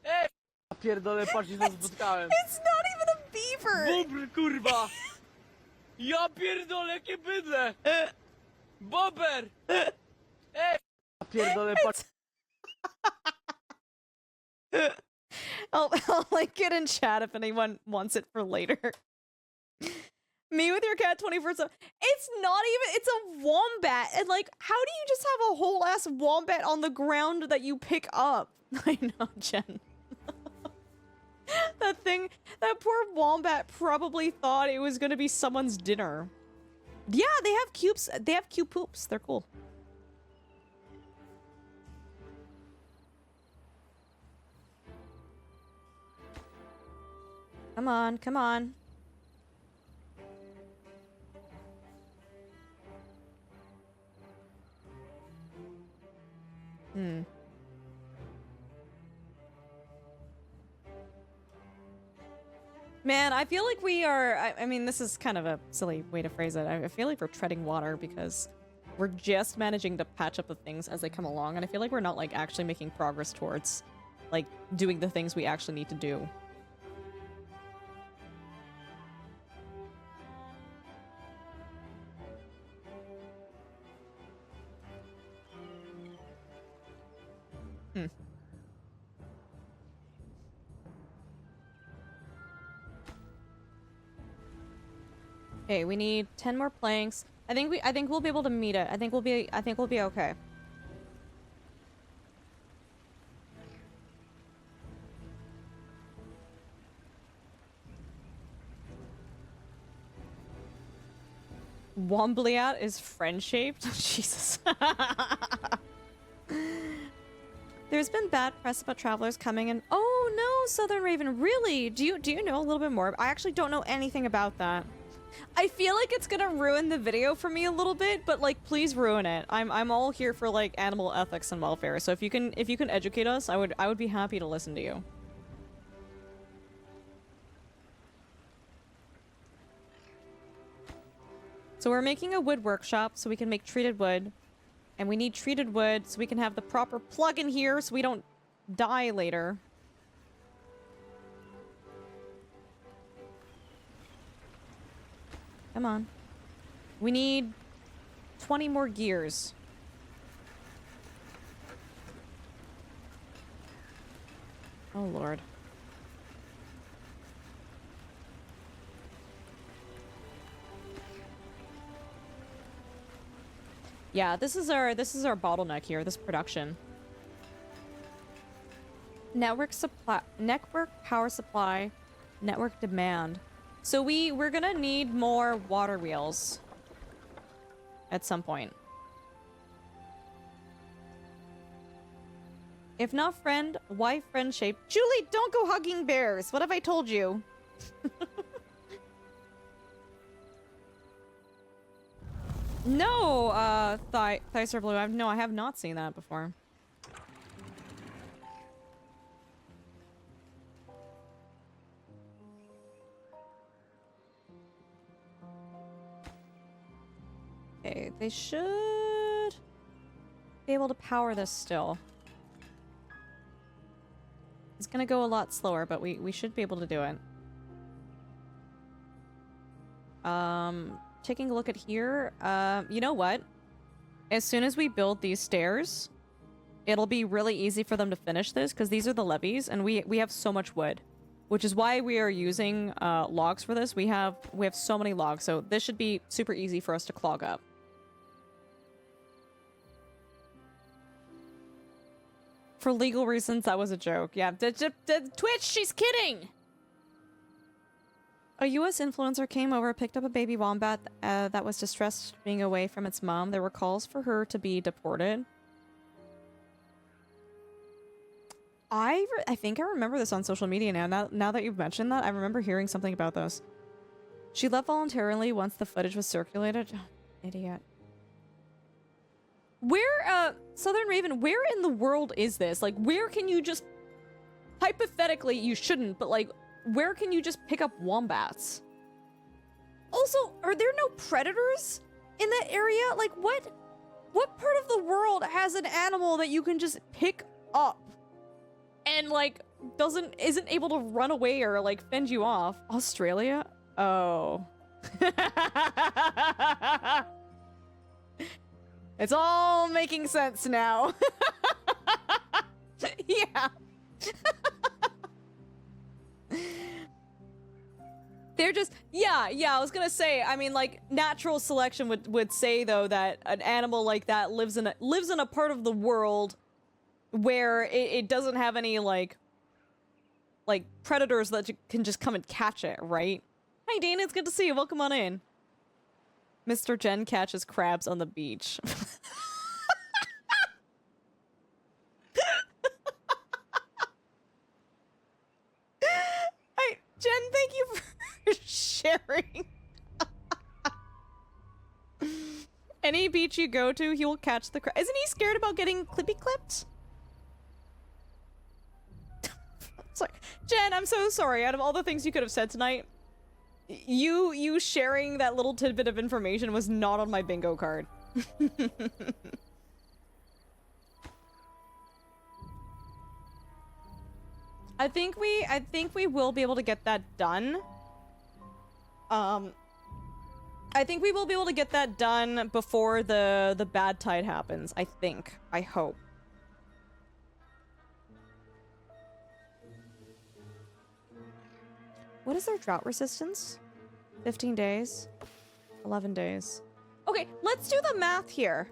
Ej! Ja pierdolę, patrzcie, co spotkałem. It's not even a beaver! Bobr, kurwa! Ja pierdolę, jakie bydle! Bober! Ej! Ja pierdolę, patrzcie... I'll link it in chat if anyone wants it for later. Me with your cat 24/7. It's not even, it's a wombat. And like, how do you just have a whole ass wombat on the ground that you pick up? I know, Jen. That poor wombat probably thought it was gonna be someone's dinner. Yeah, they have cubes. They have cube poops. They're cool. Come on, come on. Man, I feel like we are... I mean, this is kind of a silly way to phrase it. I feel like we're treading water because we're just managing to patch up the things as they come along, and I feel like we're not, like, actually making progress towards, like, doing the things we actually need to do. Okay, we need 10 more planks. I think we'll be able to meet it. I think we'll be okay. Womblyat is friend-shaped? Jesus. There's been bad press about travelers coming in. Oh no, Southern Raven, really? Do you know a little bit more? I actually don't know anything about that. I feel like it's gonna ruin the video for me a little bit, but like, please ruin it. I'm all here for like animal ethics and welfare. So if you can educate us, I would be happy to listen to you. So we're making a wood workshop so we can make treated wood. And we need treated wood so we can have the proper plug in here so we don't die later. Come on. We need 20 more gears. Oh, Lord. Yeah, this is our bottleneck here, this production. Network power supply, network demand. So we're gonna need more water wheels at some point. If not friend, why friend shape? Julie, don't go hugging bears. What have I told you? No, Thicer Blue. I have not seen that before. Okay, they should be able to power this still. It's gonna go a lot slower, but we should be able to do it. Taking a look at here, you know what? As soon as we build these stairs, it'll be really easy for them to finish this, because these are the levees, and we have so much wood. Which is why we are using logs for this. We have so many logs, so this should be super easy for us to clog up. For legal reasons, that was a joke. Yeah, Twitch, she's kidding! A US influencer came over, picked up a baby wombat that was distressed being away from its mom. There were calls for her to be deported. I think I remember this on social media now that you've mentioned that. I remember hearing something about this. She left voluntarily once the footage was circulated. Oh, idiot. Where, Southern Raven, where in the world is this? Like, where can you just... Hypothetically, you shouldn't, but like... Where can you just pick up wombats? Also, are there no predators in that area? Like, what part of the world has an animal that you can just pick up and, like, isn't able to run away or, like, fend you off? Australia? Oh. It's all making sense now. Yeah. They're just, yeah, I was gonna say, I mean, like, natural selection would say, though, that an animal like that lives in a part of the world where it doesn't have any, like, predators that can just come and catch it, right? Hi, Dana, it's good to see you. Welcome on in. Mr. Jen catches crabs on the beach. Jen, thank you for sharing. Any beach you go to, he will catch the crab. Isn't he scared about getting clippy clipped? Sorry. Jen, I'm so sorry. Out of all the things you could have said tonight, you sharing that little tidbit of information was not on my bingo card. I think we will be able to get that done. I think we will be able to get that done before the bad tide happens. I think. I hope. What is their drought resistance? 15 days? 11 days. Okay, let's do the math here.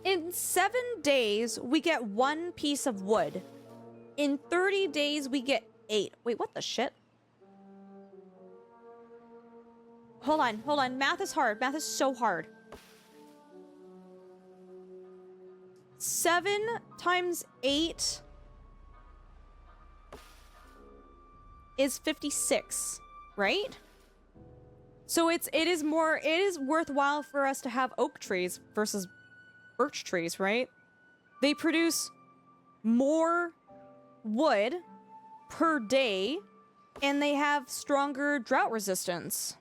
In 7 days, we get 1 piece of wood. In 30 days, we get 8. Wait, what the shit? Hold on, hold on. Math is hard. Math is so hard. 7 times 8 is 56, right? So it is worthwhile for us to have oak trees versus birch trees, right? They produce more wood per day and they have stronger drought resistance.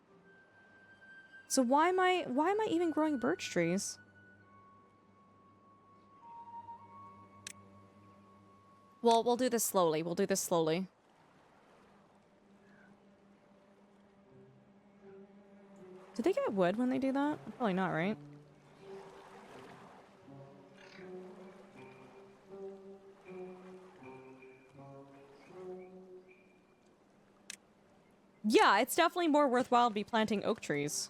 So why am I even growing birch trees? Well, we'll do this slowly. We'll do this slowly. Do they get wood when they do that? Probably not, right? Yeah, it's definitely more worthwhile to be planting oak trees.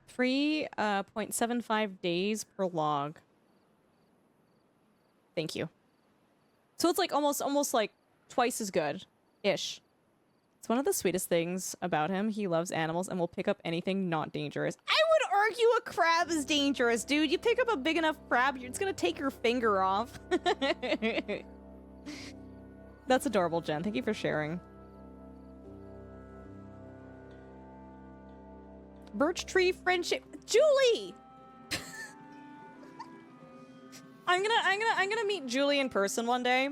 Three 0.75 days per log. Thank you. So it's like almost like twice as good ish. It's one of the sweetest things about him. He loves animals and will pick up anything not dangerous. I would argue a crab is dangerous, dude. You pick up a big enough crab, it's gonna take your finger off. That's adorable, Jen. Thank you for sharing. Birch tree friendship. Julie! I'm gonna meet Julie in person one day.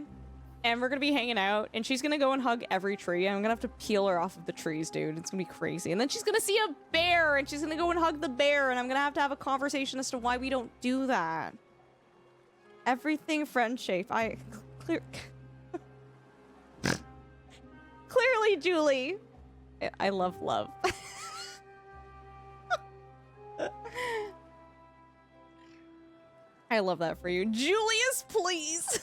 And we're gonna be hanging out, and she's gonna go and hug every tree, and I'm gonna have to peel her off of the trees, dude. It's gonna be crazy. And then she's gonna see a bear, and she's gonna go and hug the bear, and I'm gonna have a conversation as to why we don't do that. Everything friendship. Clearly, Julie. I love love. I love that for you. Julius, please!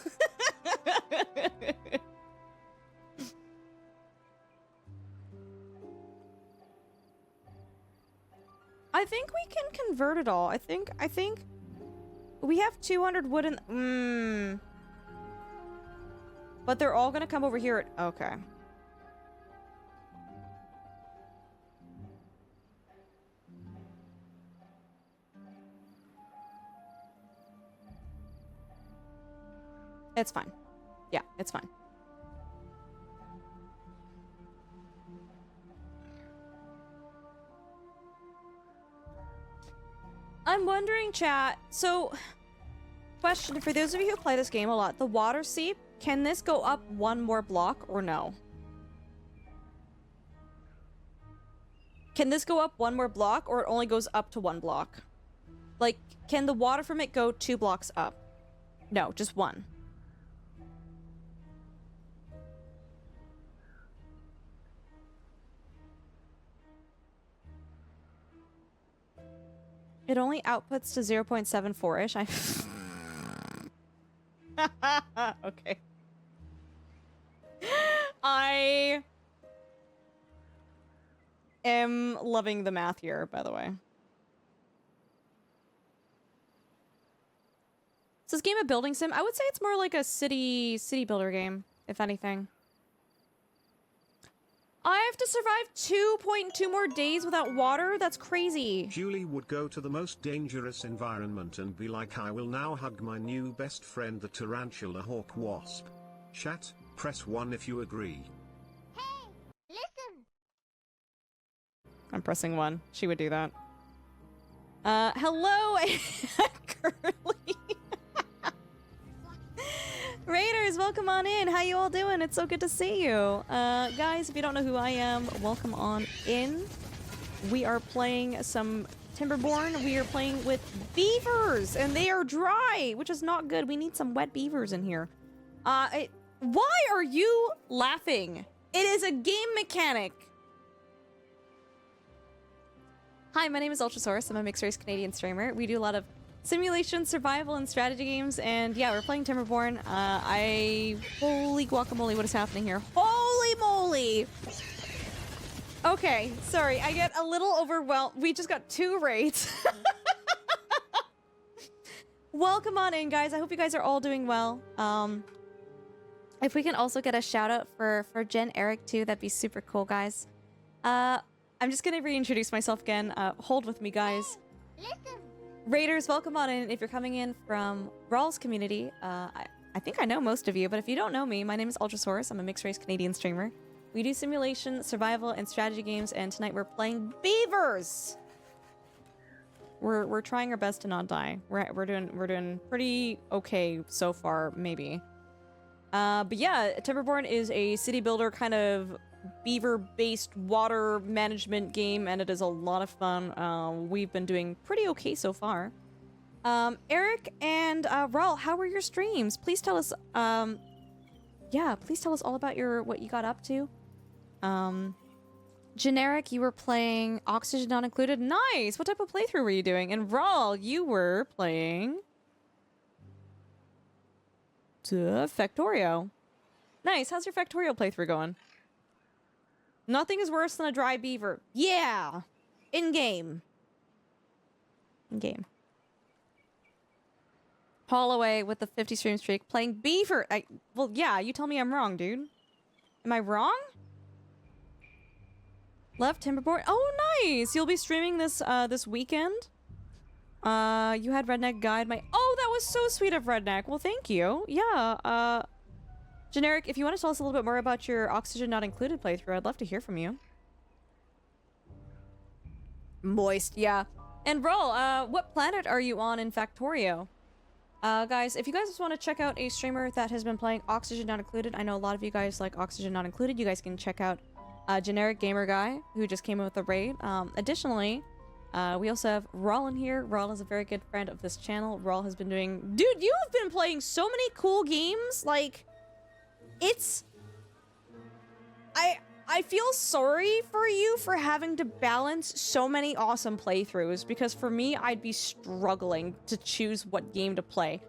I think we can convert it all. I think we have 200 wood in... But they're all gonna come over here at... Okay. It's fine. Yeah, it's fine. I'm wondering, chat, so... Question, for those of you who play this game a lot, the water seep, can this go up 1 more block or no? Can this go up 1 more block or it only goes up to 1 block? Like, can the water from it go 2 blocks up? No, just 1. It only outputs to 0.74-ish. Okay. I am loving the math here, by the way. Is this game a building sim? I would say it's more like a city builder game, if anything. I have to survive 2.2 more days without water? That's crazy. Julie would go to the most dangerous environment and be like, I will now hug my new best friend, the tarantula hawk wasp. Chat, press 1 if you agree. Hey, listen! I'm pressing 1. She would do that. Hello, Curly. Raiders, welcome on in. How you all doing? It's so good to see you. Guys, if you don't know who I am, welcome on in. We are playing some Timberborn. We are playing with beavers, and they are dry, which is not good. We need some wet beavers in here. Why are you laughing? It is a game mechanic. Hi, my name is Ultrasaurus. I'm a mixed race Canadian streamer. We do a lot of simulation, survival, and strategy games, and yeah, we're playing Timberborn. Holy guacamole, what is happening here? Holy moly! Okay, sorry, I get a little overwhelmed. We just got 2 raids. Welcome on in, guys. I hope you guys are all doing well. If we can also get a shout out for Jen Eric too, that'd be super cool, guys. I'm just gonna reintroduce myself again. Hold with me, guys. Listen. Raiders, welcome on in. If you're coming in from Rawls community, I think I know most of you, but if you don't know me, my name is Ultrasaurus. I'm a mixed race Canadian streamer. We do simulation, survival, and strategy games, and tonight we're playing beavers. We're trying our best to not die. We're doing pretty okay so far, maybe. But yeah, Timberborn is a city builder kind of beaver-based water management game, and it is a lot of fun. We've been doing pretty okay so far. Eric and Raul, how were your streams? Please tell us. Yeah, please tell us all about what you got up to. Generic, you were playing Oxygen Not Included. Nice! What type of playthrough were you doing? And Raul, you were playing Factorio. Nice. How's your Factorio playthrough going? Nothing is worse than a dry beaver. Yeah! In-game. In-game. Holloway with the 50 stream streak playing beaver. Well, yeah, you tell me I'm wrong, dude. Am I wrong? Left Timberborn. Oh, nice! You'll be streaming this this weekend. You had Redneck guide my. Oh, that was so sweet of Redneck. Well, thank you. Yeah. Generic, if you want to tell us a little bit more about your Oxygen Not Included playthrough, I'd love to hear from you. Moist, yeah. And Roll, what planet are you on in Factorio? Guys, if you guys just want to check out a streamer that has been playing Oxygen Not Included, I know a lot of you guys like Oxygen Not Included. You guys can check out Generic Gamer Guy, who just came in with a raid. Additionally, we also have Raul in here. Raul is a very good friend of this channel. Raul has been doing... Dude, you have been playing so many cool games. Like, it's... I feel sorry for you for having to balance so many awesome playthroughs, because for me, I'd be struggling to choose what game to play.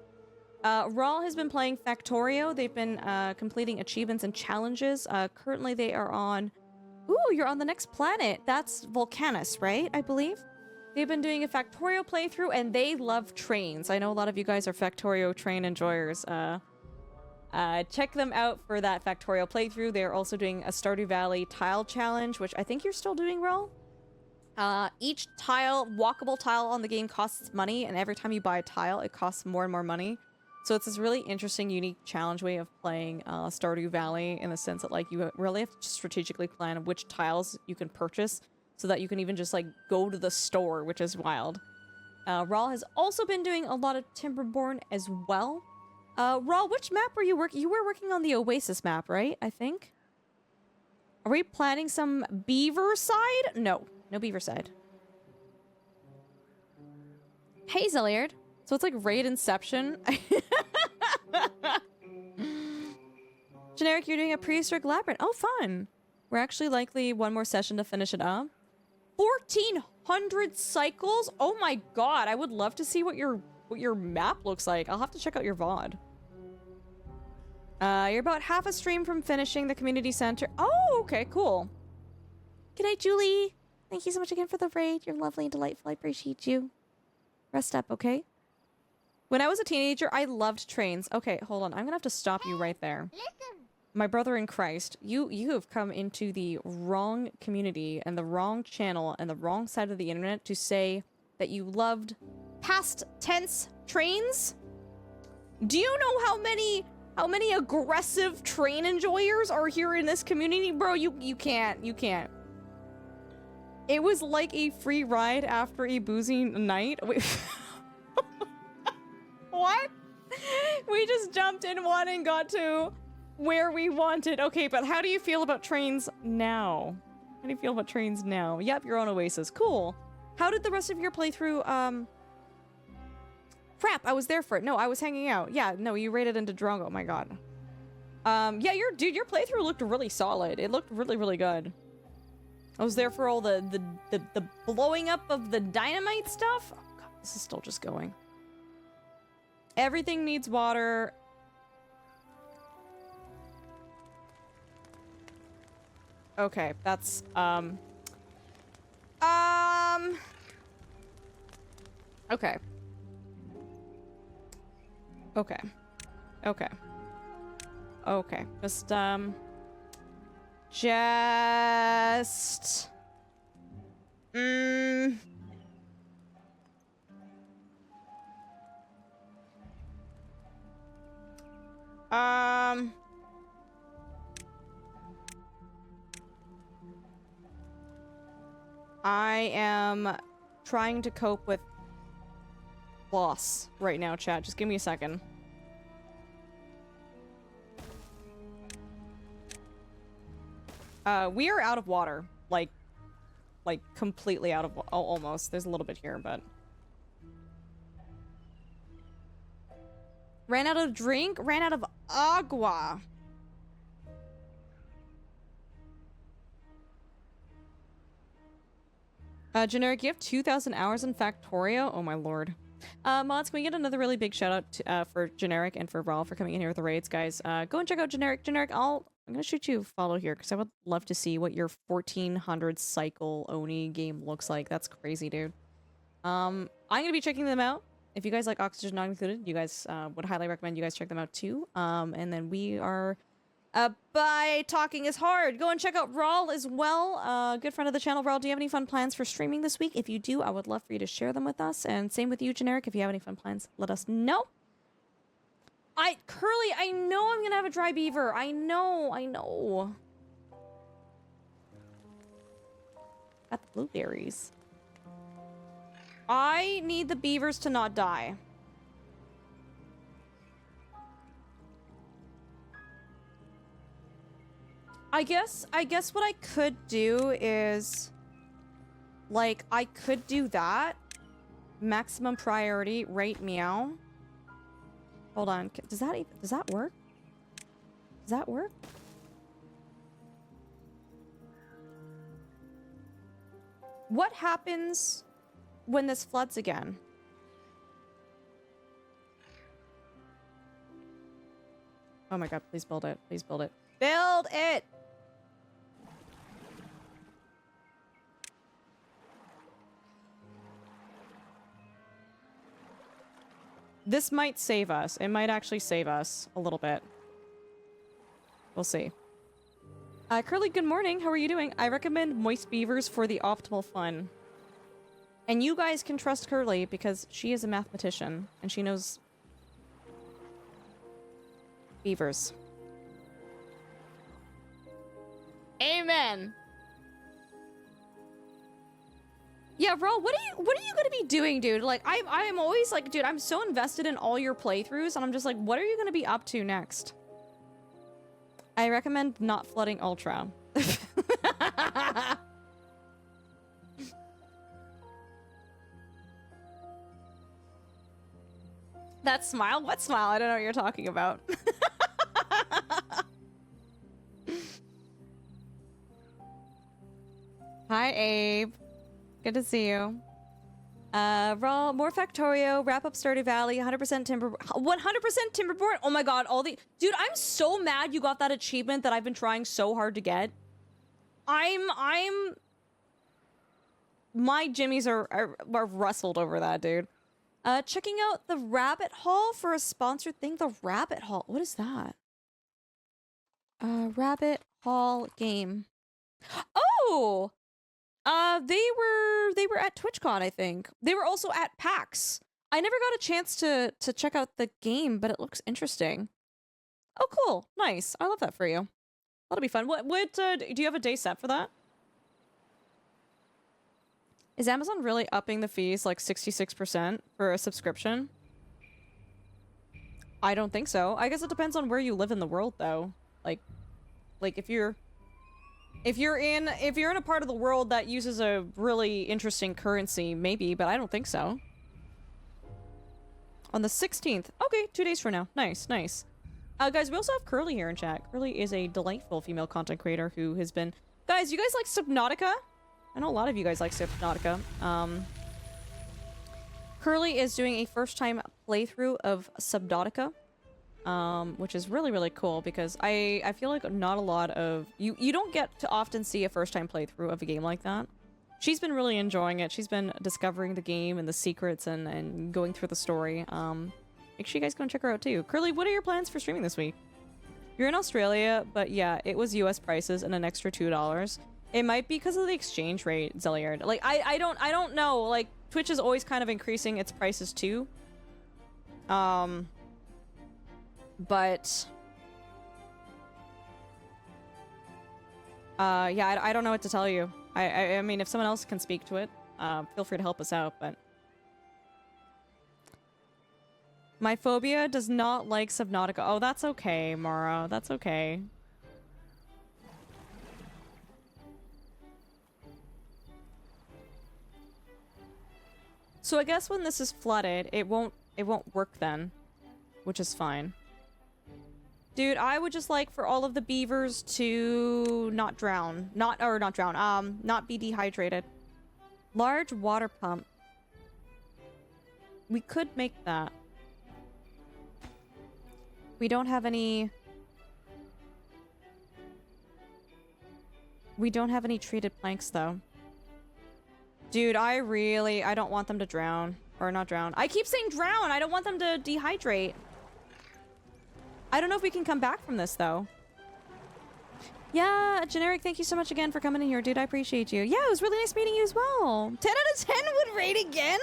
Raul has been playing Factorio. They've been completing achievements and challenges. Currently, they are on... Ooh, you're on the next planet. That's Volcanus, right? I believe. They've been doing a Factorio playthrough, and they love trains. I know a lot of you guys are Factorio train enjoyers. Check them out for that Factorio playthrough. They're also doing a Stardew Valley tile challenge, which I think you're still doing, Raul. Each tile, walkable tile on the game costs money, and every time you buy a tile, it costs more and more money. So it's this really interesting, unique challenge way of playing Stardew Valley, in the sense that, like, you really have to strategically plan which tiles you can purchase so that you can even just, like, go to the store, which is wild. Raul has also been doing a lot of Timberborn as well. Raul, which map were you working? You were working on the Oasis map, right? I think. Are we planning some beaver side? No, no beaver side. Hey, Zilliard. So it's like raid inception. Generic, you're doing a prehistoric labyrinth. Oh, fun. We're actually likely one more session to finish it up. 1,400 cycles? Oh my god, I would love to see what your map looks like. I'll have to check out your VOD. You're about half a stream from finishing the community center. Oh, okay, cool. Good night, Julie. Thank you so much again for the raid. You're lovely and delightful. I appreciate you. Rest up, okay? When I was a teenager, I loved trains. Okay, hold on. I'm gonna have to stop you right there. Listen. My brother in Christ, you have come into the wrong community and the wrong channel and the wrong side of the internet to say that you loved past tense trains. Do you know how many aggressive train enjoyers are here in this community? Bro, you can't. It was like a free ride after a boozy night. Wait. What? We just jumped in one and got to where we wanted. Okay, but how do you feel about trains now? How do you feel about trains now? Yep, your own oasis. Cool. How did the rest of your playthrough, Crap, I was there for it. No, I was hanging out. Yeah, no, you raided into Drongo. Oh my god. Yeah, your playthrough looked really solid. It looked really, really good. I was there for all the blowing up of the dynamite stuff. Oh god, this is still just going. Everything needs water. Okay, that's, okay. Okay. Okay. Okay. Just, I am trying to cope with loss right now, chat. Just give me a second. We are out of water. Like completely out of almost. There's a little bit here, but... Ran out of drink? Ran out of agua. Generic, you have 2,000 hours in Factorio? Oh my lord. Mods, can we get another really big shout out to, for Generic and for Rawl for coming in here with the raids, guys? Go and check out Generic. Generic, I'm gonna shoot you a follow here because I would love to see what your 1400 cycle Oni game looks like. That's crazy, dude. I'm gonna be checking them out. If you guys like Oxygen Not Included, you guys would highly recommend you guys check them out too. And then we are by Talking is Hard. Go and check out Rawl as well. Good friend of the channel. Rawl, do you have any fun plans for streaming this week? If you do, I would love for you to share them with us. And same with you, Generic. If you have any fun plans, let us know. Curly, I know I'm gonna have a dry beaver. I know. Got the blueberries. I need the beavers to not die. I guess what I could do is, like, I could do that. Maximum priority, rate meow. Hold on, does that work? Does that work? What happens when this floods again? Oh my god, please build it. Please build it. Build it! This might save us. It might actually save us a little bit. We'll see. Curly, good morning. How are you doing? I recommend moist beavers for the optimal fun. And you guys can trust Curly because she is a mathematician and she knows beavers. Amen. Yeah, bro, what are you gonna be doing, dude? Like, I'm always like, dude, I'm so invested in all your playthroughs, and I'm just like, what are you gonna be up to next? I recommend not flooding Ultra. That smile? What smile? I don't know what you're talking about. Hi, Abe. Good to see you. Raw, more Factorio, wrap up Stardew Valley, 100% Timber, 100% Timberborn. Oh my god, all the... Dude, I'm so mad you got that achievement that I've been trying so hard to get. My jimmies are rustled over that, dude. Checking out the Rabbit Hall for a sponsored thing. The Rabbit Hall. What is that? Rabbit Hall game. Oh! They were at TwitchCon, I think. They were also at PAX. I never got a chance to check out the game, but it looks interesting. Oh, cool. Nice. I love that for you. That'll be fun. What do you have a day set for that? Is Amazon really upping the fees like 66% for a subscription? I don't think so. I guess it depends on where you live in the world, though. Like if you're in a part of the world that uses a really interesting currency, maybe, but I don't think so. On the 16th. Okay, 2 days from now. Nice, nice. Guys, we also have Curly here in chat. Curly is a delightful female content creator who has been... Guys, you guys like Subnautica? I know a lot of you guys like Subnautica. Curly is doing a first-time playthrough of Subnautica, which is really, really cool because I feel like not a lot of... You don't get to often see a first-time playthrough of a game like that. She's been really enjoying it. She's been discovering the game and the secrets and going through the story. Make sure you guys go and check her out too. Curly, what are your plans for streaming this week? You're in Australia, but yeah, it was US prices and an extra $2. It might be because of the exchange rate, Zeliard. Like, I don't know. Like, Twitch is always kind of increasing its prices too. But... yeah, I don't know what to tell you. I mean, if someone else can speak to it, feel free to help us out, but... My phobia does not like Subnautica. Oh, that's okay, Mara. That's okay. So I guess when this is flooded, it won't work then, which is fine. Dude, I would just like for all of the beavers to not drown. Not be dehydrated. Large water pump. We could make that. We don't have any... We don't have any treated planks, though. Dude, I don't want them to drown. Or not drown. I keep saying drown! I don't want them to dehydrate. I don't know if we can come back from this, though. Yeah, Generic, thank you so much again for coming in here, dude. I appreciate you. Yeah, it was really nice meeting you as well. 10 out of 10 would rate again?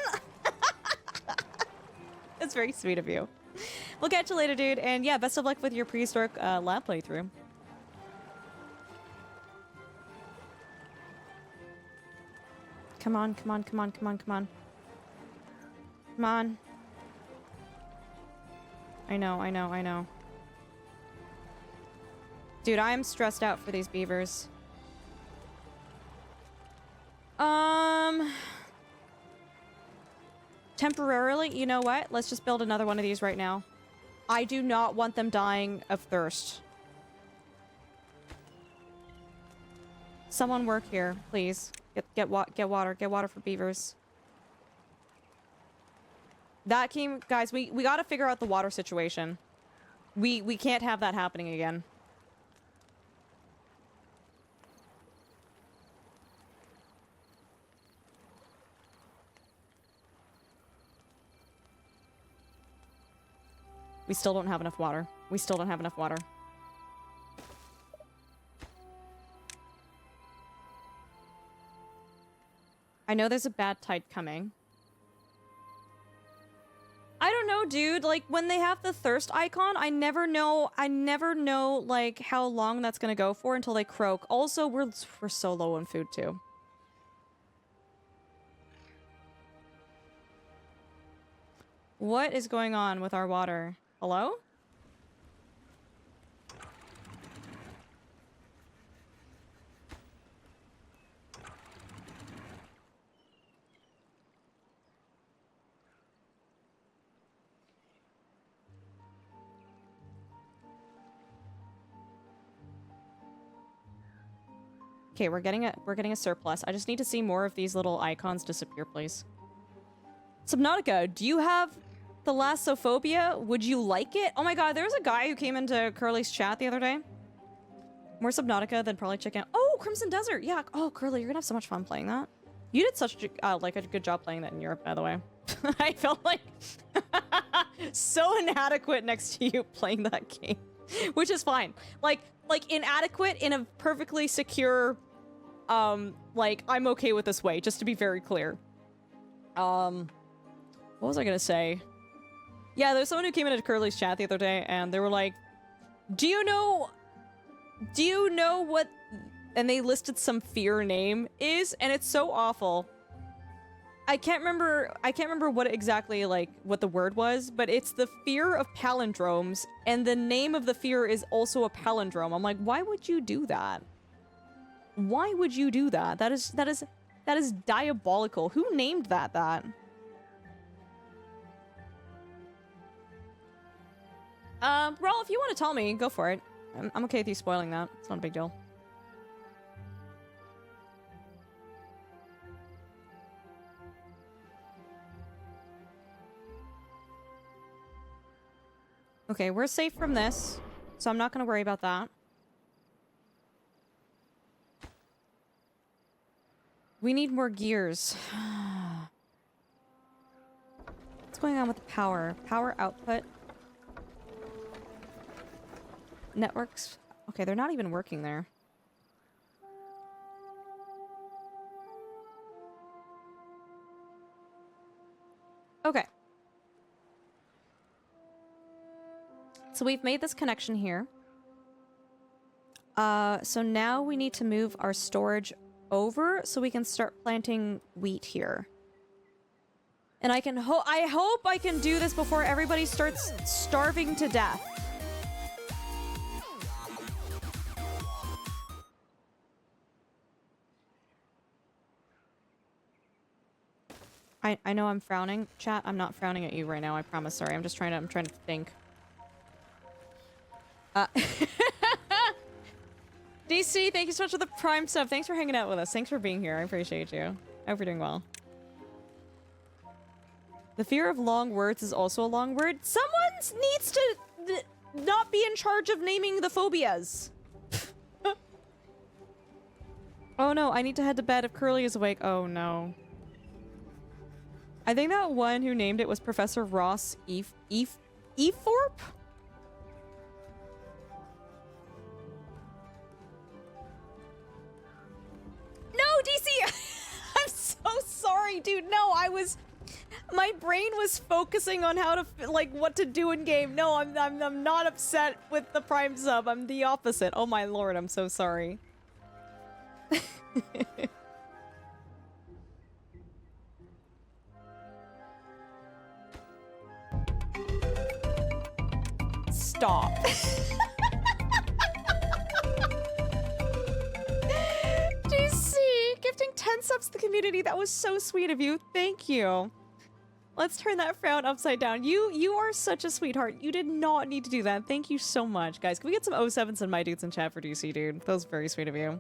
That's very sweet of you. We'll catch you later, dude. And yeah, best of luck with your prehistoric lab playthrough. Come on, come on, come on, come on, come on. Come on. I know, I know, I know. Dude, I am stressed out for these beavers. Temporarily, you know what? Let's just build another one of these right now. I do not want them dying of thirst. Someone work here, please. Get water for beavers. That came, guys, we gotta figure out the water situation. We can't have that happening again. We still don't have enough water. We still don't have enough water. I know there's a bad tide coming. I don't know, dude. Like, when they have the thirst icon, I never know, like, how long that's gonna go for until they croak. Also, we're so low on food, too. What is going on with our water? Hello? Okay, we're getting a surplus. I just need to see more of these little icons disappear, please. Subnautica, do you have thalassophobia? Would you like it? Oh my god, there was a guy who came into Curly's chat the other day. More Subnautica than probably check out. Oh, Crimson Desert. Yeah. Oh, Curly, you're gonna have so much fun playing that. You did such like a good job playing that in Europe, by the way. I felt like so inadequate next to you playing that game, which is fine. Like inadequate in a perfectly secure, like I'm okay with this way. Just to be very clear. What was I gonna say? Yeah, there's someone who came into Curly's chat the other day, and they were like, do you know what, and they listed some fear name is, and it's so awful. I can't remember what exactly, like, what the word was, but it's the fear of palindromes, and the name of the fear is also a palindrome. I'm like, why would you do that? Why would you do that? That is diabolical. Who named that? Raul, if you want to tell me, go for it. I'm okay with you spoiling that. It's not a big deal. Okay, we're safe from this, so I'm not gonna worry about that. We need more gears. What's going on with the power? Power output. Networks. Okay, they're not even working there. Okay. So we've made this connection here. So now we need to move our storage over so we can start planting wheat here. And I hope I can do this before everybody starts starving to death. I know I'm frowning, chat. I'm not frowning at you right now, I promise. Sorry, I'm trying to think. DC, thank you so much for the Prime stuff. Thanks for hanging out with us. Thanks for being here. I appreciate you. I hope you're doing well. The fear of long words is also a long word. Someone needs to not be in charge of naming the phobias. Oh no, I need to head to bed if Curly is awake. Oh no. I think that one who named it was Professor Ross Efthorpe? No, DC! I'm so sorry, dude. No, my brain was focusing on how to, like, what to do in game. No, I'm not upset with the Prime sub. I'm the opposite. Oh my lord, I'm so sorry. Stop. DC, gifting 10 subs to the community. That was so sweet of you. Thank you. Let's turn that frown upside down. You are such a sweetheart. You did not need to do that. Thank you so much, guys. Can we get some 07s and my dudes in chat for DC, dude? That was very sweet of you.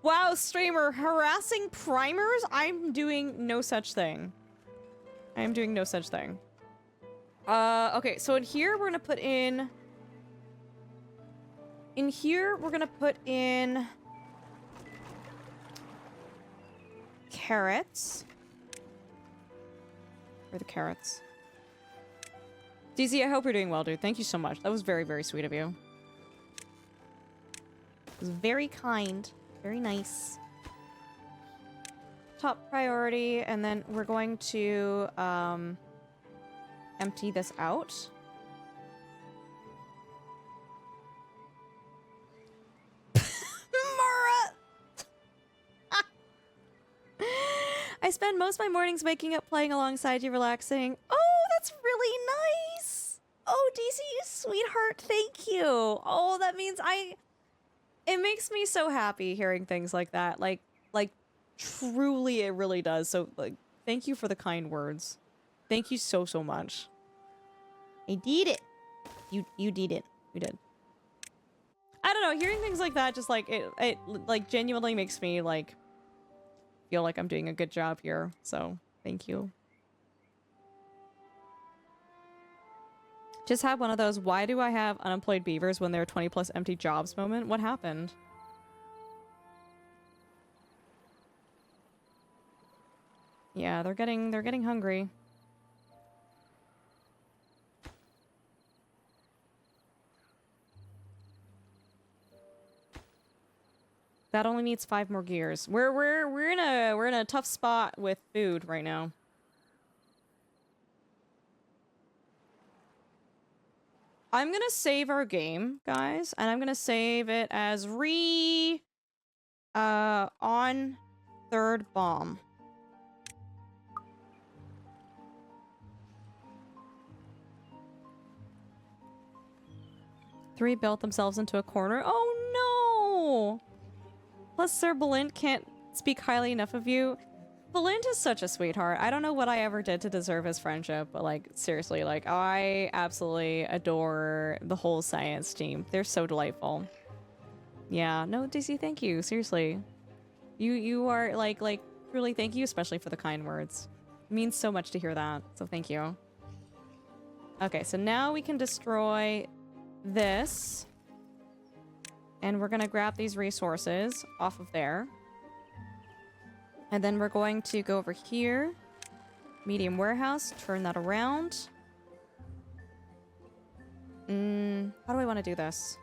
Wow, streamer, harassing primers? I'm doing no such thing. I am doing no such thing. Okay, so in here we're gonna put in... In here we're gonna put in... carrots. Where are the carrots? DZ, I hope you're doing well, dude. Thank you so much. That was very, very sweet of you. It was very kind. Very nice. Top priority, and then we're going to, empty this out. Mara! I spend most of my mornings waking up playing alongside you, relaxing. Oh, that's really nice! Oh, DC, you sweetheart, thank you! Oh, that means it makes me so happy hearing things like that. Like, truly it really does. So, like, thank you for the kind words. Thank you so, so much. I did it. You did it. You did. I don't know, hearing things like that just, like, it like, genuinely makes me, like, feel like I'm doing a good job here. So, thank you. Just had one of those, why do I have unemployed beavers when there are 20 plus empty jobs moment? What happened? Yeah, they're getting hungry. That only needs 5 more gears. We're in a tough spot with food right now. I'm gonna save our game, guys, and I'm gonna save it as on third bomb. 3 built themselves into a corner. Oh no! Plus Sir Balint can't speak highly enough of you. Balint is such a sweetheart. I don't know what I ever did to deserve his friendship, but like, seriously, like, I absolutely adore the whole science team. They're so delightful. Yeah, no, Daisy, thank you. Seriously. You are, like, really thank you, especially for the kind words. It means so much to hear that, so thank you. Okay, so now we can destroy this. And we're gonna grab these resources off of there. And then we're going to go over here. Medium warehouse, turn that around. How do I want to do this?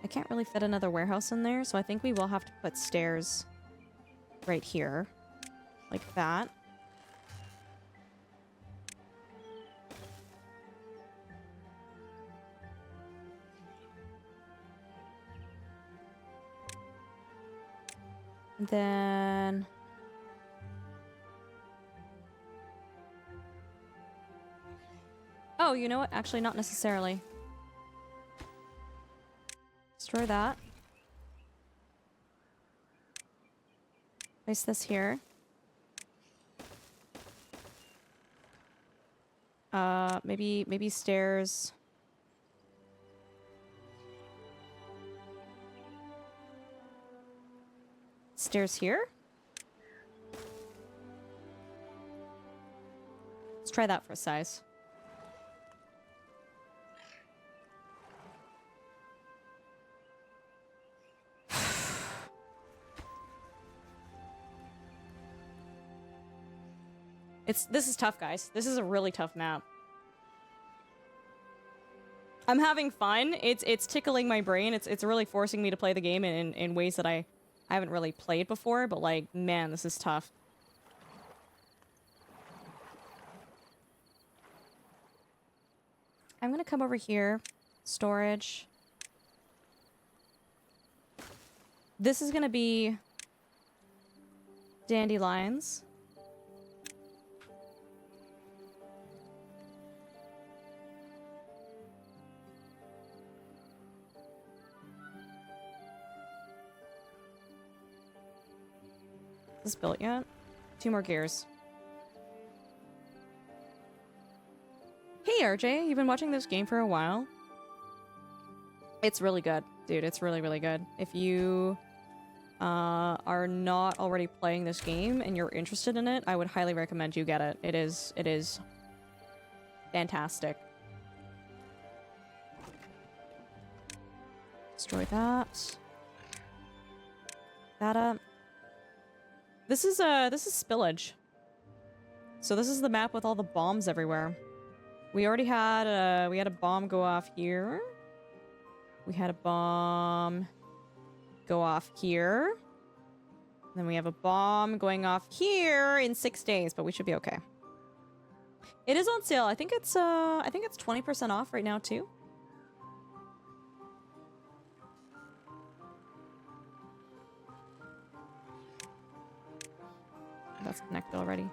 I can't really fit another warehouse in there, so I think we will have to put stairs right here. Like that. Then... oh, you know what? Actually, not necessarily. Destroy that. Place this here. Maybe stairs. Stairs here? Let's try that for size. This is tough, guys. This is a really tough map. I'm having fun. It's tickling my brain. It's really forcing me to play the game in ways that I haven't really played before, but like, man, this is tough. I'm gonna come over here. Storage. This is gonna be dandelions. Is this built yet? 2 more gears. Hey RJ, you've been watching this game for a while? It's really good, dude. It's really, really good. If you are not already playing this game and you're interested in it, I would highly recommend you get it. It is fantastic. Destroy that. That up. This is spillage. So this is the map with all the bombs everywhere. We already had a bomb go off here. We had a bomb go off here. Then we have a bomb going off here in 6 days, but we should be okay. It is on sale. I think it's 20% off right now too. That's connected already.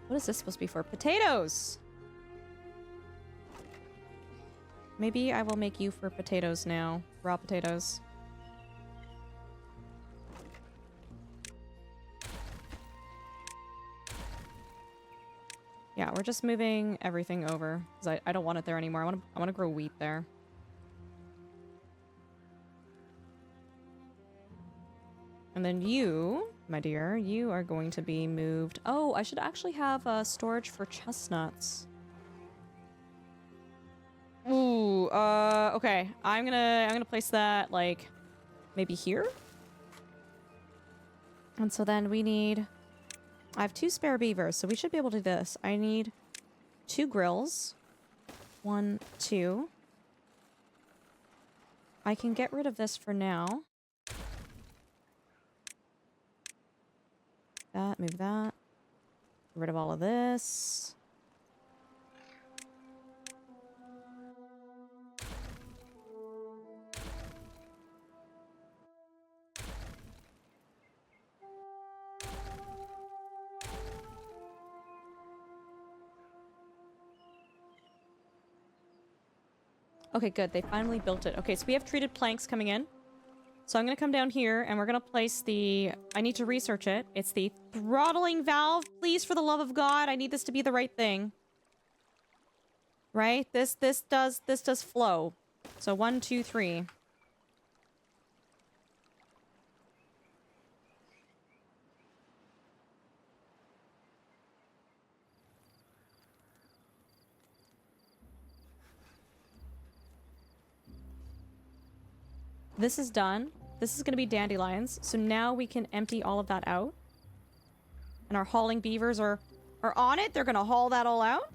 What is this supposed to be for? Potatoes! Maybe I will make you for potatoes now. Raw potatoes. Yeah, we're just moving everything over. Because I don't want it there anymore. I want to grow wheat there. And then you, my dear, you are going to be moved. Oh, I should actually have storage for chestnuts. Ooh, okay. I'm gonna place that, like, maybe here? And so then we need... I have 2 spare beavers, so we should be able to do this. I need 2 grills. 1, 2. I can get rid of this for now. That, move that. Get rid of all of this. Okay, good. They finally built it. Okay, so we have treated planks coming in. So I'm gonna come down here and we're gonna place the... I need to research it. It's the throttling valve. Please, for the love of God, I need this to be the right thing. Right? This does flow. So 1, 2, 3. This is done. This is going to be dandelions. So now we can empty all of that out. And our hauling beavers are on it. They're going to haul that all out.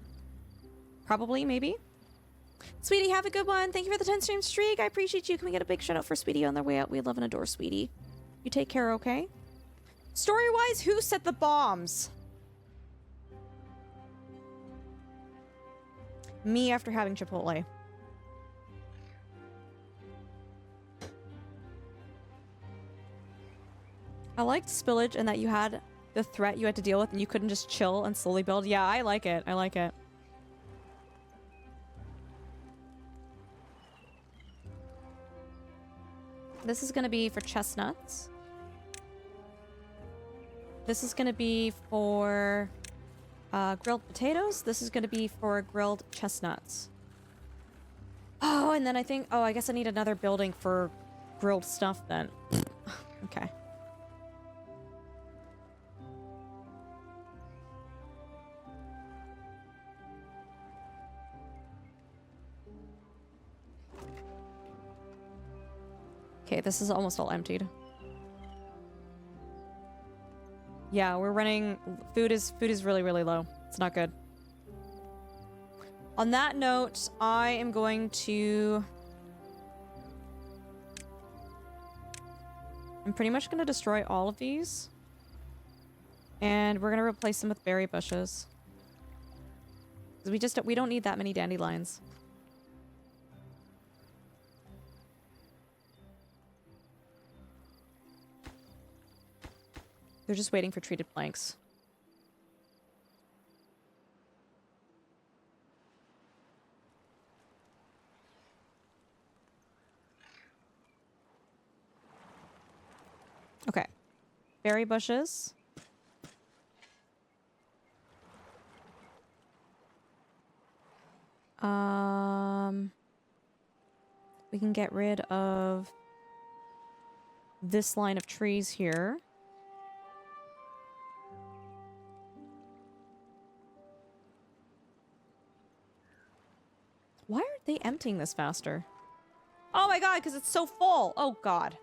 Probably, maybe. Sweetie, have a good one. Thank you for the 10 stream streak. I appreciate you. Can we get a big shout out for Sweetie on their way out? We love and adore Sweetie. You take care, okay? Story-wise, who set the bombs? Me after having Chipotle. I liked spillage and that you had the threat you had to deal with and you couldn't just chill and slowly build. Yeah, I like it. I like it. This is going to be for chestnuts. This is going to be for grilled potatoes. This is going to be for grilled chestnuts. Oh, and then I think... Oh, I guess I need another building for grilled stuff then. Okay. Okay, this is almost all emptied. Yeah, we're running... Food is really, really low. It's not good. On that note, I am going to... I'm pretty much going to destroy all of these. And we're going to replace them with berry bushes. Because we don't need that many dandelions. They're just waiting for treated planks. Okay. Berry bushes. We can get rid of this line of trees here. Why aren't they emptying this faster? Oh my god, because it's so full. Oh god.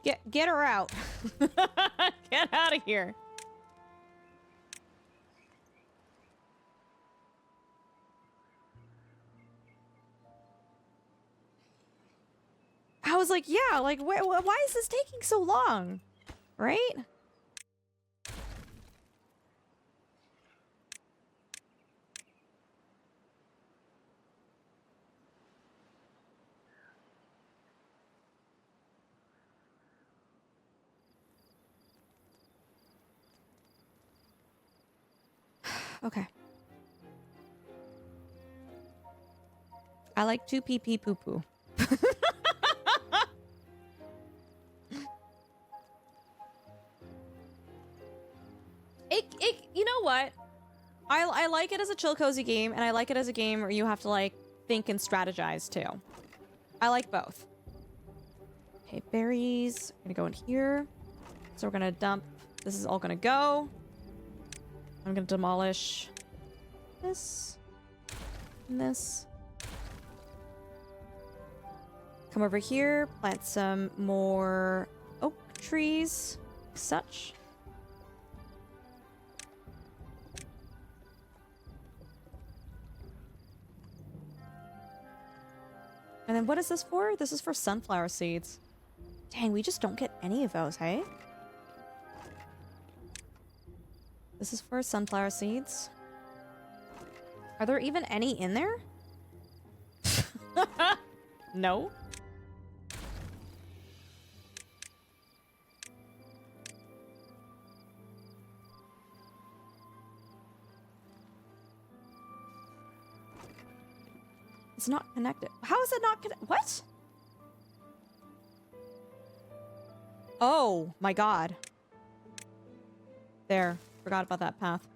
Get her out. Get out of here. I was like, yeah, like, why is this taking so long? Right? Okay. I like to pee pee poo poo. You know what? I like it as a chill cozy game, and I like it as a game where you have to like think and strategize too. I like both. Okay, berries. I'm gonna go in here. So we're gonna dump. This is all gonna go. I'm gonna demolish this and this. Come over here, plant some more oak trees, such. And then what is this for? This is for sunflower seeds. Dang, we just don't get any of those, hey? This is for sunflower seeds. Are there even any in there? No. It's not connected. How is it not connected? What? Oh my god. There. Forgot about that path.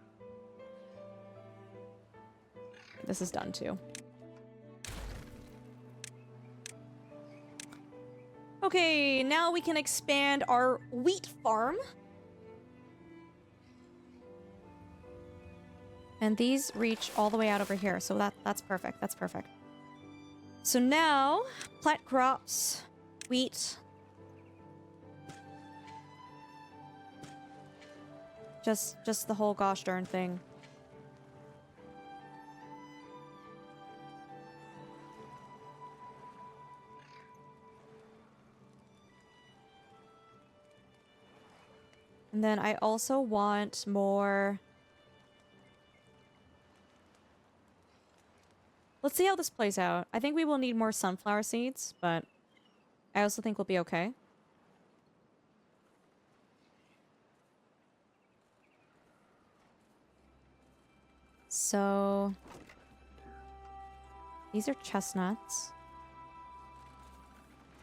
This is done too. Okay, now we can expand our wheat farm. And these reach all the way out over here, so that's perfect. That's perfect. So now, plant crops, wheat. Just the whole gosh darn thing. And then I also want more... Let's see how this plays out. I think we will need more sunflower seeds, but I also think we'll be okay. So... These are chestnuts.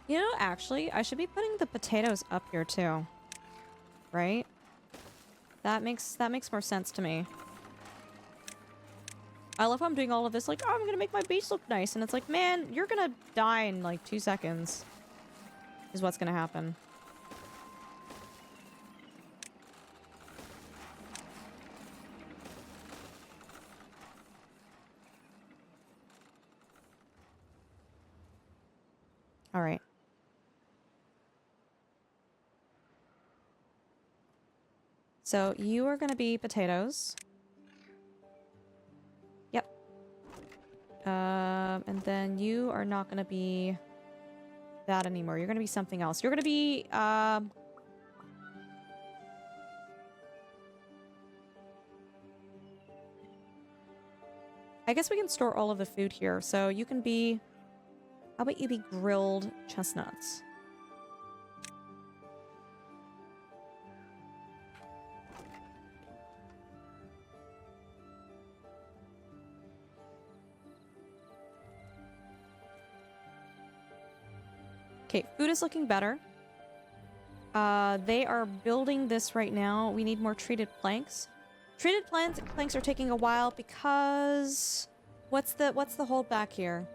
You know, actually, I should be putting the potatoes up here too. Right? That makes more sense to me. I love how I'm doing all of this like, oh, I'm gonna make my base look nice. And it's like, man, you're gonna die in like 2 seconds. Is what's gonna happen. All right. So you are gonna be potatoes. Yep. And then you are not gonna be that anymore. You're gonna be something else. You're gonna be, I guess we can store all of the food here. So you can be, how about you be grilled chestnuts? Okay, food is looking better. They are building this right now. We need more treated planks. Treated planks are taking a while because... What's the holdback here?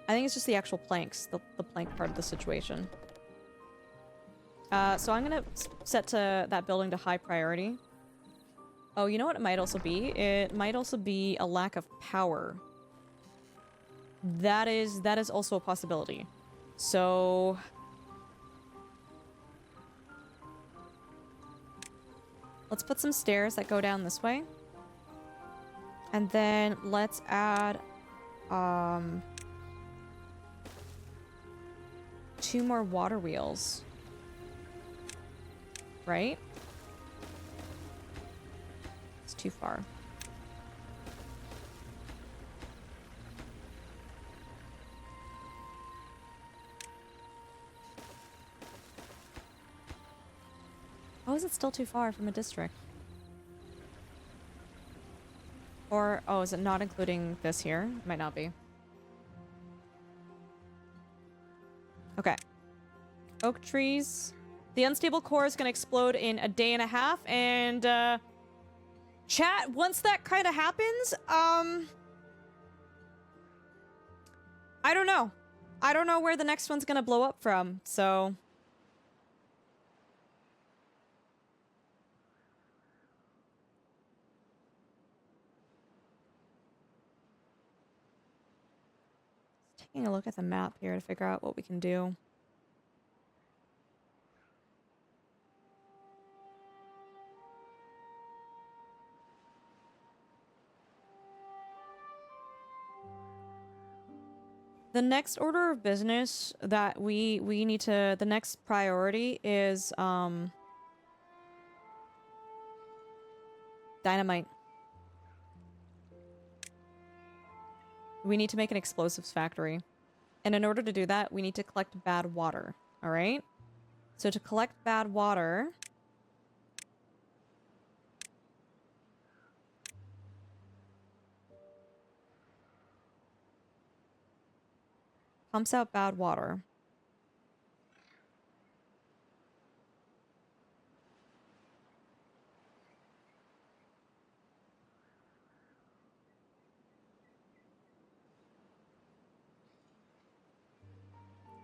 I think it's just the actual planks, the plank part of the situation. So I'm gonna set to that building to high priority. Oh, you know what it might also be? It might also be a lack of power. That is also a possibility. So... Let's put some stairs that go down this way. And then let's add, 2 more water wheels. Right? It's too far. How is it still too far from a district? Or, oh, is it not including this here? Might not be. Okay. Oak trees. The unstable core is going to explode in a day and a half, and, chat, once that kind of happens, I don't know. I don't know where the next one's going to blow up from, so... Taking a look at the map here to figure out what we can do. The next order of business that we need to, the next priority is dynamite. We need to make an explosives factory. And in order to do that, we need to collect bad water. All right? So to collect bad water... pumps out bad water.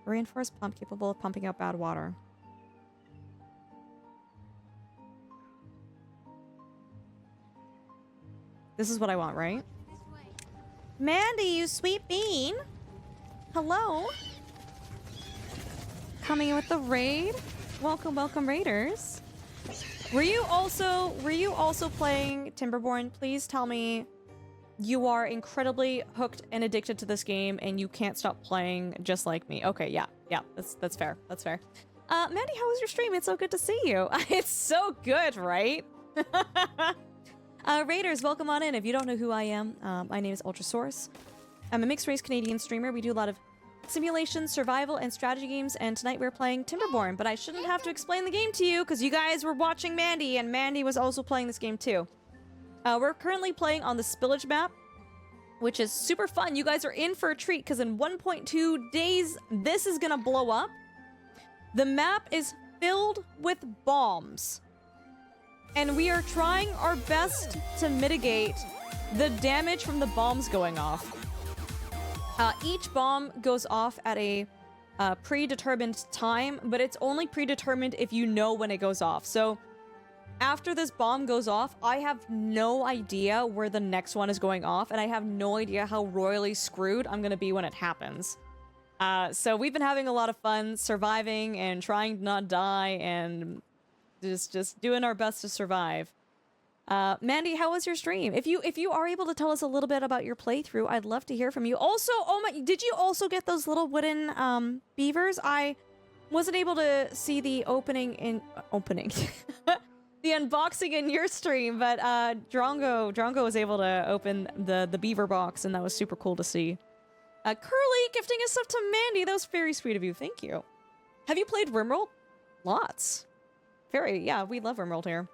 Reinforced pump capable of pumping out bad water. This is what I want, right? Mandy, you sweet bean. Hello. Coming in with the raid. Welcome, welcome, raiders. Were you also playing Timberborn? Please tell me you are incredibly hooked and addicted to this game and you can't stop playing just like me. Okay, yeah, that's fair. That's fair. Mandy, how was your stream? It's so good to see you. It's so good, right? Raiders, welcome on in. If you don't know who I am, my name is Ultrasource. I'm a mixed-race Canadian streamer. We do a lot of simulation, survival, and strategy games, and tonight we're playing Timberborn, but I shouldn't have to explain the game to you, because you guys were watching Mandy, and Mandy was also playing this game too. We're currently playing on the Spillage map, which is super fun. You guys are in for a treat, because in 1.2 days, this is gonna blow up. The map is filled with bombs. And we are trying our best to mitigate the damage from the bombs going off. Each bomb goes off at a predetermined time, but it's only predetermined if you know when it goes off. So after this bomb goes off, I have no idea where the next one is going off, and I have no idea how royally screwed I'm gonna be when it happens. So we've been having a lot of fun surviving and trying to not die and just doing our best to survive. Mandy, how was your stream? If you are able to tell us a little bit about your playthrough, I'd love to hear from you. Also, oh my, did you also get those little wooden beavers? I wasn't able to see the opening the unboxing in your stream, but Drongo was able to open the beaver box, and that was super cool to see. Curly gifting us stuff to Mandy. That was very sweet of you. Thank you. Have you played Rimworld? Lots. Yeah, we love Rimworld here.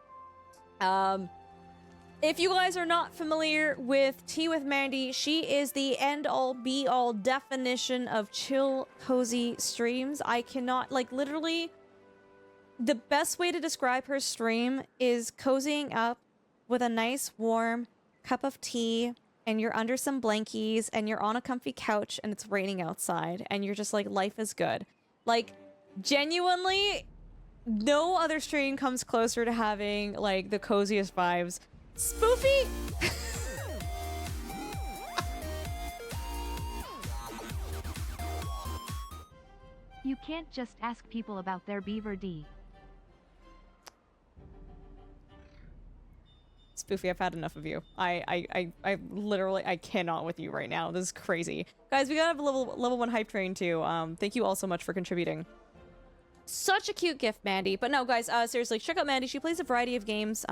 If you guys are not familiar with Tea with Mandy, she is the end-all, be-all definition of chill, cozy streams. I cannot, like, literally, the best way to describe her stream is cozying up with a nice, warm cup of tea, and you're under some blankies, and you're on a comfy couch, and it's raining outside, and you're just like, life is good. Like, genuinely, no other stream comes closer to having, like, the coziest vibes. Spoofy? You can't just ask people about their beaver D. Spoofy, I've had enough of you. I literally, I cannot with you right now. This is crazy. Guys, we got a level 1 hype train too. Thank you all so much for contributing. Such a cute gift, Mandy. But no, guys, seriously, check out Mandy. She plays a variety of games.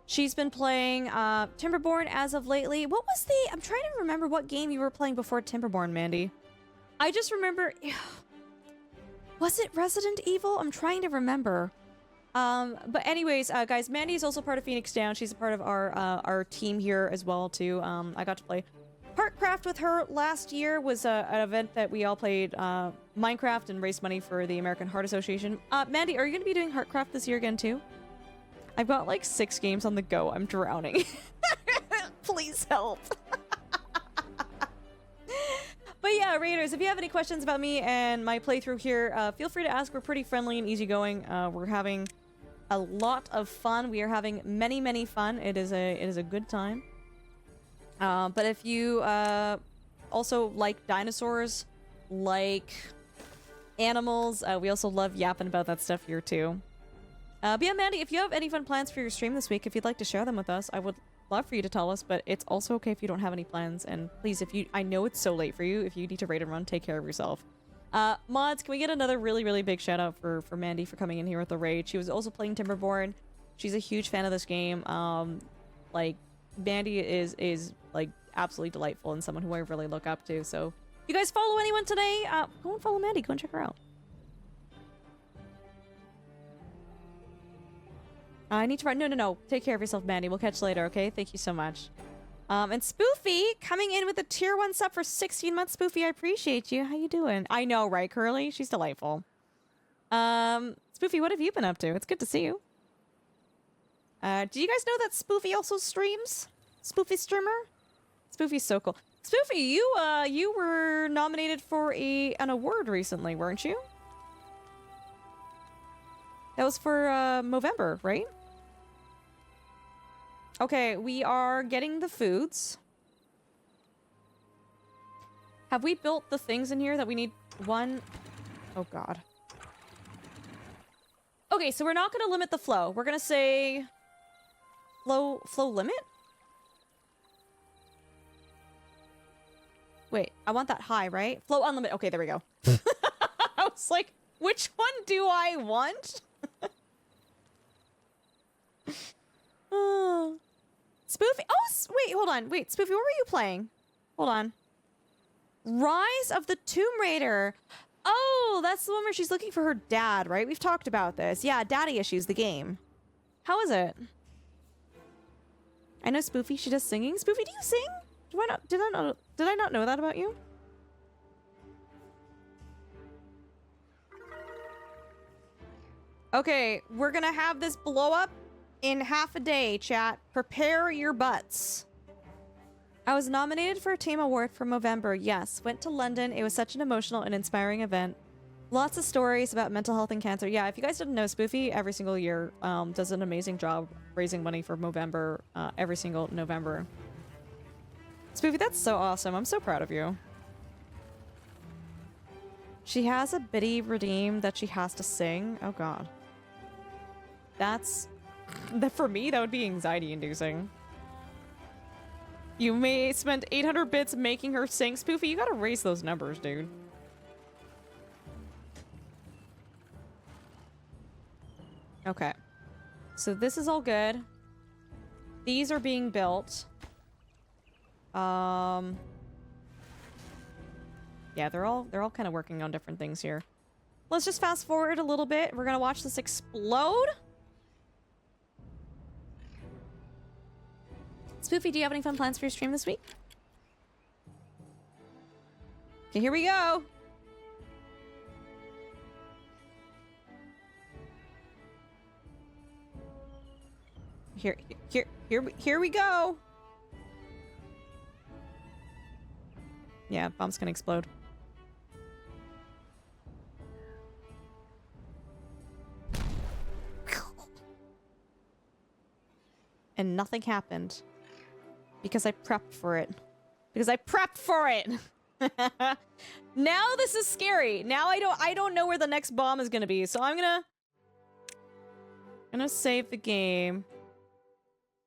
She's been playing Timberborn as of lately. What was the... I'm trying to remember what game you were playing before Timberborn, Mandy. I just remember... Was it Resident Evil? I'm trying to remember. But anyways, guys, Mandy is also part of Phoenix Down. She's a part of our team here as well, too. I got to play Heartcraft with her last year. Was an event that we all played Minecraft and raised money for the American Heart Association. Mandy, are you going to be doing Heartcraft this year again, too? I've got like 6 games on the go. I'm drowning. Please help. But yeah, Raiders, if you have any questions about me and my playthrough here, feel free to ask. We're pretty friendly and easygoing. We're having a lot of fun. We are having many, many fun. It is a good time. But if you also like dinosaurs, like animals, we also love yapping about that stuff here too. But yeah, Mandy, if you have any fun plans for your stream this week, if you'd like to share them with us, I would love for you to tell us, but it's also okay if you don't have any plans. And please, I know it's so late for you, if you need to raid and run, take care of yourself. Mods, can we get another really, really big shout out for Mandy for coming in here with the raid? She was also playing Timberborn. She's a huge fan of this game. Like, Mandy is like absolutely delightful and someone who I really look up to. So, if you guys follow anyone today, go and follow Mandy. Go and check her out. I need to run. No. Take care of yourself, Mandy. We'll catch you later, okay? Thank you so much. And Spoofy coming in with a tier 1 sub for 16 months. Spoofy, I appreciate you. How you doing? I know, right, Curly? She's delightful. Spoofy, what have you been up to? It's good to see you. Do you guys know that Spoofy also streams? Spoofy streamer? Spoofy's so cool. Spoofy, you were nominated for an award recently, weren't you? That was for Movember, right? Okay, we are getting the foods. Have we built the things in here that we need? One. Oh god. Okay, so we're not gonna limit the flow. We're gonna say flow limit? Wait, I want that high, right? Flow unlimited. Okay, there we go. I was like, which one do I want? Oh. Spoofy. Oh, wait, hold on. Wait, Spoofy, what were you playing? Hold on. Rise of the Tomb Raider. Oh, that's the one where she's looking for her dad, right? We've talked about this. Yeah, daddy issues, the game. How is it? I know Spoofy, she does singing. Spoofy, do you sing? Did I not know that about you? Okay, we're gonna have this blow up in half a day, chat. Prepare your butts. I was nominated for a team award for Movember. Yes, went to London. It was such an emotional and inspiring event. Lots of stories about mental health and cancer. Yeah, if you guys didn't know, Spoofy every single year does an amazing job raising money for Movember every single November. Spoofy, that's so awesome. I'm so proud of you. She has a Biddy redeem that she has to sing. Oh god. That's... for me, that would be anxiety-inducing. You may spend 800 bits making her sing. Spoofy, you gotta raise those numbers, dude. Okay. So this is all good. These are being built. Yeah, they're all kind of working on different things here. Let's just fast forward a little bit. We're gonna watch this explode. Spoofy, do you have any fun plans for your stream this week? Okay, here we go. Here we go. Yeah, bomb's gonna explode. And nothing happened. Because I prepped for it. Because I prepped for it! Now this is scary. Now I don't know where the next bomb is gonna be, so I'm gonna save the game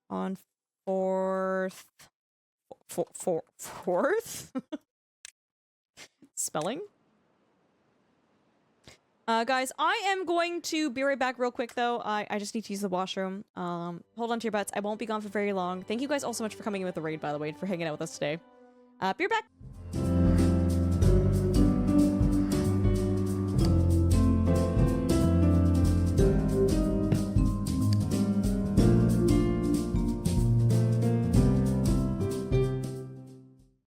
on fourth spelling. Guys, I am going to be right back real quick, though. I just need to use the washroom. Hold on to your butts. I won't be gone for very long. Thank you guys all so much for coming in with the raid, by the way, and for hanging out with us today. Be right back.